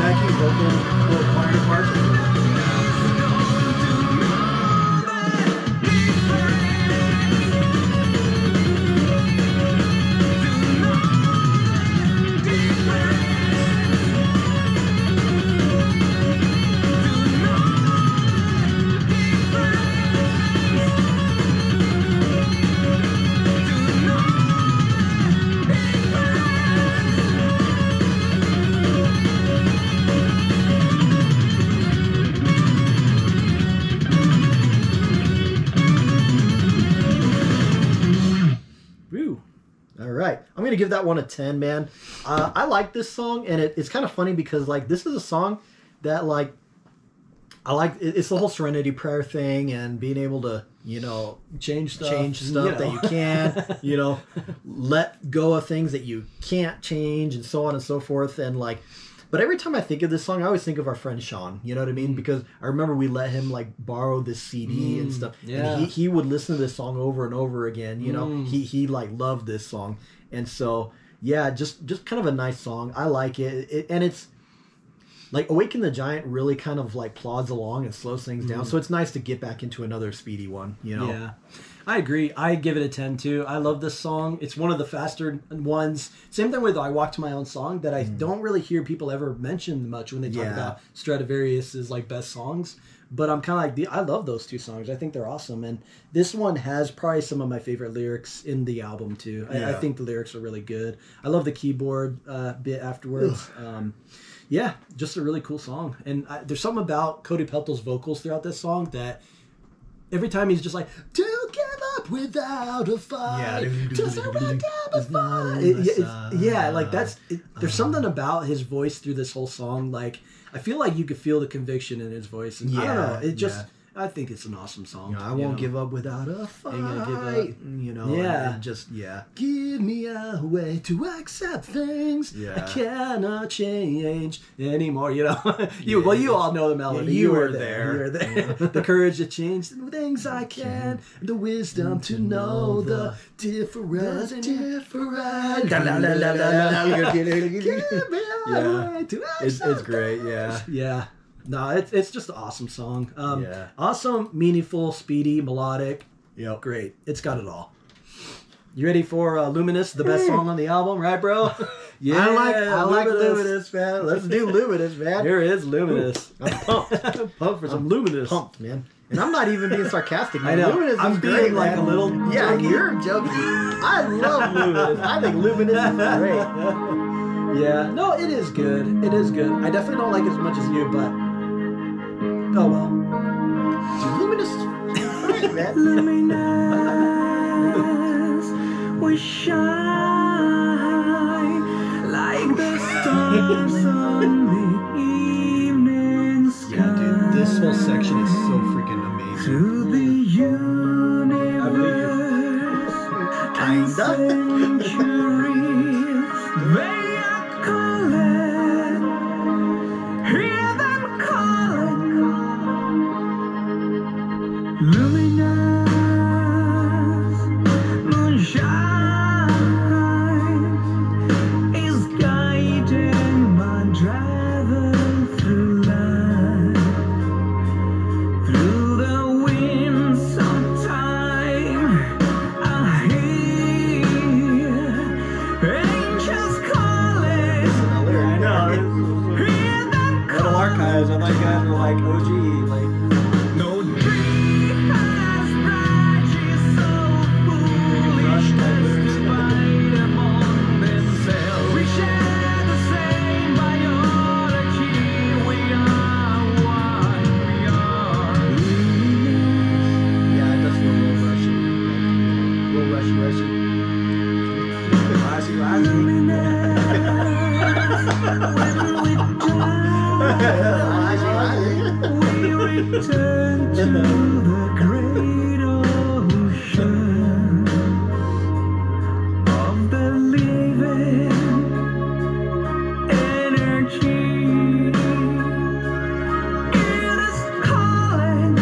backing vocal little choir parts. I'm gonna give that one a 10, man. I like this song, and it's kind of funny because like this is a song that like I like. It's the whole Serenity Prayer thing and being able to change stuff that you can, let go of things that you can't change, and so on and so forth. And like, but every time I think of this song, I always think of our friend Sean. You know what I mean? Because I remember we let him like borrow this CD and stuff, and he would listen to this song over and over again. He like loved this song. And so, yeah, just kind of a nice song. I like it. And it's like Awaken the Giant really kind of like plods along and slows things down. So it's nice to get back into another speedy one, Yeah, I agree. I give it a 10 too. I love this song. It's one of the faster ones. Same thing with I Walk to My Own Song that I don't really hear people ever mention much when they talk about Stratovarius's like best songs. But I'm kind of like, I love those two songs. I think they're awesome. And this one has probably some of my favorite lyrics in the album, too. I think the lyrics are really good. I love the keyboard bit afterwards. Yeah, just a really cool song. And there's something about Cody Pelto's vocals throughout this song that every time he's just like, to give up without a fight, to surrender before. Yeah, like that's, there's something about his voice through this whole song, like, I feel like you could feel the conviction in his voice. And I don't know. It just, I think it's an awesome song. I won't give up without a fight. Ain't gonna give up. And just, Give me a way to accept things I cannot change anymore. You all know the melody. You were there. You were there. The courage to change the things I can. The wisdom to know the difference. It's great, yeah. No, it's just an awesome song. Awesome, meaningful, speedy, melodic. Yep. Great. It's got it all. You ready for Luminous, the best song on the album, right, bro? Yeah, I like Luminous, man. Let's do Luminous, man. Here is Luminous. I'm pumped. I'm pumped for some Luminous. Pumped, man. And I'm not even being sarcastic, man. I know. Luminous I'm is being great, like man. a little jokey. You're joking. I love Luminous. I think Luminous is great. Yeah. No, it is good. It is good. I definitely don't like it as much as you, but oh well. Dude, Luminous is great, man. Luminous, we shine like the stars on the evening sky. Yeah, dude, this whole section is so freaking amazing. To the universe, and centuries, they are calling. Hear them calling. Luminous moonshine is guiding my travel through life, through the winds of time. I hear angels calling. I know. Hear them Little archives. I thought you guys were like OG, like. No dream has brought you so foolish as to fight among themselves. We share the same biology. We are what we are. Yeah, it does feel a little rushy. A little rushy. We return to the great ocean of the living energy. It is calling,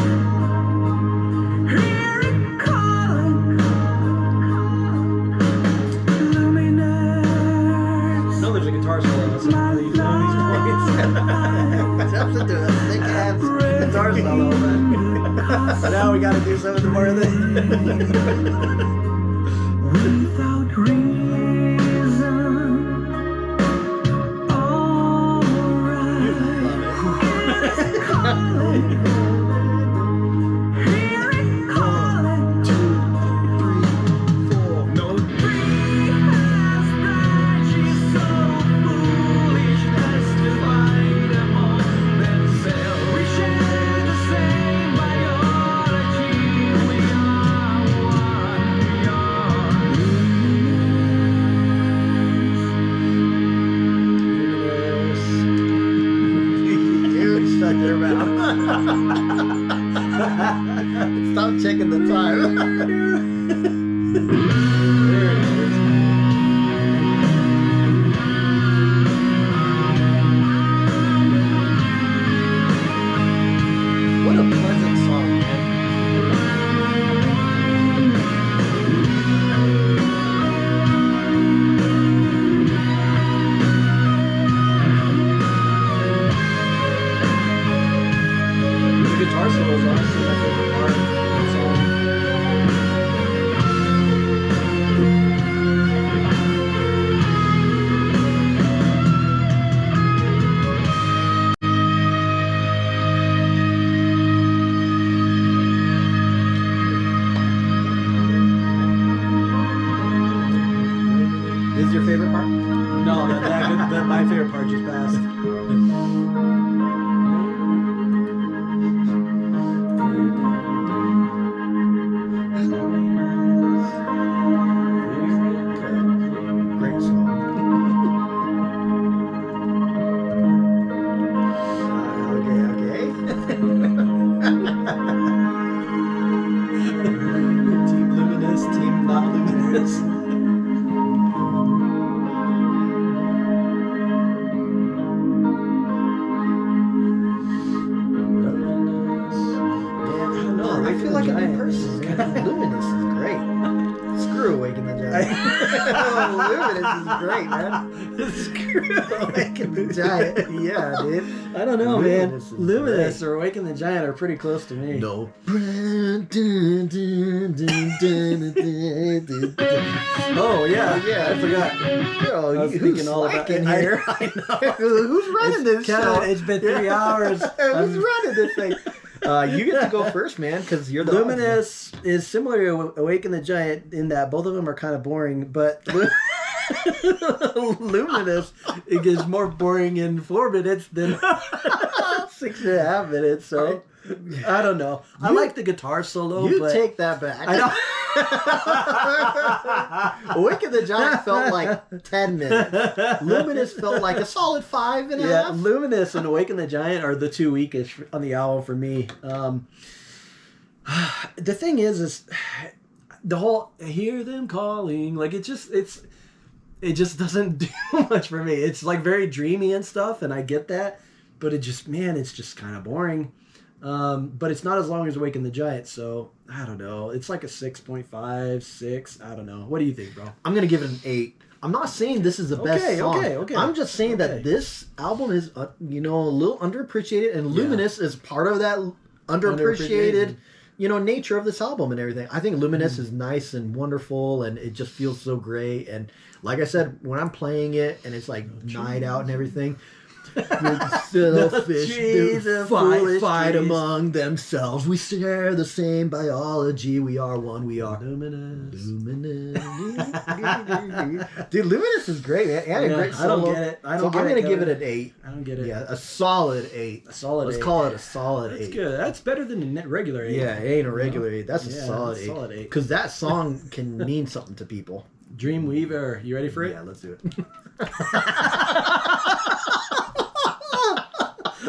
hear it calling, luminous. No, there's a guitar solo. He's doing these points. Jumps into a thick ass guitar solo, man. So now we gotta do something more of this. Without reason, alright. Hear it calling. 2, 3, 4. No tree has died. She's so foolish as to fight among themselves. We share the same biology. We are one. We are Dude, shut your mouth. Stop checking the time. There it is. What a pleasant song, man. The guitar solo is honestly my favorite part of the song. This is your favorite part? No, that my favorite part just passed. Great song. Okay. Team Luminous, Team Not Luminous. Man, I don't know. I feel like a new person. Man. Luminous is great. Screw Awaken the Giant. Luminous is great, man. Screw Awaken the Giant. Yeah, dude. I don't know, Luminous is man. Luminous great. or Awaken the Giant are pretty close to me. No. Oh yeah, Yeah. I forgot. Yo, I was who's thinking all about slacking it. here? I know. Who's running this Kevin, show? it's been 3 hours. Who's running this thing? You get to go first, man, because you're the Luminous is similar to Awaken the Giant in that both of them are kind of boring, but Luminous, it gets more boring in 4 minutes than 6.5 minutes. So I don't know. I like the guitar solo. You but take that back. I know. Awaken the Giant felt like 10 minutes. Luminous felt like a solid 5.5. Yeah, Luminous and Awaken the Giant are the two weakest on the album for me. The thing is the whole hear them calling, like it just doesn't do much for me. It's like very dreamy and stuff, and I get that, but it's just kind of boring. But it's not as long as Awaken the Giant, so I don't know. It's like a 6.5, 6. I don't know. What do you think, bro? I'm going to give it an 8. I'm not saying this is the best song. Okay. I'm just saying that this album is, a little underappreciated, and Luminous is part of that underappreciated, nature of this album and everything. I think Luminous is nice and wonderful, and it just feels so great. And like I said, when I'm playing it and it's like night out and everything, selfish trees do and foolish fight trees. among themselves. We share the same biology. We are one. We are Luminous. Dude, Luminous is great, man. And a great I don't solo. get it. I'm going to give it an 8. I don't get it. Yeah, a solid 8. A solid Let's 8. call it a solid 8. That's good. That's better than a regular 8. Yeah, it ain't a regular 8. That's a Yeah, solid that's 8. a solid 8. Because that song can mean something to people. Dreamweaver. You ready for it? Yeah, let's do it.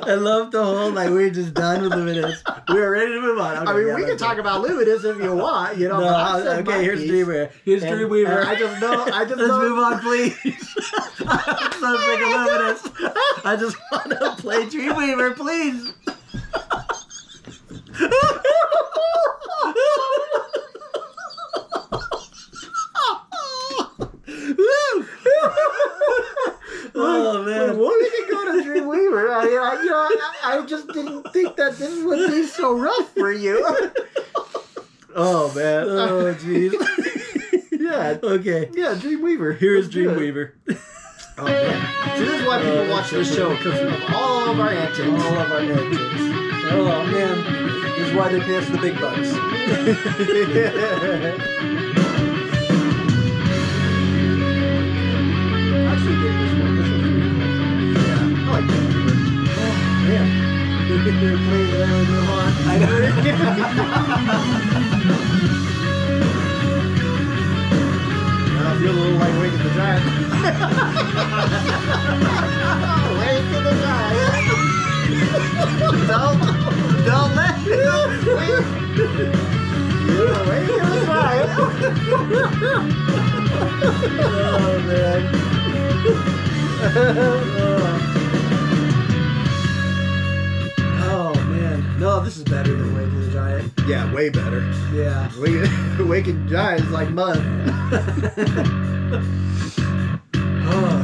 I love the whole, we're just done with Luminous. We're ready to move on. Okay, we can talk about Luminous if you want, No, but I said my okay, here's piece. Dreamweaver. Here's And- Dreamweaver. and I just know. Let's move on, please. I'm so sick of Luminous. I just want to play Dreamweaver, please. Oh man, Well, we can go to Dreamweaver. I just didn't think that this would be so rough for you. Oh, man. Oh, jeez. Yeah. Okay. Yeah, Dreamweaver. Here's Dreamweaver. Oh, man. So this is why people watch this show, because of all of our antics. All of our antics. Oh, man. This is why they pay us the big bucks. Actually, get this one. This one's pretty cool. Yeah, I like Dreamweaver. Oh, man. They're playing it out on. I know. I feel a little like Wake the Giant. Wake the Giant. Don't let him wake. Yeah, Wake the Giant. Oh, man. Oh, man. No, this is better than Wake the Giant. Yeah, way better. Yeah. Wake the Giant is like mud. Oh.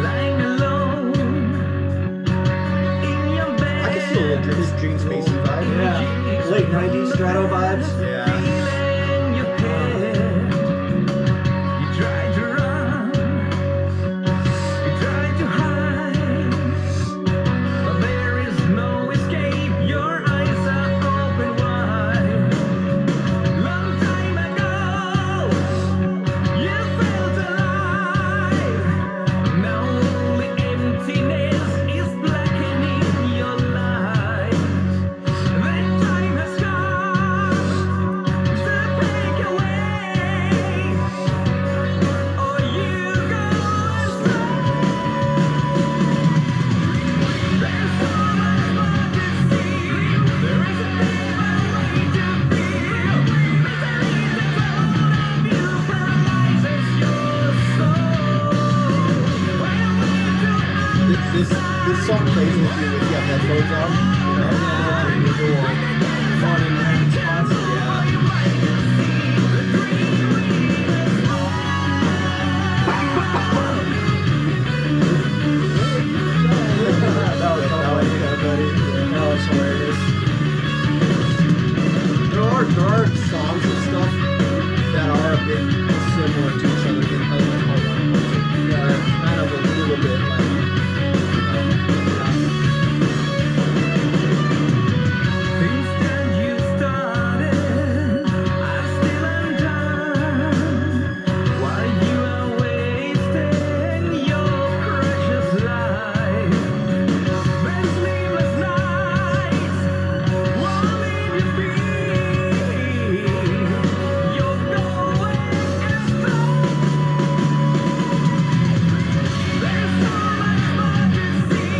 Lying alone in your bed. I can feel a little Dream Spacey vibe. Yeah. Late 90s Strato vibes. Yeah. In your head. You tried to run. You tried to hide. But there is no escape. Your eyes are open wide. Long time ago, you felt alive. Now only emptiness is blackening your life. That time has come to break away, or you go astray. There's so much more to see. There is a deeper way to feel. Misery that's all of you paralyzes your soul. This song plays with you if you have headphones on. You know? Fun and random spots. That was hilarious. There are songs and stuff that are a bit similar to each other in other music. Yeah, kind of a little bit like, Things that you started are still undone, while you are wasting your precious life. There's sleepless nights won't leave you be. You're going astray. There's so much more to see.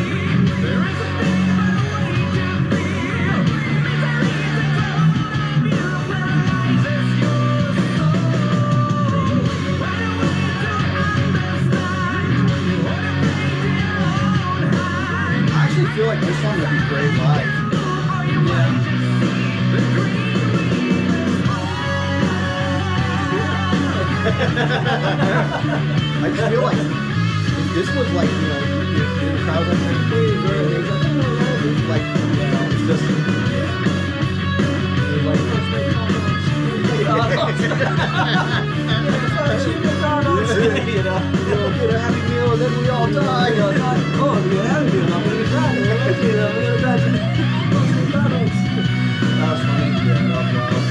There is a deeper way to feel. Misery that's all of you paralyzes your soul. Find a way to understand what a fate in your own hand. I actually feel like this song would be great live. Are you ready to see the dream weavers I just feel like if this was like, you know, in the crowd like, please, or it's like, oh, it's like, you know, it's just, it's like, You know? we'll get a happy meal and then we all die. Oh, we got happy meal. I'm gonna try it. We're gonna try it. That was funny. Yeah, that was wild.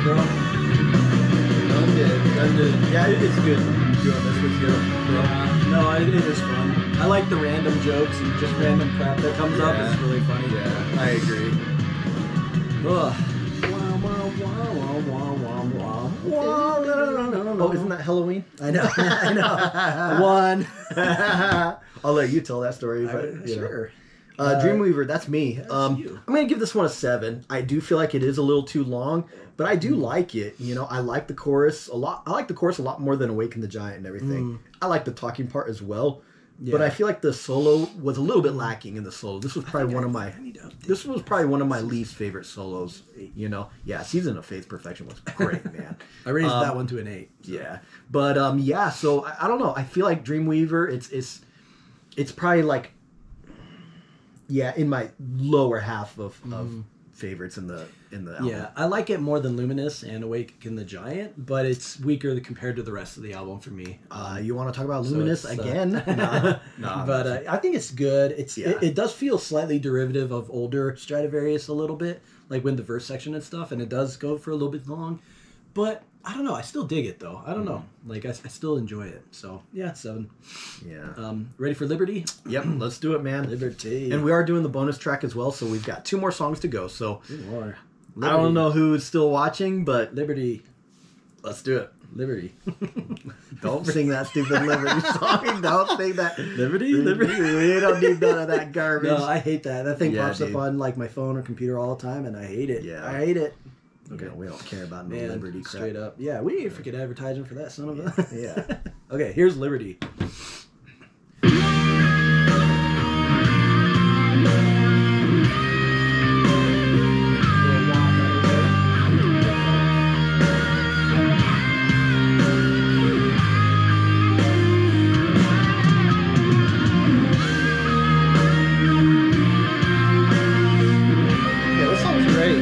it, bro. Done did. Yeah, it's good. Doing this with you, bro. No, it is fun. I like the random jokes and just random crap that comes up. It's really funny. Yeah, I agree. Ugh. Oh, isn't that Halloween? I know. I know. One. I'll let you tell that story. But, Sure. Dreamweaver, that's me. You. I'm going to give this one a 7. I do feel like it is a little too long, but I do like it. You know, I like the chorus a lot. I like the chorus a lot more than Awaken the Giant and everything. I like the talking part as well. Yeah. But I feel like the solo was a little bit lacking in the solo. This was probably one of my least favorite solos. You know, yeah, Season of Faith Perfection was great, man. I raised that one to an 8. Yeah, but yeah. So I don't know. I feel like Dreamweaver. It's probably like, yeah, in my lower half of favorites in the album. Yeah, I like it more than Luminous and Awaken the Giant, but it's weaker compared to the rest of the album for me. You want to talk about Luminous again? No, but I think it's good. It does feel slightly derivative of older Stratovarius a little bit, like when the verse section and stuff, and it does go for a little bit long. But I don't know. I still dig it though. I don't know. Like I still enjoy it. So yeah, 7. Yeah. Ready for Liberty? Yep. Let's do it, man. Liberty. And we are doing the bonus track as well, so we've got 2 more songs to go. So more. I don't know who's still watching, but Liberty. Let's do it. Liberty. Don't sing that stupid Liberty song. Don't sing that. Liberty. We don't need none of that garbage. No, I hate that. That thing pops up on like my phone or computer all the time, and I hate it. Yeah. I hate it. Okay, we don't care about no Man, Liberty crap. straight up. Yeah, we need freaking advertising for that son of a... Yeah. Okay, here's Liberty. Yeah, this song's great.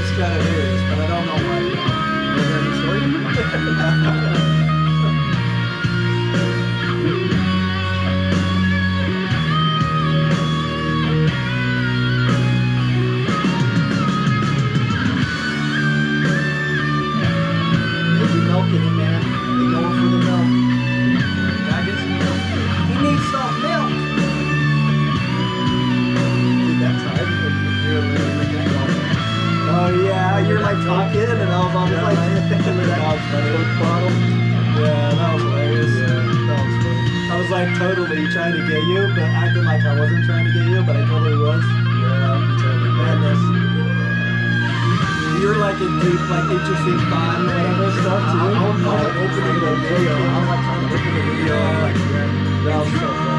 Stratovarius, but I don't know why. Is there any story? Milking it, man. They going for the milk. Gotta get some milk. He needs some milk. on the like bottle. Yeah, that was hilarious. Yeah, that was funny. I was like totally trying to get you, but acting like I wasn't trying to get you, but I totally was. Yeah, totally. Madness. You were like in deep, like interesting thought and whatever stuff too. I was like opening the video. I was like trying to open the video. I was like, yeah, that was so funny.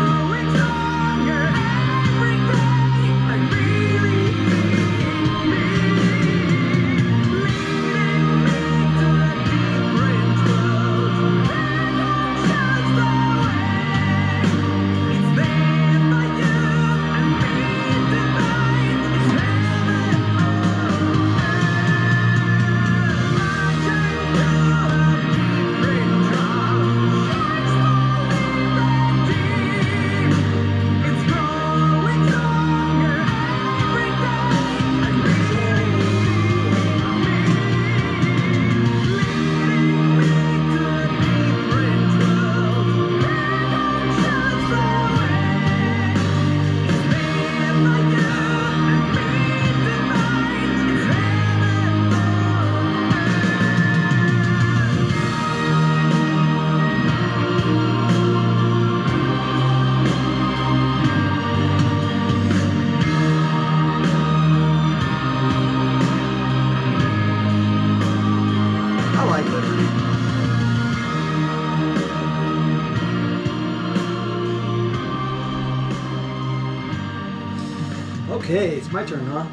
Okay, it's my turn, huh?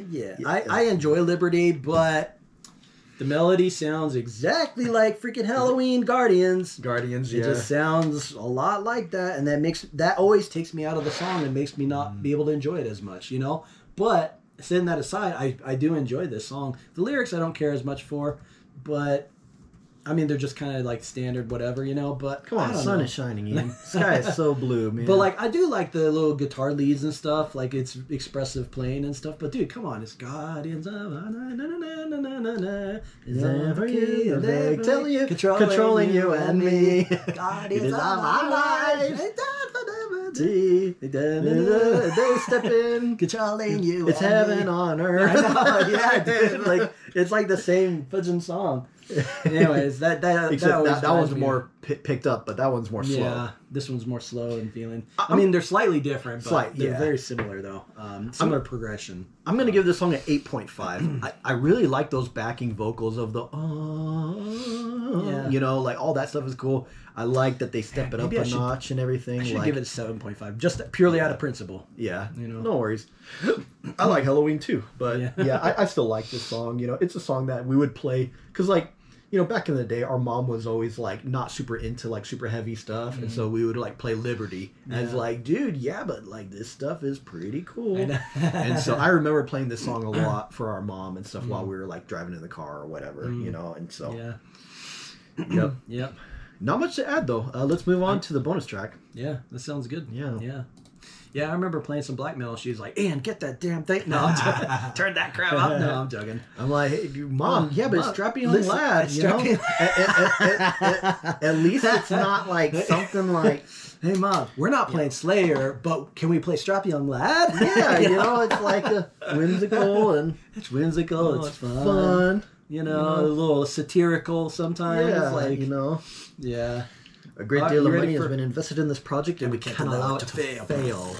Yeah. I enjoy Liberty, but the melody sounds exactly like freaking Halloween Guardians. Guardians, It just sounds a lot like that, and that always takes me out of the song and makes me not be able to enjoy it as much, you know? But setting that aside, I do enjoy this song. The lyrics I don't care as much for, but I mean, they're just kind of like standard whatever, you know, but come on, the sun is shining, Ian. Sky is so blue, man. But like, I do like the little guitar leads and stuff, like it's expressive playing and stuff, but dude, come on, it's Guardians of telling you, controlling you and me. Guardians of our lives. They step in, Controlling you. it's heaven on earth. I know, yeah, dude. Like it's like the same fudging song. Anyways, that one's more picked up, but that one's more slow. Yeah, this one's more slow and feeling. I mean, they're slightly different, but they're very similar though. Similar progression. I'm gonna give this song an 8.5. I really like those backing vocals of the you know, like all that stuff is cool. I like that they step it up a notch and everything. I should give it a 7.5, just purely out of principle. Yeah, you know, no worries. I like Halloween too, but I still like this song. You know, it's a song that we would play because, like, you know, back in the day, our mom was always like not super into like super heavy stuff, and so we would like play Liberty as like, dude, but like this stuff is pretty cool. And so I remember playing this song a lot for our mom and stuff while we were like driving in the car or whatever, you know. And so yep. Not much to add though. Let's move on to the bonus track. Yeah, that sounds good. Yeah. Yeah, I remember playing some black metal. She's like, "Ian, get that damn thing." No, I'm turn that crap up. No, I'm joking. I'm like, hey, Mom, but it's strappy young lad. You know? At least it's not like something like, "Hey, Mom, we're not playing Slayer, but can we play Strappy Young Lad?" Yeah, you know, it's like a whimsical and it's whimsical. It's fun. You know, a little satirical sometimes. Yeah, like, you know. Yeah. A great deal of money has been invested in this project, and we can't allow it to fail.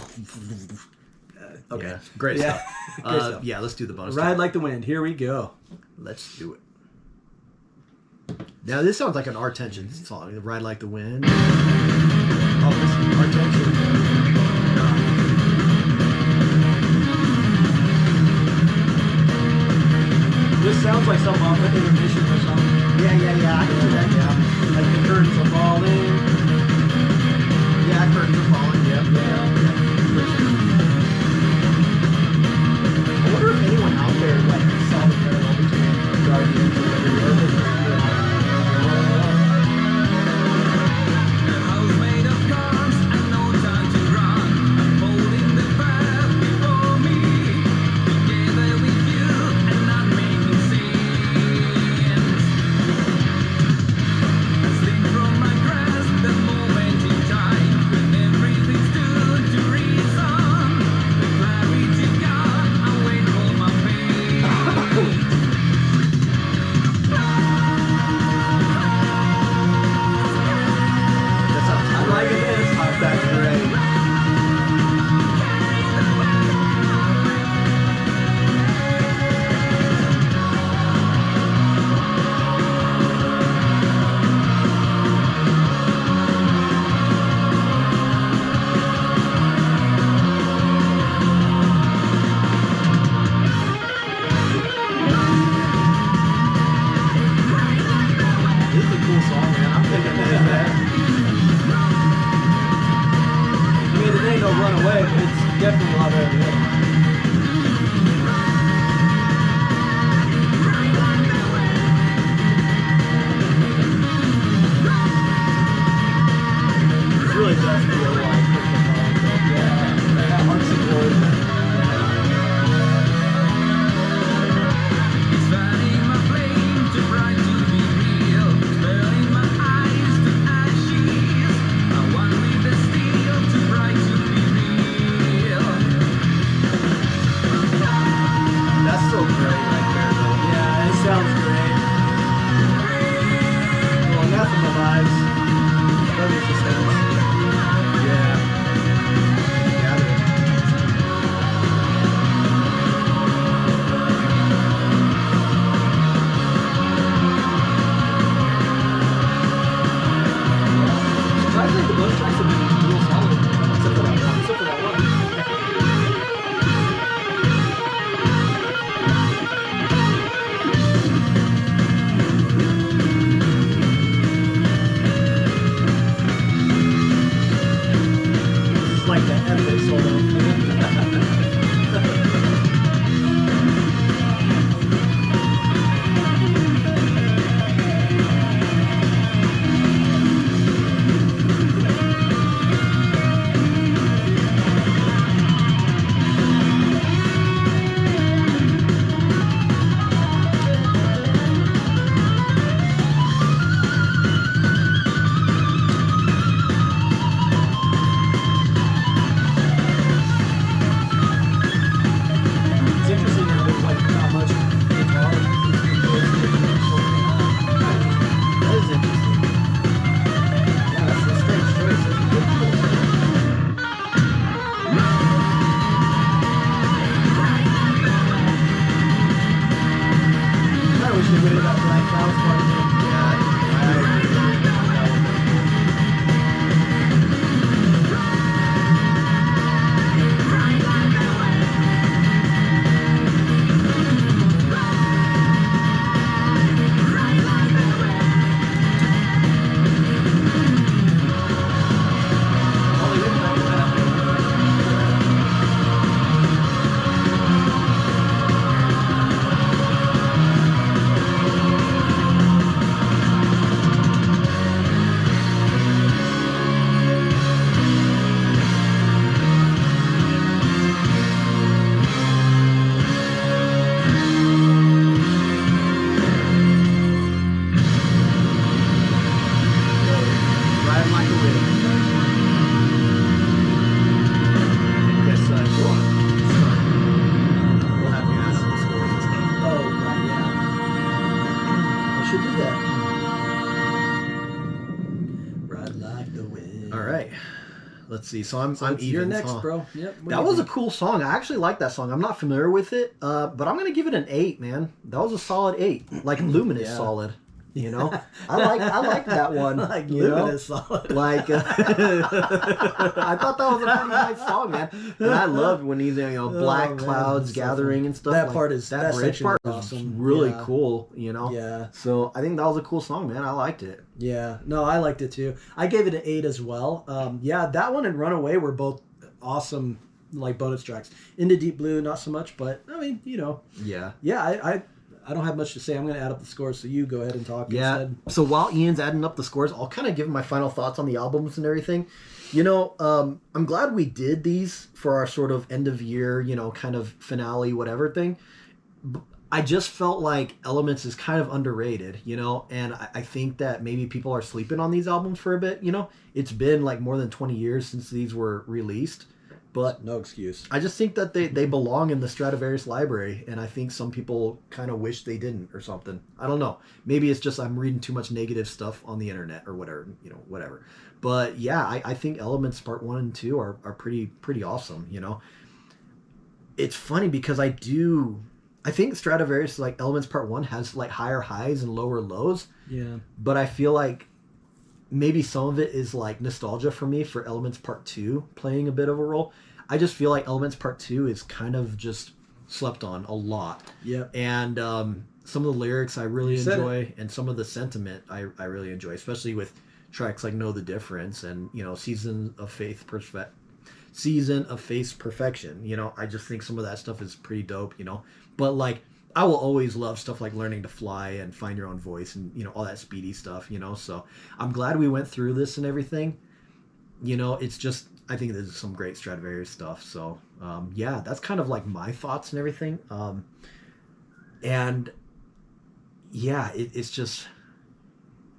Okay, yeah. Great stuff. Great stuff. Yeah, let's do the bonus. Ride Like the Wind. Here we go. Let's do it. Now, this sounds like an Our Tension song. Ride Like the Wind. Oh, this is Our Tension. This sounds like some intermission or something. Yeah. I can see that, Like the curtains are falling. Yeah, curtains are falling. Yeah. I wonder if anyone out there like saw the parallel between Guardians and Liberty. blown away, but it's definitely a lot better than the other one. Really does feel like It's burning my flame too bright to be real. It's burning my eyes to ashes. I want with the steel too bright to be real. That's so great right there, though. Yeah, it sounds great. Well, enough of the vibes. Love it, just sounds. Surprisingly, the bonus tracks have been real solid, except for that one. It's like the epic solo. It's interesting how there's like not much guitar. That is interesting. Yeah, that's a strange choice. That's a good choice. I wish they would have got Black Clouds part of it. Yeah, I agree. That one. Oh, they didn't like that. Riding like a wind. Yes, go on. We'll have you ask the scores and stuff. Oh, right, yeah. I should do that. Ride like the wind. All right. Let's see. So I'm You're even. next, huh? bro. Yep. That was a cool song. I actually like that song. I'm not familiar with it, but I'm gonna give it an 8, man. That was a solid 8, like Luminous Yeah. solid. You know, I like that one. like you know? Luminous solid. Like, I thought that was a pretty nice song, man. And I loved when he's black man, clouds that's so gathering fun. and stuff. That like, part is- that bridge section part is was awesome. really Yeah. cool. You know. Yeah. So I think that was a cool song, man. I liked it. Yeah, no, I liked it too. I gave it an 8 as well. Yeah, that one and Runaway were both awesome, like bonus tracks. Into Deep Blue, not so much, but I mean, Yeah. yeah, I don't have much to say. I'm going to add up the scores, so you go ahead and talk Yeah. instead. So while Ian's adding up the scores, I'll kind of give my final thoughts on the albums and everything. I'm glad we did these for our sort of end of year, kind of finale, whatever thing. I just felt like Elements is kind of underrated, and I think that maybe people are sleeping on these albums for a bit, It's been like more than 20 years since these were released. But no excuse. I just think that they belong in the Stratovarius library, and I think some people kind of wish they didn't or something. I don't know. Maybe it's just I'm reading too much negative stuff on the internet or whatever, whatever. But yeah, I think Elements Part 1 and 2 are pretty awesome, It's funny because I think Stratovarius, like Elements Part 1 has like higher highs and lower lows. Yeah. But I feel like maybe some of it is like nostalgia for me for Elements Part 2 playing a bit of a role. I just feel like Elements Part 2 is kind of just slept on a lot. Yep. And some of the lyrics I really enjoy, and some of the sentiment I really enjoy, especially with tracks like Know the Difference and, Season of Faith season of Face Perfection. You know, I just think some of that stuff is pretty dope, you know. But like, I will always love stuff like Learning to Fly and Find Your Own Voice and, you know, all that speedy stuff, you know. So I'm glad we went through this and everything. You know, it's just, I think this is some great Stradivarius stuff. So, yeah, that's kind of like my thoughts and everything. And yeah, it's just,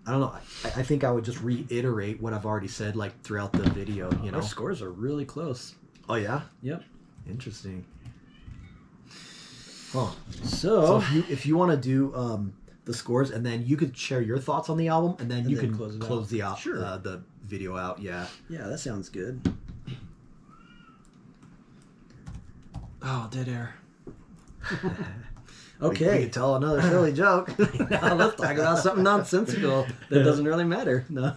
I don't know. I think I would just reiterate what I've already said, like throughout the video, you know. Our scores are really close. Oh, yeah? Yep. Interesting. Huh. So if you want to do the scores, and then you could share your thoughts on the album, and then you can close the video out. Yeah. Yeah, that sounds good. Oh, dead air. Okay. We can tell another silly joke. Now let's talk about something nonsensical that doesn't really matter. No.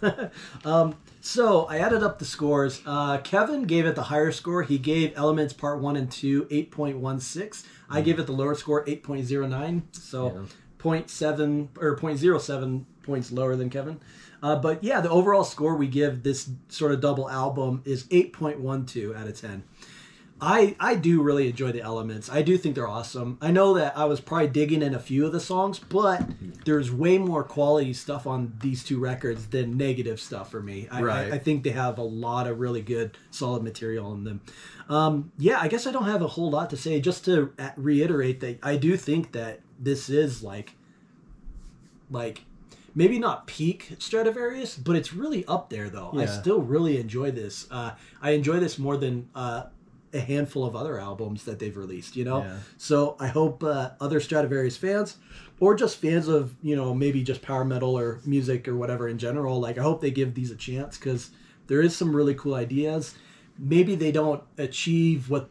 So I added up the scores. Kevin gave it the higher score. He gave Elements Part 1 and 2 8.16. I gave it the lower score 8.09. So 0.7 or 0.07 points lower than Kevin. But yeah, the overall score we give this sort of double album is 8.12 out of 10. I do really enjoy the Elements. I do think they're awesome. I know that I was probably digging in a few of the songs, but there's way more quality stuff on these two records than negative stuff for me. I think they have a lot of really good, solid material in them. Yeah, I guess I don't have a whole lot to say. Just to reiterate that I do think that this is like maybe not peak Stradivarius, but it's really up there though. Yeah. I still really enjoy this. I enjoy this more than a handful of other albums that they've released, you know? Yeah. So I hope other Stradivarius fans, or just fans of, you know, maybe just power metal or music or whatever in general, like I hope they give these a chance, because there is some really cool ideas. Maybe they don't achieve what,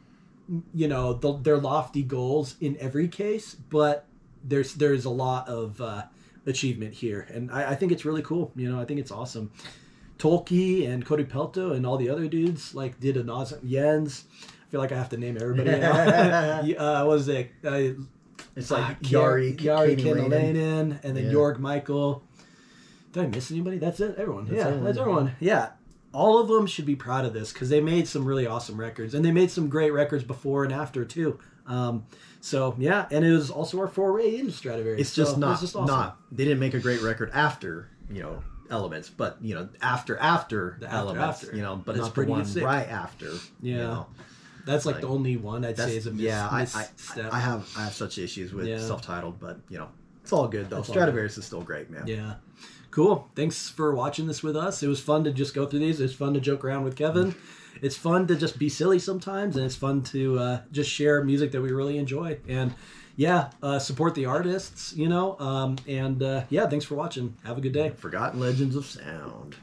you know, their lofty goals in every case, but there's a lot of achievement here. And I think it's really cool. You know, I think it's awesome. Tolkien and Cody Pelto and all the other dudes like did a Nas Jens. I feel like I have to name everybody now. Was it? It's like Yari Kendalainen, and then Jorg Michael. Did I miss anybody? That's it. Everyone. That's everyone. Yeah. All of them should be proud of this, because they made some really awesome records, and they made some great records before and after too. So yeah, and it was also our foray into Stradivarius. It's just not. They didn't make a great record after, you know, Elements, but you know, after the Elements, you know, but not the one right after. Yeah, you know? That's like the only one I'd say is a misstep. I have such issues with self-titled, but you know, it's all good though. Stradivarius is still great, man. Yeah. Cool. Thanks for watching this with us. It was fun to just go through these. It's fun to joke around with Kevin. It's fun to just be silly sometimes, and it's fun to just share music that we really enjoy. And yeah, support the artists, you know. And yeah, thanks for watching. Have a good day. Forgotten Legends of Sound.